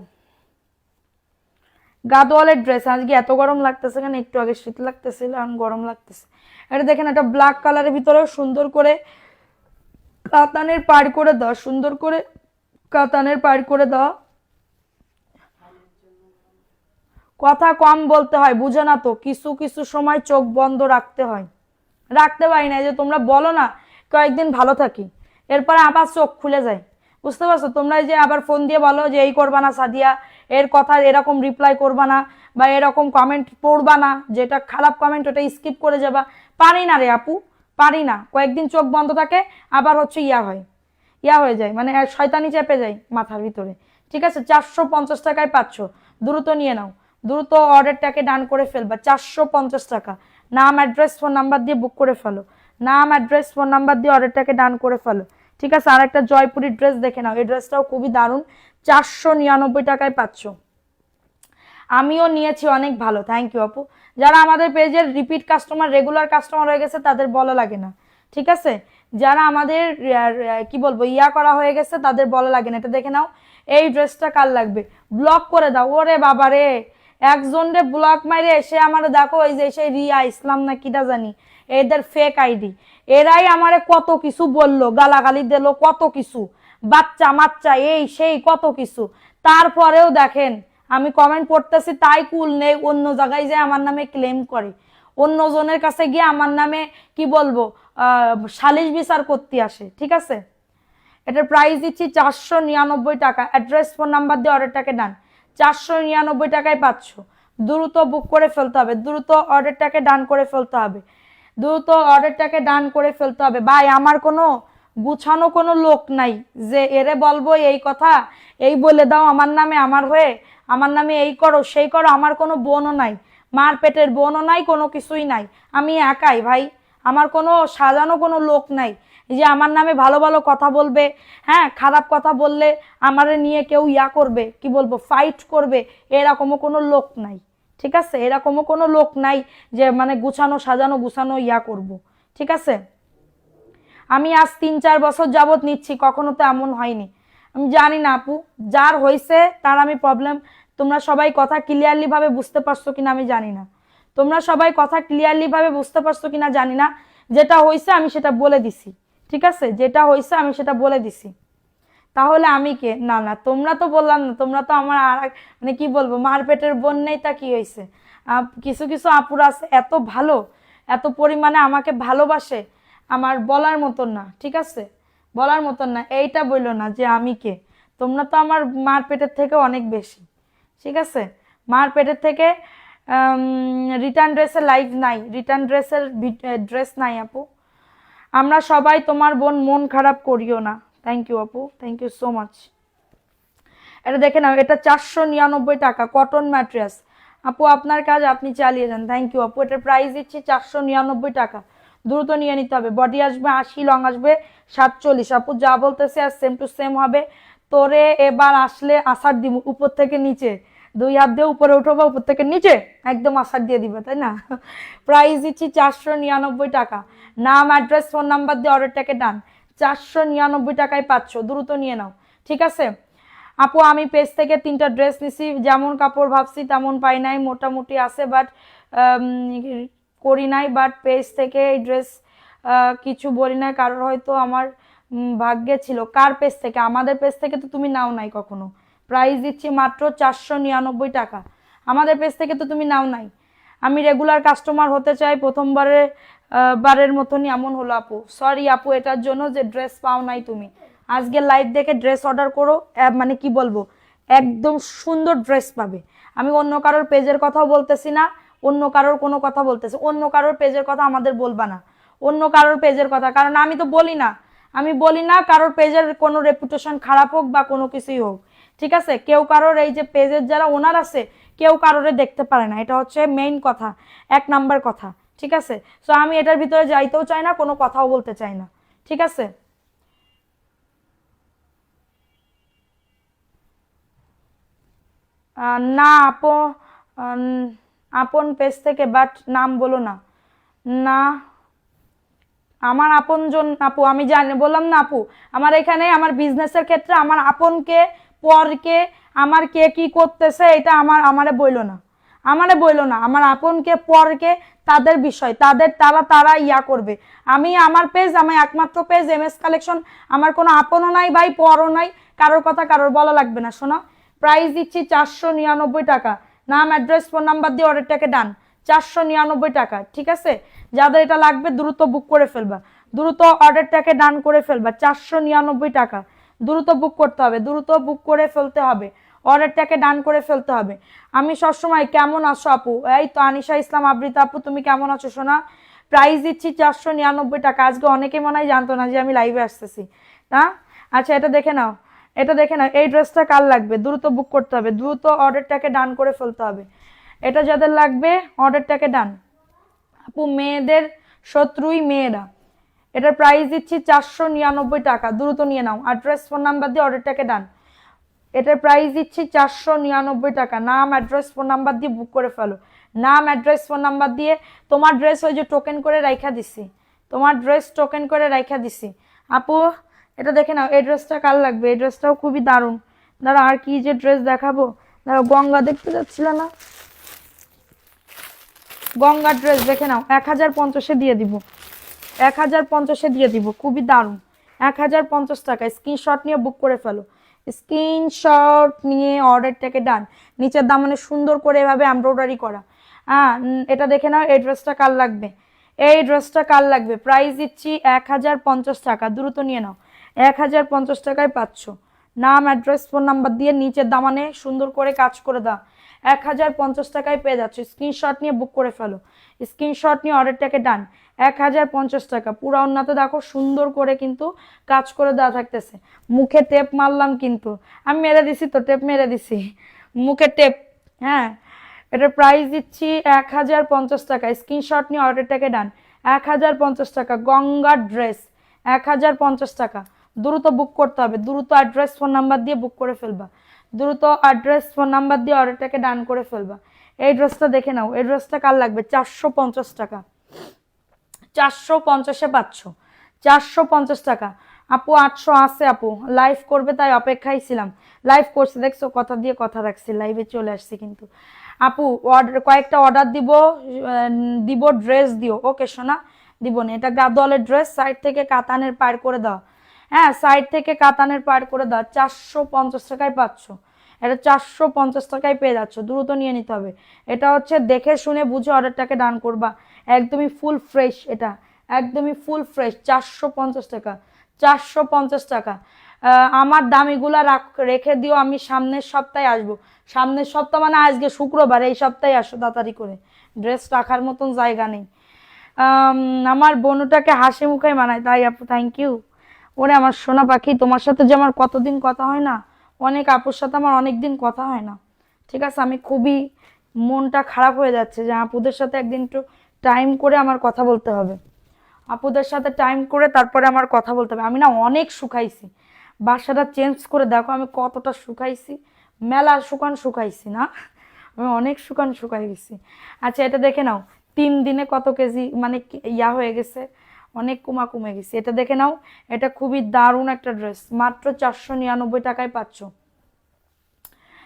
গাদোয়ালের ড্রেস। আজকে এত গরম লাগতেছে কেন? একটু আগে শীত লাগতেছিল, এখন গরম লাগতেছে। এটা দেখেন, একটা ব্ল্যাক কালারের ভিতরে সুন্দর করে কাতানের পার করে দাও, সুন্দর করে কাতানের পার করে দাও। কথা কম বলতে হয়, বুঝো না তো? কিছু কিছু সময় চোখ বন্ধ রাখতে হয়, রাখতে পারি না। যে তোমরা বলো না কয়েকদিন ভালো থাকি, এরপরে আবার চোখ খুলে যায়, বুঝতে পারছো? তোমরা যে আবার ফোন দিয়ে বলো যে এই করবা না সাদিয়া, এর কথা এরকম রিপ্লাই করবা না, বা এরকম কমেন্ট পড়বা না, যেটা খারাপ কমেন্ট ওটা স্কিপ করে যাবা। পারি না রে আপু, পারি না। কয়েকদিন চোখ বন্ধ থাকে, আবার হচ্ছে ইয়া হয়ে যায়, মানে শয়তানি চেপে যায় মাথার ভিতরে। ঠিক আছে, 450 টাকায় পাচ্ছ, দ্রুত নিয়ে নাও, দ্রুত অর্ডারটাকে ডান করে ফেলবা। 450 টাকা, নাম অ্যাড্রেস ফোন নাম্বার দিয়ে বুক করে ফেলো, নাম অ্যাড্রেস ফোন নাম্বার দিয়ে অর্ডারটাকে ডান করে ফেলো। ঠিক আছে, আর একটা জয়পুরি ড্রেস দেখে নাও, এই ড্রেসটাও খুবই দারুণ, 499 টাকায় পাচ্ছ। আমিও নিয়েছি, অনেক ভালো, থ্যাংক ইউ আপু। যারা আমাদের পেজের রিপিট কাস্টমার, রেগুলার কাস্টমার হয়ে গেছে তাদের বলা লাগে না। ঠিক আছে, যারা আমাদের কি বলবো ইয়া করা হয়ে গেছে তাদের বলা লাগে না। এটা দেখে নাও, এই ড্রেসটা কার লাগবে ব্লক করে দাও। ওরে বাবা রে, একজন রে ব্লক মাইরে সে আমার দেখো, এই যে সেই রিয়া ইসলাম না কিটা জানি, এদের ফেক আইডি, এরাই আমারে কত কিছু বললো, গালাগালি দিল, কত কিছু, বাচ্চা মাচ্চা এই সেই কত কিছু। তারপরেও দেখেন আমি কমেন্ট পড়তেছি, তাই কুল নেই, অন্য জায়গায় যে আমার নামে ক্লেম করে, অন্য জনের কাছে গিয়ে আমার নামে কি বলবো সালিশ বিচার করতে আসে। ঠিক আছে, এটার প্রাইস দিচ্ছি 499 টাকা। অ্যাড্রেস ফোন নাম্বার দিয়ে অর্ডারটাকে ডান, 499 টাকায় পাচ্ছ। দ্রুত বুক করে ফেলতে হবে, দ্রুত অর্ডারটাকে ডান করে ফেলতে হবে, দ্রুত অর্ডারটাকে ডান করে ফেলতে হবে। ভাই আমার কোনো গুছানো কোনো লোক নাই যে এরে বলবো এই কথা, এই বলে দাও আমার নামে, আমার হয়ে আমার নামে এই করো সেই করো। আমার কোনো বোনও নাই, মার পেটের বোনও নাই, কোনো কিছুই নাই, আমি একাই ভাই। আমার কোনো সাজানো কোনো লোক নাই যে আমার নামে ভালো ভালো কথা বলবে, হ্যাঁ খারাপ কথা বললে আমারে নিয়ে কেউ ইয়া করবে, কি বলবো ফাইট করবে, এরকমও কোনো লোক নাই। ঠিক আছে, এরকমও কোনো লোক নাই যে মানে গুছানো সাজানো গুছানো ইয়া করব। ঠিক আছে, আমি আজ 3-4 বছর যাবত নিচ্ছি, কখনো তো এমন হয়নি। আমি জানি না আপু, যার হয়েছে তার আমি প্রবলেম, তোমরা সবাই কথা ক্লিয়ারলি ভাবে বুঝতে পারছো কিনা আমি জানি না, তোমরা সবাই কথা ক্লিয়ারলি ভাবে বুঝতে পারছো কিনা জানি না। যেটা হয়েছে আমি সেটা বলে দিছি, ঠিক আছে, যেটা হয়েছে আমি সেটা বলে দিছি। তাহলে আমি কে? না না, তোমরা তো বললাম না, তোমরা তো আমার আর মানে কি বলবো মার পেটের বোন নেই, তা কি হয়েছে? কিছু কিছু আপুরা আছে এত ভালো, এত পরিমাণে আমাকে ভালোবাসে, আমার বলার মতন না। ঠিক আছে, বলার মতন না, এইটা বললো না যে আমি কে। তোমরা তো আমার মার পেটের থেকে অনেক বেশি। ঠিক আছে, মার পেটের থেকে রিটার্ন ড্রেসের লাইভ নাই, রিটার্ন ড্রেসের ড্রেস নাই আপু। আমরা সবাই তোমার বোন, মন খারাপ করিও না। থ্যাংক ইউ আপু, থ্যাংক ইউ সো মাচ। এটা দেখে নাও, এটা 499 টাকা, কটন ম্যাট্রেস। আপু আপনার কাজ, আপনি চালিয়ে যান। থ্যাংক ইউ আপু, এটার প্রাইস দিচ্ছি 499 টাকা, দ্রুত নিয়ে নিতে হবে। বডি আসবে 80, লং আসবে 47। আপু যা বলতেছে আর সেম টু সেম হবে। তোরে এবার আসলে আসার দিব উপর থেকে নিচে, 2 হাত দিয়ে উপরে উঠো বা উপর থেকে নিচে একদম আসার দিয়ে দিবে, তাই না? প্রাইস দিচ্ছি 499 টাকা, নাম অ্যাড্রেস ফোন নাম্বার দিয়ে অর্ডারটাকে ডান, 499 টাকায় পাচ্ছ, দ্রুত নিয়ে নাও। ঠিক আছে আপু, আমি পেজ থেকে 3টা ড্রেস নিছি, যেমন কাপড় ভাবছি তেমন পাই নাই, মোটামুটি আছে বাট করি নাই, বাট পেজ থেকে এই ড্রেস কিছু বলি নাই, কারোর হয়তো আমার ভাগ্যে ছিল। কার পেজ থেকে? আমাদের পেজ থেকে তো তুমি নাও নাই কখনো। প্রাইস দিচ্ছি মাত্র 499 টাকা, আমাদের পেজ থেকে তো তুমি নাও নাই। আমি রেগুলার কাস্টমার হতে চাই, বারের মতনই এমন হলো আপু। সরি আপু এটার জন্য যে ড্রেস পাও নাই তুমি। আজকে লাইভ দেখে ড্রেস অর্ডার করো, মানে কি বলবো একদম সুন্দর ড্রেস পাবে। আমি অন্য কারোর পেজের কথাও বলতেছি না, অন্য কারোর কোনো কথা বলতেছি, অন্য কারোর পেজের কথা আমাদের বলবা না, অন্য কারোর পেজের কথা, কারণ আমি তো বলি না, আমি বলি না কারোর পেজের কোনো রেপুটেশন খারাপ হোক বা কোনো কিছুই হোক। ঠিক আছে, কেউ কারোর এই যে পেজের যারা ওনার আছে কেউ কারোরে দেখতে পারে না, এটা হচ্ছে মেইন কথা, 1 নাম্বার কথা। ঠিক আছে, সো আমি এটার ভিতরে যাইতেও চাই না, কোনো কথাও বলতে চাই না। ঠিক আছে, না আপন পেজ থেকে, বাট নাম বলো না। না আমার আপনজন আপু, আমি জানি বললাম না আপু, আমার এখানে আমার বিজনেসের ক্ষেত্রে আমার আপনকে পরকে আমার কে কি করতেছে এটা আমারে বইলো না, আমারে বইলো না। আমার আপনকে পরকে তাদের বিষয়, তারা ইয়া করবে। আমি আমার পেজ, আমার একমাত্র পেজ MS কালেকশন, আমার কোনো আপনও নাই ভাই, পরও নাই, কারোর কথা কারোর বলা লাগবে না। শোনো, প্রাইস দিচ্ছি 499 টাকা, নাম অ্যাড্রেস ফোন নাম্বার দিয়ে অর্ডারটাকে ডান, 499 টাকা। ঠিক আছে, যাদের এটা লাগবে দ্রুত বুক করে ফেলবা, দ্রুত অর্ডারটাকে ডান করে ফেলবা, 499 টাকা। দ্রুত বুক করতে হবে, দ্রুত বুক করে ফেলতে হবে, অর্ডারটাকে ডান করে ফেলতে হবে। আমি সবসময় কেমন আছো আপু? এই তো আনিশা ইসলাম আবৃতা আপু, তুমি কেমন আছো সোনা? প্রাইস দিচ্ছি 499 টাকা। আজকে অনেকে মনে হয় জানতো না যে আমি লাইভে আসতেছি না। আচ্ছা এটা দেখে নাও, এটা দেখে নাও, এই ড্রেসটা কার লাগবে? দ্রুত বুক করতে হবে, দ্রুত অর্ডারটাকে ডান করে ফেলতে হবে। এটা যাদের লাগবে অর্ডারটাকে ডান। আপু মেয়েদের শত্রুই মেয়েরা, এটার প্রাইস দিচ্ছি 499 টাকা। দ্রুত নিয়ে নাও, অ্যাড্রেস ফোন নাম্বার দিয়ে অর্ডারটাকে ডান। এটার প্রাইস দিচ্ছি 499 টাকা। নাম অ্যাড্রেস ফোন নাম্বার দিয়ে বুক করে ফেলো, নাম অ্যাড্রেস ফোন নাম্বার দিয়ে। তোমার ড্রেস ওই যে টোকেন করে রাইখা দিছি, তোমার ড্রেস টোকেন করে রাইখা দিছি। আপু এটা দেখে নাও, এই ড্রেসটা কার লাগবে? এই ড্রেসটাও খুবই দারুণ। দাঁড়া আর কি যে ড্রেস দেখাবো, দাঁড়া গঙ্গা দেখতে যাচ্ছিল না, গঙ্গার ড্রেস দেখে নাও, 1050-এ দিয়ে দিব, 1050-এ দিয়ে দিব, খুবই দারুণ। 1050 টাকা। স্ক্রিনশট নিয়ে বুক করে ফেলো, স্ক্রিনশট নিয়ে অর্ডারটাকে ডান। নিচের দামানে সুন্দর করে এভাবে এমব্রয়ডারি করা। হ্যাঁ এটা দেখে নাও, এই ড্রেসটা কার লাগবে? এই ড্রেসটা কার লাগবে? প্রাইস দিচ্ছি 1050 টাকা। দ্রুত নিয়ে নাও, 1050 টাকায় পাচ্ছ। নাম অ্যাড্রেস ফোন নাম্বার দিয়ে নিচের দামানে সুন্দর করে কাজ করে দাও, 1050 টাকায় পেয়ে যাচ্ছে। স্ক্রিনশট নিয়ে বুক করে ফেলো, স্ক্রিনশট নিয়ে অর্ডারটাকে ডান। 1050 টাকা। পুরো অন্যতে দেখো সুন্দর করে কিন্তু কাজ করে দেওয়া থাকতেছে। মুখে টেপ মারলাম কিন্তু, আমি মেরে দিছি তো, টেপ মেরে দিছি, মুখে টেপ। হ্যাঁ এটার প্রাইস দিচ্ছি 1050 টাকা। স্ক্রিনশট নিয়ে অর্ডারটাকে ডান। 1050 টাকা গঙ্গার ড্রেস, 1050 টাকা। দ্রুত বুক করতে হবে, দ্রুত অ্যাড্রেস ফোন নাম্বার দিয়ে বুক করে ফেলবা, দ্রুত অ্যাড্রেস ফোন নাম্বার দিয়ে অর্ডারটাকে ডান করে ফেলবা। এই ড্রেসটা দেখে নাও, এই ড্রেসটা কার লাগবে? 450 টাকা। 450-এ পাচ্ছ, 450 টাকা। আপু 800 আছে আপু, লাইভ করবে তাই অপেক্ষায় ছিলাম। লাইভ করছে দেখছো, কথা দিয়ে কথা রাখছি, লাইভে চলে আসছি কিন্তু। আপু অর্ডার কয়েকটা অর্ডার দিব, দিব ড্রেস দিও। ওকে সোনা দিব না, এটা গাদোয়ালের ড্রেস, সাইড থেকে কাতানের পার করে দাও। হ্যাঁ সাইড থেকে কাতানের পার করে দাও। 450 টাকায় পাচ্ছ, এটা 450 টাকায় পেয়ে যাচ্ছ। দ্রুত নিয়ে নিতে হবে। এটা হচ্ছে দেখে শুনে বুঝে অর্ডারটাকে ডান করবা, একদমই ফুল ফ্রেশ, এটা একদমই ফুল ফ্রেশ। 450 টাকা, 450 টাকা। আমার দামিগুলা রেখে দিও, আমি সামনের সপ্তাহে আসবো। সামনের সপ্তাহ মানে আজকে শুক্রবার, এই সপ্তাহে আসো তাড়াতাড়ি করে, ড্রেস রাখার মতন জায়গা নেই। আমার বনুটাকে হাসি মুখে মানায়, তাই আপু থ্যাংক ইউ। ওরে আমার সোনা পাখি, তোমার সাথে যে আমার কতদিন কথা হয় না, অনেক আপুর সাথে আমার অনেক দিন কথা হয় না। ঠিক আছে, আমি খুবই মনটা খারাপ হয়ে যাচ্ছে যে আপুদের সাথে একদিন একটু টাইম করে আমার কথা বলতে হবে, আপুদের সাথে টাইম করে তারপরে আমার কথা বলতে হবে। আমি না অনেক শুকাইছি, বাসাটা চেঞ্জ করে দেখো আমি কতটা শুকাইছি, মেলা শুকাইছি না, আমি অনেক শুকাই গেছি। আচ্ছা এটা দেখে নাও, 3 দিনে কত কেজি মানে ইয়া হয়ে গেছে, অনেক কমে গেছে। এটা দেখে নাও, এটা খুবই দারুণ একটা ড্রেস, মাত্র 499 টাকায় পাচ্ছ।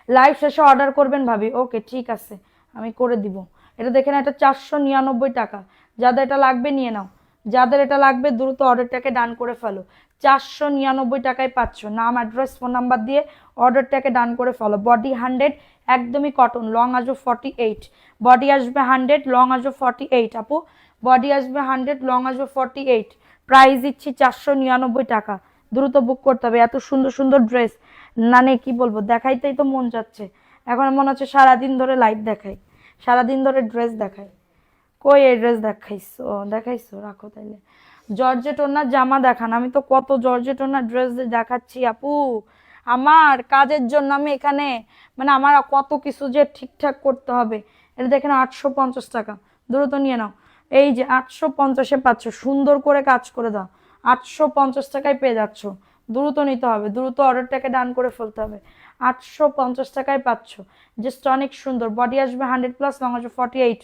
লাইভ শেষে অর্ডার করবেন ভাবি, ওকে ঠিক আছে আমি করে দিব। এটা দেখে না, এটা 499 টাকা। যাদের এটা লাগবে নিয়ে নাও, যাদের এটা লাগবে দ্রুত অর্ডারটাকে ডান করে ফেলো। 499 টাকায় পাচ্ছ। নাম অ্যাড্রেস ফোন নাম্বার দিয়ে অর্ডারটাকে ডান করে ফেলো। বডি 100, একদমই কটন, লং আসবে 48, বডি আসবে 100, লং আসবে 48। আপু বডি আসবে 100, লং আসবে 48। প্রাইস দিচ্ছি 499 টাকা। দ্রুত বুক করতে হবে। এত সুন্দর সুন্দর ড্রেস মানে কি বলবো, দেখাইতেই তো মন যাচ্ছে। এখন মনে হচ্ছে সারাদিন ধরে লাইভ দেখাই, সারাদিন ধরে ড্রেস দেখাই। কই এই ড্রেস দেখাইছো? দেখাইছো, রাখো তাইলে। জর্জেট ওনার জামা দেখান, আমি তো কত জর্জেট ওনার ড্রেস দেখাচ্ছি আপু। আমার কাজের জন্য আমি এখানে মানে আমার কত কিছু যে ঠিকঠাক করতে হবে। এটা দেখে নাও, 850 টাকা। দ্রুত নিয়ে নাও, এই যে 850-এ পাচ্ছ, সুন্দর করে কাজ করে দাও। 850 টাকায় পেয়ে যাচ্ছ, দ্রুত নিতে হবে, দ্রুত অর্ডারটাকে ডান করে ফেলতে হবে। 850 টাকায় পাচ্ছ, জাস্ট অনেক সুন্দর। বডি আসবে 100+, লং আসবে 48।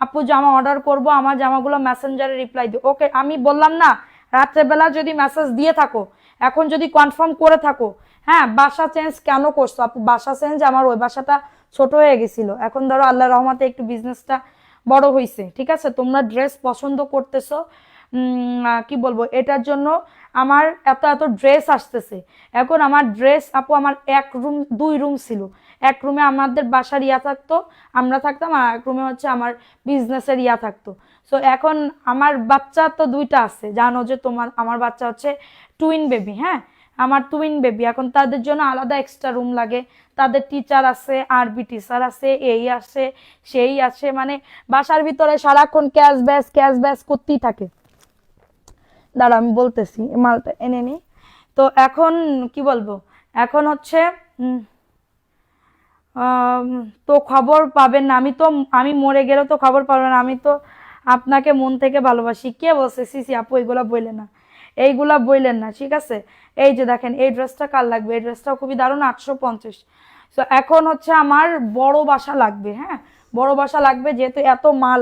আপু জামা অর্ডার করব, আমার জামাগুলো মেসেঞ্জারে রিপ্লাই দিও। ওকে আমি বললাম না, রাত্রেবেলা যদি মেসেজ দিয়ে থাকো, এখন যদি কনফার্ম করে থাকো, হ্যাঁ বাসা চেঞ্জ কেন করছো আপু? বাসা চেঞ্জ, আমার ওই বাসাটা ছোট হয়ে গেছিল, এখন ধরো আল্লাহ রহমতে একটু বিজনেসটা বড় হয়েছে। ঠিক আছে, তোমরা ড্রেস পছন্দ করতেছো, কি বলবো, এটার জন্য আমার এত এত ড্রেস আসতেছে। এখন আমার ড্রেস আপু, আমার 1 রুম 2 রুম ছিল, এক রুমে আমাদের বাসার ইয়া থাকতো, আমরা থাকতাম, আর এক রুমে হচ্ছে আমার বিজনেসের ইয়া থাকতো। সো এখন আমার বাচ্চা তো দুইটা আছে, জানো যে আমার বাচ্চা হচ্ছে টুইন বেবি। হ্যাঁ, আমার টুইন বেবি, এখন তাদের জন্য আলাদা এক্সট্রা রুম লাগে। তাদের টিচার আছে, আরবি টিচার আছে, এই আছে সেই আছে, মানে বাসার ভিতরে সারাক্ষণ ক্যাশ ব্যাস করতেই থাকে। দাঁড়া আমি বলতেছি, মালটা এনে নি। তো এখন কি বলবো, এখন হচ্ছে তো খবর পাবেন না। আমি মরে গেলেও তো খবর পাবেন না। আমি তো আপনাকে মন থেকে ভালোবাসি। কে বলছে? সিসি আপু এগুলা বললেন না, এইগুলা বললেন না, ঠিক আছে? এই যে দেখেন, এই ড্রেসটা কার লাগবে? এই ড্রেসটাও খুবই দারুণ, 850। তো এখন হচ্ছে আমার বড় বাসা লাগবে। হ্যাঁ, বড় বাসা লাগবে, যেহেতু এত মাল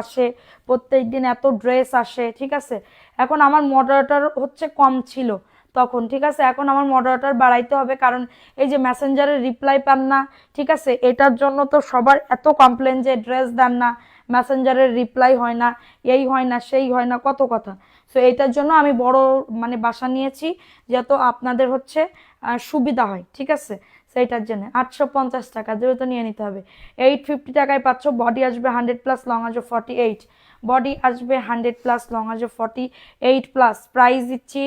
আসে প্রত্যেক দিন, এত ড্রেস আসে, ঠিক আছে? এখন আমার মডারেটর হচ্ছে কম ছিল তখন, ঠিক আছে? এখন আমার মডারেটর বাড়াইতে হবে, কারণ এই যে মেসেঞ্জারের রিপ্লাই পান না, ঠিক আছে? এটার জন্য তো সবার এত কমপ্লেন যে ড্রেস দেন না, মেসেঞ্জারের রিপ্লাই হয় না, এই হয় না সেই হয় না, কত কথা। সো এইটার জন্য আমি বড় মানে বাসা নিয়েছি, যাতে আপনাদের হচ্ছে সুবিধা হয়, ঠিক আছে? সেইটার জন্য 850 টাকা যেহেতু নিয়ে নিতে হবে। 850 টাকায় পাচ্ছ। বডি আসবে 100+, লং আসবে 48। বডি আসবে 100+, লং আসবে 48+। প্রাইস দিচ্ছি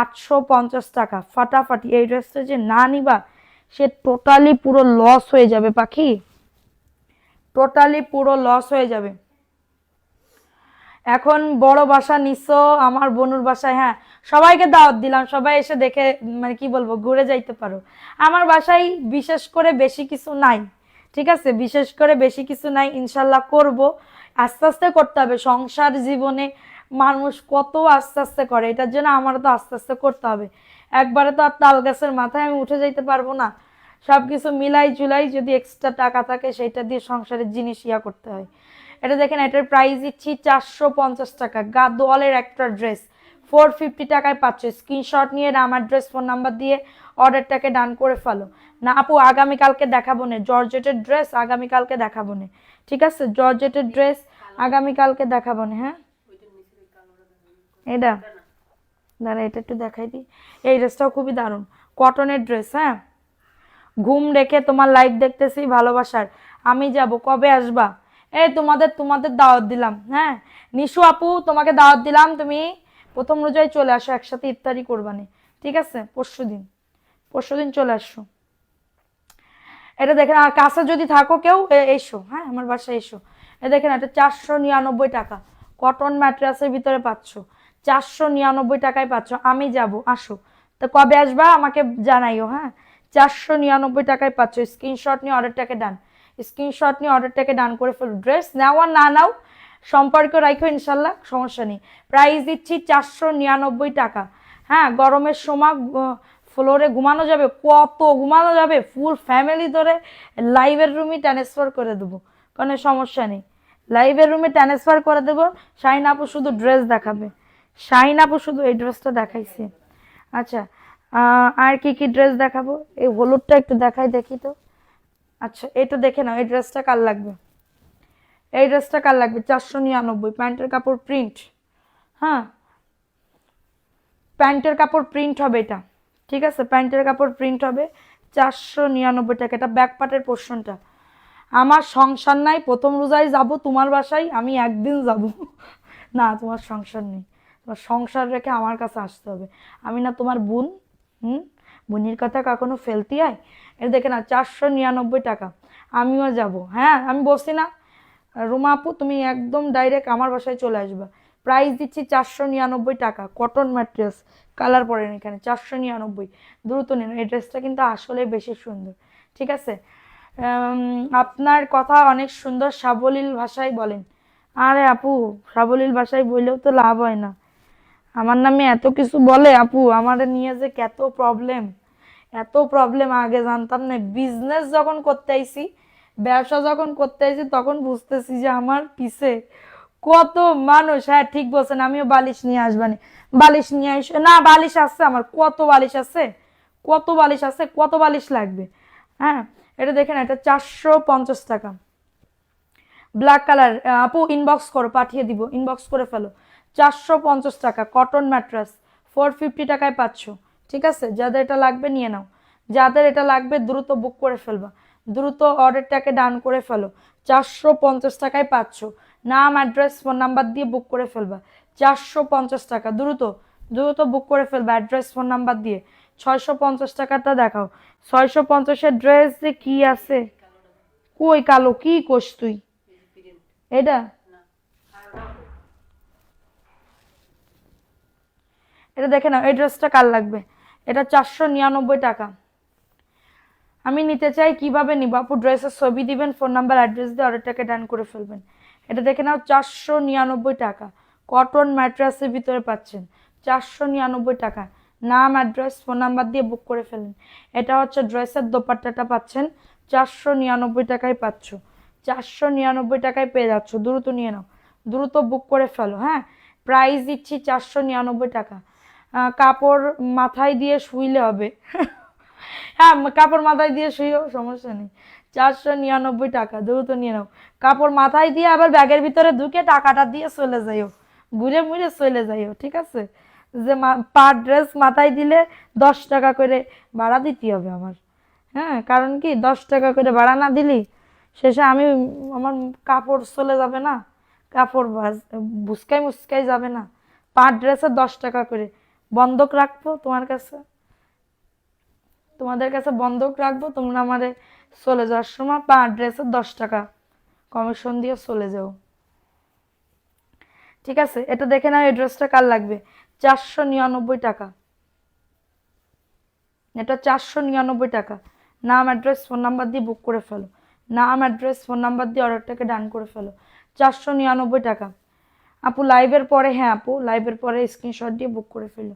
850 টাকা। ফাটাফাটি। এই ড্রেসটা যে না নিবা সে টোটালি পুরো লস হয়ে যাবে পাখি, টোটালি পুরো লস হয়ে যাবে। এখন বড় বাসা নিছো আমার বনুর বাসায়, হ্যাঁ সবাইকে দাওয়াত দিলাম, সবাই এসে দেখে মানে কি বলবো ঘুরে যাইতে পারো। আমার বাসায় বিশেষ করে বেশি কিছু নাই, ঠিক আছে? বিশেষ করে বেশি কিছু নাই, ইনশাল্লাহ করব। আস্তে আস্তে করতে হবে, সংসার জীবনে মানুষ কত আস্তে আস্তে করে, এটার জন্য আমারও তো আস্তে আস্তে করতে হবে। একবারে তো আর তাল গাছের মাথায় আমি উঠে যাইতে পারবো না। সবকিছু মিলাই জুলাই যদি এক্সট্রা টাকা থাকে সেটা দিয়ে সংসারের জিনিস ইয়া করতে হয়। এটা দেখেন, এটার প্রাইস দিচ্ছি 450 টাকা। গাদোয়ালের একটা ড্রেস 450 টাকায় পাচ্ছ। স্ক্রিনশট নিয়ে আমার ড্রেস ফোন নাম্বার দিয়ে অর্ডারটাকে ডান করে ফেলো। না আপু আগামীকালকে দেখাবো না, জর্জেটের ড্রেস আগামীকালকে দেখাবো না, ঠিক আছে? জর্জেটের ড্রেস আগামীকালকে দেখাবো না। হ্যাঁ, এটা দাঁড়া, এটা একটু দেখাই দিই। এই ড্রেসটাও খুবই দারুণ, কটনের ড্রেস। হ্যাঁ, ঘুম রেখে তোমার লাইভ দেখতেছি, ভালোবাসার। আমি যাব, কবে আসবা? এই তোমাদের তোমাদের দাওয়াত দিলাম। হ্যাঁ নিশু আপু, তোমাকে দাওয়াত দিলাম, তুমি প্রথম রোজায় চলে আসো, একসাথে ইফতারি করবানি, ঠিক আছে? পরশুদিন চলে আসো। এটা দেখেন, আর কাছে যদি থাকো কেউ এসো, হ্যাঁ আমার বাসায় এসো। এ দেখেন, এটা 499 টাকা, কটন ম্যাট্রাসের ভিতরে পাচ্ছ। 499 টাকায় পাচ্ছ। আমি যাব, আসো। তো কবে আসবা আমাকে জানাইও। হ্যাঁ, 499 টাকায় পাচ্ছ। স্ক্রিনশট নিয়ে অর্ডারটাকে ডান, স্ক্রিনশট নিয়ে অর্ডারটাকে ডান করে ফেলো। ড্রেস নাও আর না নাও সম্পর্ক রাখো, ইনশাল্লাহ সমস্যা নেই। প্রাইস দিচ্ছি 499 টাকা। হ্যাঁ, গরমের সময় ফ্লোরে ঘুমানো যাবে, কত ঘুমানো যাবে, ফুল ফ্যামিলি ধরে লাইভের রুমে ট্রান্সফার করে দেবো, কোনো সমস্যা নেই। লাইভের রুমে ট্রান্সফার করে দেবো। শাহিন আপু শুধু ড্রেস দেখাবে, শাহিন আপু শুধু এই ড্রেসটা দেখাইছে। আচ্ছা, আর কি কি ড্রেস দেখাবো? এই হলুদটা একটু দেখাই, দেখি তো। আচ্ছা এটা দেখে নাও, এই ড্রেসটা কার লাগবে? এই ড্রেসটা কার লাগবে? 499। প্যান্টের কাপড় প্রিন্ট। হ্যাঁ, প্যান্টের কাপড় প্রিন্ট হবে এটা, ঠিক আছে? প্যান্টের কাপড় প্রিন্ট হবে। 499 টাকা। এটা ব্যাক পার্টের পোর্শনটা। আমার সংসার নাই, প্রথম রোজায় যাব তোমার বাসায়, আমি একদিন যাব না, তোমার সংসার নেই, তোমার সংসার রেখে আমার কাছে আসতে হবে। আমি না তোমার বোন? বোনের কথা কখনো ফেলতে হয়? এটা দেখে না, 499 টাকা। আমিও যাব। হ্যাঁ আমি বলছি না, রুমা আপু তুমি একদম ডাইরেক্ট আমার বাসায় চলে আসবা। প্রাইস দিচ্ছি 499 টাকা, কটন ম্যাট্রেস, কালার পড়েন এখানে। 499, দ্রুত নিন। এই ড্রেসটা কিন্তু আসলে বেশি সুন্দর, ঠিক আছে? আপনার কথা অনেক সুন্দর, সাবলীল ভাষায় বলেন। আরে আপু, সাবলীল ভাষায় বললেও তো লাভ হয় না, আমার নামে এত কিছু বলে আপু, আমার নিয়ে যে কত প্রবলেম, এত প্রবলেম আগে জানতাম না। বিজনেস যখন করতে আইছি, ব্যবসা যখন করতে আইছি, তখন বুঝতেছি যে আমার পিছে কত মানুষ। হ্যাঁ ঠিক বলছেন, আমিও বালিশ নিয়ে আসবানি। বালিশ নিয়ে আইস না, বালিশ আছে আমার, কত বালিশ আছে, কত বালিশ আছে, কত বালিশ লাগবে। হ্যাঁ, এটা দেখেন, এটা 450 টাকা, ব্ল্যাক কালার। আপু ইনবক্স করো, পাঠিয়ে দিব, ইনবক্স করে ফেলো। 450 টাকা, কটন ম্যাট্রাস 450 টাকায় পাচ্ছ, ঠিক আছে? যাদের এটা লাগবে নিয়ে নাও, যাদের এটা লাগবে দ্রুত বুক করে ফেলবা, দ্রুত অর্ডারটাকে ডান করে ফেলো। 450 টাকায় পাচ্ছ। নাম, অ্যাড্রেস, ফোন নাম্বার দিয়ে বুক করে ফেলবা। 450 টাকা, দ্রুত দ্রুত বুক করে ফেলবা অ্যাড্রেস ফোন নাম্বার দিয়ে। 650 টাকাটা দেখাও। 650-এর ড্রেস যে কি আছে, কই কালো, কি কোস তুই? এটা এটা দেখে নাও, এই ড্রেসটা কার লাগবে? এটা 499 টাকা। আমি নিতে চাই, কিভাবে নিব আপু? ড্রেসের ছবি দিবেন, ফোন নাম্বার অ্যাড্রেস দিয়ে অর্ডারটাকে ডান করে ফেলবেন। এটা দেখে নাও, 499 টাকা। কটন ম্যাট্রাসের ভিতরে পাচ্ছেন 499 টাকা। নাম, অ্যাড্রেস, ফোন নাম্বার দিয়ে বুক করে ফেলেন। এটা হচ্ছে ড্রেসের দোপাট্টাটা পাচ্ছেন 499 টাকায় পাচ্ছ। 499 টাকায় পেয়ে যাচ্ছ, দ্রুত নিয়ে নাও, দ্রুত বুক করে ফেলো। হ্যাঁ, প্রাইস দিচ্ছি 499 টাকা। কাপড় মাথায় দিয়ে শুইলে হবে। হ্যাঁ, কাপড় মাথায় দিয়ে শুয়েও সমস্যা নেই। 499 টাকা, দ্রুত নিয়ে নাও। কাপড় মাথায় দিয়ে আবার ব্যাগের ভিতরে ঢুকে টাকাটা দিয়ে চলে যাইও, ঘুরে মুড়ে চলে যাইও, ঠিক আছে? যে পার ড্রেস মাথায় দিলে 10 টাকা করে ভাড়া দিতে হবে আমার। হ্যাঁ, কারণ কি, 10 টাকা করে ভাড়া না দিলি শেষে আমি, আমার কাপড় চলে যাবে না, কাপড় বুসকাই মুসকাই যাবে না। পার ড্রেসে 10 টাকা করে বন্ধক রাখবো তোমার কাছে, তোমাদের কাছে বন্ধক রাখবো। তোমরা আমাদের চলে যাওয়ার সময় পার ড্রেসে 10 টাকা কমিশন দিয়ে চলে যাও, ঠিক আছে? এটা দেখে নাও, এই ড্রেসটা কার লাগবে? 499 টাকা। এটা 499 টাকা। নাম, অ্যাড্রেস, ফোন নাম্বার দিয়ে বুক করে ফেলো। নাম, অ্যাড্রেস, ফোন নাম্বার দিয়ে অর্ডারটাকে ডান করে ফেলো। 499 টাকা। আপু লাইভের পরে, হ্যাঁ আপু লাইভের পরে স্ক্রিনশট দিয়ে বুক করে ফেলো।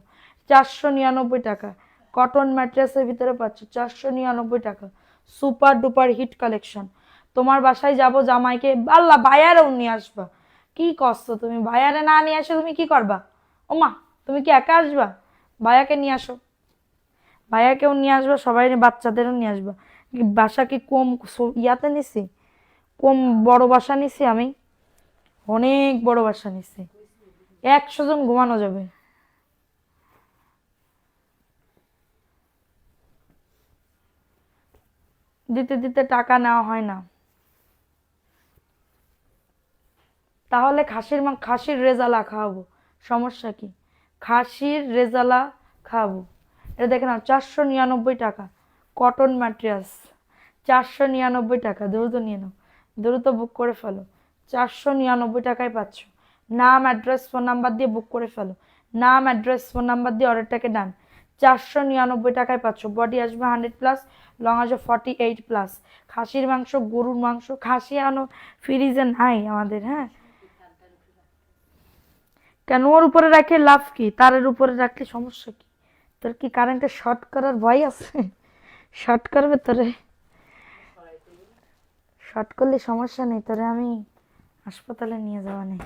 499 টাকা। কটন ম্যাট্রেসের ভিতরে পাচ্ছ 499 টাকা। Super duper hit collection. তোমার বাসায় যাব, জামাইকে আল্লাহ ভাইয়ারেও নিয়ে আসবা। কি করছো তুমি? ভাইয়ারে না নিয়ে আসো তুমি কি করবা? ওমা, তুমি কি একা আসবা? ভাইয়াকে নিয়ে আসো, ভাইয়াকেও নিয়ে আসবা, সবাই বাচ্চাদেরও নিয়ে আসবা। বাসা কি কম ইয়াতে নিছি? কম বড় বাসা নিছি আমি? অনেক বড় বাসা নিছি, 100 জন ঘুমানো যাবে। দিতে দিতে টাকা নেওয়া হয় না। তাহলে খাসির রেজালা খাওয়াবো, সমস্যা কি? খাসির রেজালা খাওয়াবো। এটা দেখে নাও, 499 টাকা। কটন ম্যাট্রিয়াস, 499 টাকা। দ্রুত নিয়ে নাও, দ্রুত বুক করে ফেলো। 499 টাকায় পাচ্ছ। নাম, অ্যাড্রেস, ফোন নাম্বার দিয়ে বুক করে ফেলো। নাম, অ্যাড্রেস, ফোন নাম্বার দিয়ে অর্ডারটাকে ডান। 499 টাকায় পাচ্ছ। বডি আসবে 100+, লং আসবে 48+। খাসির মাংস, গরুর মাংস, খাসি আনো, ফ্রিজে নাই আমাদের। হ্যাঁ, কেন? ওর উপরে রাখে লাভ কি? তারের উপরে রাখলে সমস্যা কি? তোর কি কারেন্টে শর্ট করার ভয় আছে? শর্ট করবে তোরে? শর্ট করলে সমস্যা নেই, তোরে আমি হাসপাতালে নিয়ে যাওয়া নেই।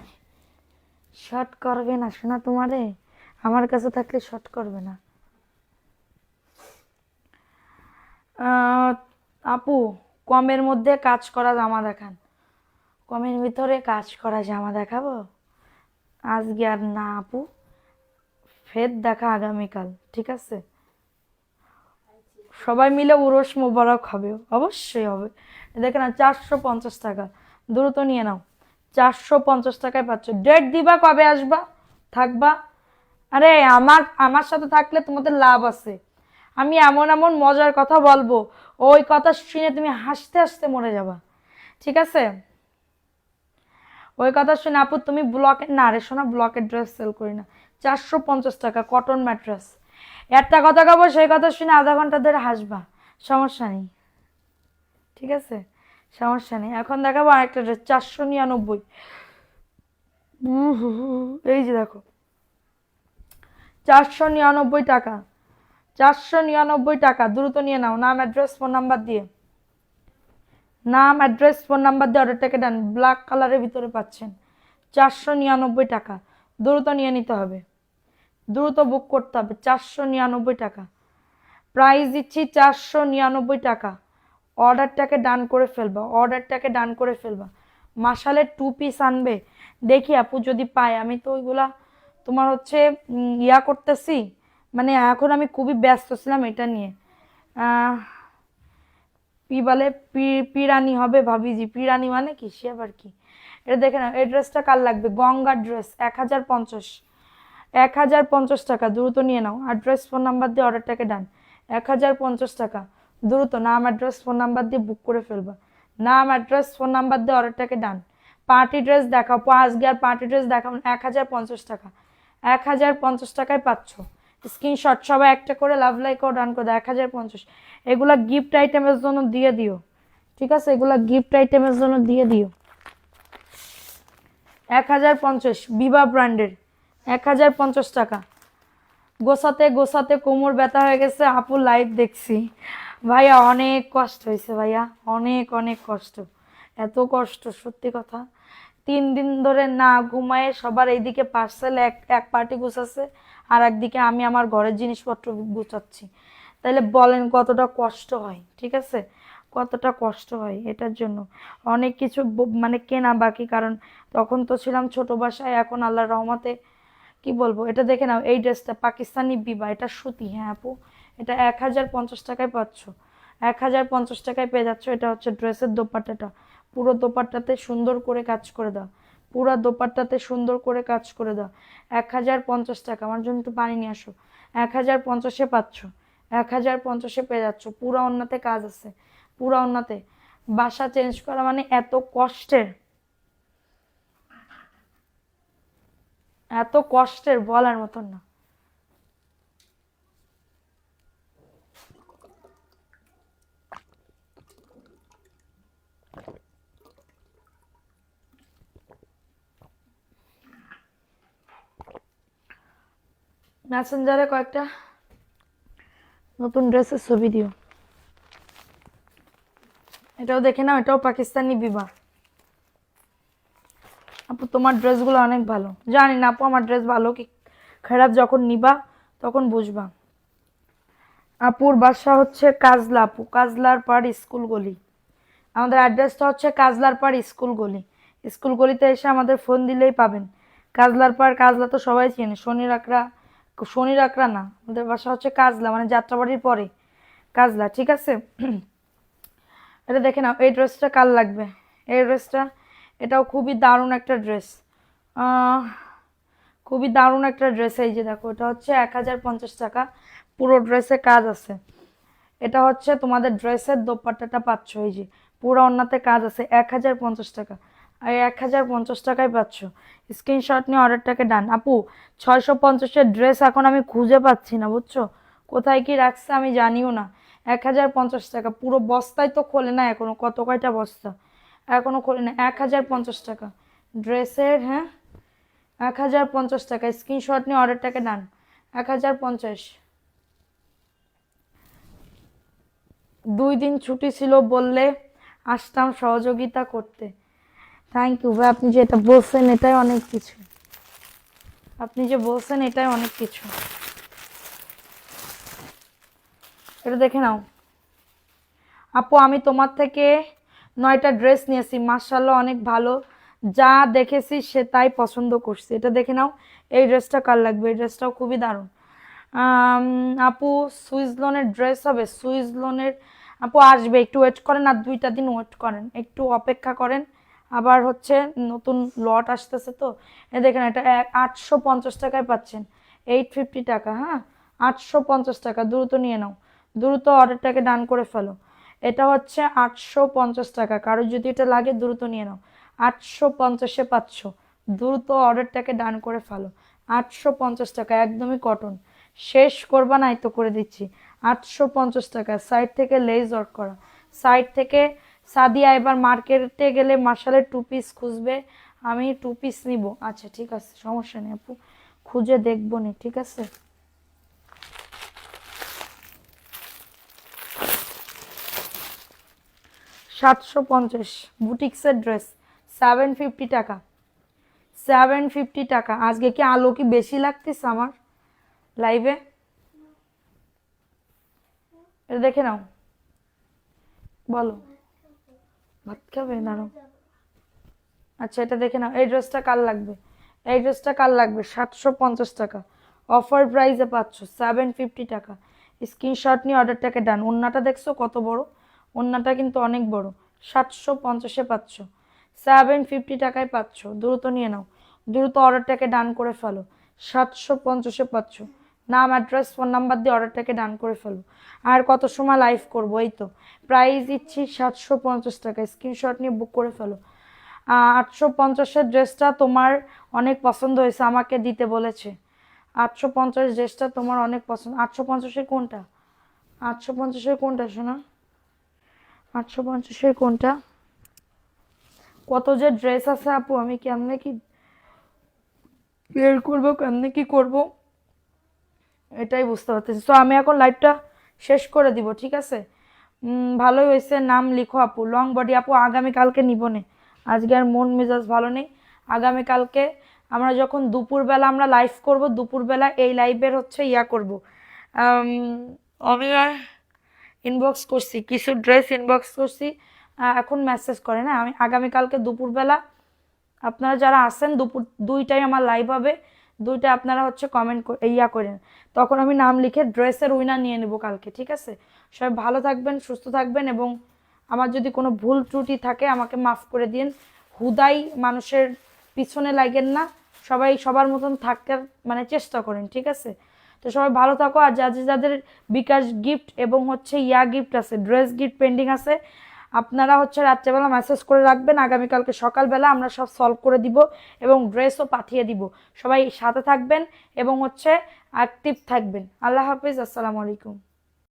শর্ট করবে না শোনা তোমারে, আমার কাছে থাকলে শর্ট করবে না। আপু, কমের মধ্যে কাজ করা জামা দেখান। কমের ভিতরে কাজ করা জামা দেখাবো? আজকে আর না আপু, ফের দেখা আগামীকাল, ঠিক আছে? সবাই মিলে উরস মোবারক হবে, অবশ্যই হবে। দেখে না, 450 টাকা। দ্রুত নিয়ে নাও, 450 টাকায় পাচ্ছ। ডেট দিবা, কবে আসবা, থাকবা? আরে আমার আমার সাথে থাকলে তোমাদের লাভ আছে। আমি এমন এমন মজার কথা বলবো, ওই কথা শুনে তুমি হাসতে হাসতে মরে যাবা, ঠিক আছে? ওই কথা শুনে আপু তুমি ব্লকের, না রে শোনা, ব্লকের ড্রেস সেল করি না। 450 টাকা কটন ম্যাট্রেস। একটা কথা কব, সেই কথা শুনে আধা ঘন্টা ধরে হাসবা, সমস্যা নেই, ঠিক আছে? সমস্যা নেই। এখন দেখাবো আরেকটা ড্রেস, 499। এই যে দেখো, 499 টাকা। 499 টাকা, দ্রুত নিয়ে নাও। নাম, অ্যাড্রেস, ফোন নাম্বার দিয়ে, নাম, অ্যাড্রেস, ফোন নাম্বার দিয়ে অর্ডারটাকে ডান। ব্ল্যাক কালারের ভিতরে পাচ্ছেন 499 টাকা। দ্রুত নিয়ে নিতে হবে, দ্রুত বুক করতে হবে। 499 টাকা প্রাইস দিচ্ছি, 499 টাকা। অর্ডারটাকে ডান করে ফেলবা, অর্ডারটাকে ডান করে ফেলবা। মাসালের 2 পিস আনবে, দেখি আপু যদি পাই। আমি তো ওইগুলা তোমার হচ্ছে ইয়া করতেছি, মানে এখন আমি খুবই ব্যস্ত ছিলাম এটা নিয়ে। পি বলে পিরানি হবে ভাবিজি। পিরানি মানে কি, সে আবার কি? এটা দেখে না, এই ড্রেসটা কার লাগবে? গঙ্গার ড্রেস, 1050, 1050 টাকা, দ্রুত নিয়ে নাও। অ্যাড্রেস ফোন নাম্বার দিয়ে অর্ডারটাকে ডান। 1050 টাকা, দ্রুত নাম অ্যাড্রেস ফোন নাম্বার দিয়ে বুক করে ফেলবা। নাম অ্যাড্রেস ফোন নাম্বার দিয়ে অর্ডারটাকে ডান। পার্টি ড্রেস দেখাও, আজকে আর পার্টি ড্রেস দেখাও। 1050 টাকা, 1050 টাকায় পাচ্ছ। স্ক্রিনশট সবাই একটা করে লাভ লাইক ও ডান করে দাও। 1050, এগুলা গিফট আইটেমের জন্য দিয়ে দিও, ঠিক আছে? এগুলা গিফট আইটেমের জন্য দিয়ে দিও। 1050, বিবা ব্র্যান্ডের, 1050 টাকা। গোছাতে গোছাতে কোমর ব্যথা হয়ে গেছে আপু, লাইভ দেখছি। ভাইয়া অনেক কষ্ট হয়েছে ভাইয়া, অনেক অনেক কষ্ট, এত কষ্ট সত্যি কথা। 3 দিন ধরে না ঘুমায়ে সবার এইদিকে পার্সেল এক এক পার্টি গুছাচ্ছে, আর একদিকে আমি আমার ঘরের জিনিসপত্র গুছাচ্ছি। তাহলে বলেন কতটা কষ্ট হয়, ঠিক আছে? কতটা কষ্ট হয় এটার জন্য। অনেক কিছু মানে কেনা বাকি, কারণ তখন তো ছিলাম ছোট বাসায়, এখন আল্লাহর রহমতে কি বলবো। এটা দেখে নাও, এই ড্রেসটা পাকিস্তানি বিবা, এটা সুতি, হ্যাঁ আপু, এটা 1050 টাকায় পাচ্ছ। 1050 টাকায় পেয়ে যাচ্ছ। এটা হচ্ছে ড্রেসের দোপাট্টাটা, পুরো দোপাট্টাতে সুন্দর করে কাজ করে দাও, পুরো দোপাট্টাতে সুন্দর করে কাজ করে দাও। 1050 টাকা, আমার জন্য একটু পানি নিয়ে আসো। 1050-এ পাচ্ছ, 1050-এ পেয়ে যাচ্ছ। পুরো ওন্নাতে কাজ আছে, পুরো ওন্নাতে। বাসা চেঞ্জ করা মানে এত কষ্টের, এত কষ্টের বলার মতন না। মেসেঞ্জারে কয়েকটা নতুন ড্রেসের ছবি দিও। এটাও দেখে নাও, এটাও পাকিস্তানি বিবা। আপু তোমার ড্রেসগুলো অনেক ভালো। জানি না আপু আমার ড্রেস ভালো কি খারাপ, যখন নিবা তখন বুঝবা। আপুর বাসা হচ্ছে কাজলা, আপু কাজলার পাড় স্কুল গলি। আমাদের অ্যাড্রেসটা হচ্ছে কাজলার পাড় স্কুল গলি। স্কুল গলিতে এসে আমাদের ফোন দিলেই পাবেন। কাজলার পাড়, কাজলা তো সবাই চেনে, শনির আকড়া না, আমাদের বাসা হচ্ছে কাজলা, মানে যাত্রাবাড়ির পরে কাজলা, ঠিক আছে? এটা দেখে নাও, এই ড্রেসটা কার লাগবে? এই ড্রেসটা, এটাও খুবই দারুণ একটা ড্রেস, খুবই দারুণ একটা ড্রেস। এই যে দেখো, এটা হচ্ছে 1050 টাকা, পুরো ড্রেসে কাজ আছে। এটা হচ্ছে তোমাদের ড্রেসের দোপাট্টাটা পাচ্ছ, এই যে পুরো ওন্নাতে কাজ আছে। 1050 টাকা, আর 1050 টাকায় পাচ্ছ। স্ক্রিনশট নিয়ে অর্ডারটাকে ডান। আপু 650-এর ড্রেস এখন আমি খুঁজে পাচ্ছি না, বুঝছো? কোথায় কি রাখছে আমি জানিও না। 1050 টাকা, পুরো বস্তায় তো খোলে না এখনো, কত কয়টা বস্তা এখনো খোলে না। 1050 টাকা ড্রেসের, হ্যাঁ 1050 টাকা। স্ক্রিনশট নিয়ে অর্ডারটাকে ডান। 1050। 2 দিন ছুটি ছিল বললে আসতাম সহযোগিতা করতে। থ্যাংক ইউ ভাই, আপনি যেটা বলছেন এটাই অনেক কিছু, আপনি যে বলছেন এটাই অনেক কিছু। এটা দেখে নাও আপু, আমি তোমার থেকে 9টা ড্রেস নিয়েছি, মাশাআল্লাহ অনেক ভালো, যা দেখেছি সে তাই পছন্দ করছি। এটা দেখে নাও, এই ড্রেসটা কার লাগবে? এই ড্রেসটাও খুবই দারুণ। আপু সুইস লোনের ড্রেস হবে? সুইস লোনের আপু আসবে, একটু ওয়েট করেন, আর 2টা দিন ওয়েট করেন, একটু অপেক্ষা করেন। আবার হচ্ছে নতুন লট আসতেছে তো। এ দেখেন, এটা 850 টাকায় পাচ্ছেন, 850 টাকা, হ্যাঁ 850 টাকা, দ্রুত নিয়ে নাও, দ্রুত অর্ডারটাকে ডান করে ফেলো। এটা হচ্ছে 850 টাকা, কারোর যদি এটা লাগে দ্রুত নিয়ে নাও। 850-এ পাচ্ছ, দ্রুত অর্ডারটাকে ডান করে ফেলো। 850 টাকা, একদমই কটন, শেষ করবা নাই তো করে দিচ্ছি। 850 টাকা, সাইড থেকে লেজ ওয়ার্ক করা, সাইড থেকে। সাদিয়া এবার মার্কেটে গেলে মার্শালের 2 পিস খুঁজবে, আমি 2 পিস নিব। আচ্ছা ঠিক আছে, সমস্যা নেই আপু, খুঁজে দেখবো নি, ঠিক আছে? $750 বুটিক্সের ড্রেস, 750 টাকা, 750 টাকা। আজকে কি আলো কি বেশি লাগতেছে আমার লাইভে? এটা দেখে নাও, বলো ভাত খাবে? দাঁড়াও, আচ্ছা এটা দেখে নাও, এই ড্রেসটা কার লাগবে? এই ড্রেসটা কার লাগবে? 750 টাকা, অফার প্রাইসে পাচ্ছ 750 টাকা। স্ক্রিনশট নিয়ে অর্ডারটাকে ডান। ওন্নাটা দেখছো কত বড়? ওড়নাটা কিন্তু অনেক বড়। 750-এ পাচ্ছ, 750 টাকায় পাচ্ছ। দ্রুত নিয়ে নাও, দ্রুত অর্ডারটাকে ডান করে ফেলো। 750-এ পাচ্ছ। নাম, অ্যাড্রেস, ফোন নাম্বার দিয়ে অর্ডারটাকে ডান করে ফেলো। আর কত সময় লাইভ করবো? এই তো প্রাইস দিচ্ছি 750 টাকা। স্ক্রিনশট নিয়ে বুক করে ফেলো। 850-এর ড্রেসটা তোমার অনেক পছন্দ হয়েছে, আমাকে দিতে বলেছে। 850 ড্রেসটা তোমার অনেক পছন্দ। 850-এর কোনটা? 850-এর কোনটা শোনা? 850-এর কোনটা? কত যে ড্রেস আছে আপু, আমি কেমনে কি বের করবো, কেমনে কি করবো, এটাই বুঝতে পারতেছি। তো আমি এখন লাইভটা শেষ করে দিব, ঠিক আছে? ভালোই হয়েছে। নাম লিখো আপু। লং বডি আপু আগামীকালকে নিবনে, আজকে আর মন মেজাজ ভালো নেই। আগামীকালকে আমরা যখন দুপুরবেলা আমরা লাইভ করব, দুপুরবেলা এই লাইভের হচ্ছে ইয়া করব। আমি আর ইনবক্স করছি, কিছু ড্রেস ইনবক্স করছি, এখন মেসেজ করে না। আমি আগামীকালকে দুপুরবেলা আপনারা যারা আসেন, দুপুর 2টায় আমার লাইভ হবে, 2টায় আপনারা হচ্ছে কমেন্ট ইয়া করেন, তখন আমি নাম লিখে ড্রেসের উইনার নিয়ে নেব কালকে, ঠিক আছে? সবাই ভালো থাকবেন, সুস্থ থাকবেন, এবং আমার যদি কোনো ভুল ত্রুটি থাকে আমাকে মাফ করে দিন। হুদাই মানুষের পিছনে লাগেন না, সবাই সবার মতন থাকতে মানে চেষ্টা করেন, ঠিক আছে? তো সবাই ভালো থাকো। আর যাদের বিকাশ গিফট এবং হচ্ছে ইয়া গিফট আছে, ড্রেস গিফট পেন্ডিং আছে, আপনারা হচ্ছে রাত্রেবেলা মেসেজ করে রাখবেন, আগামীকালকে সকালবেলা আমরা সব সলভ করে দিব এবং ড্রেসও পাঠিয়ে দিব। সবাই সাথে থাকবেন এবং হচ্ছে অ্যাক্টিভ থাকবেন। আল্লাহ হাফিজ, আসসালামু আলাইকুম।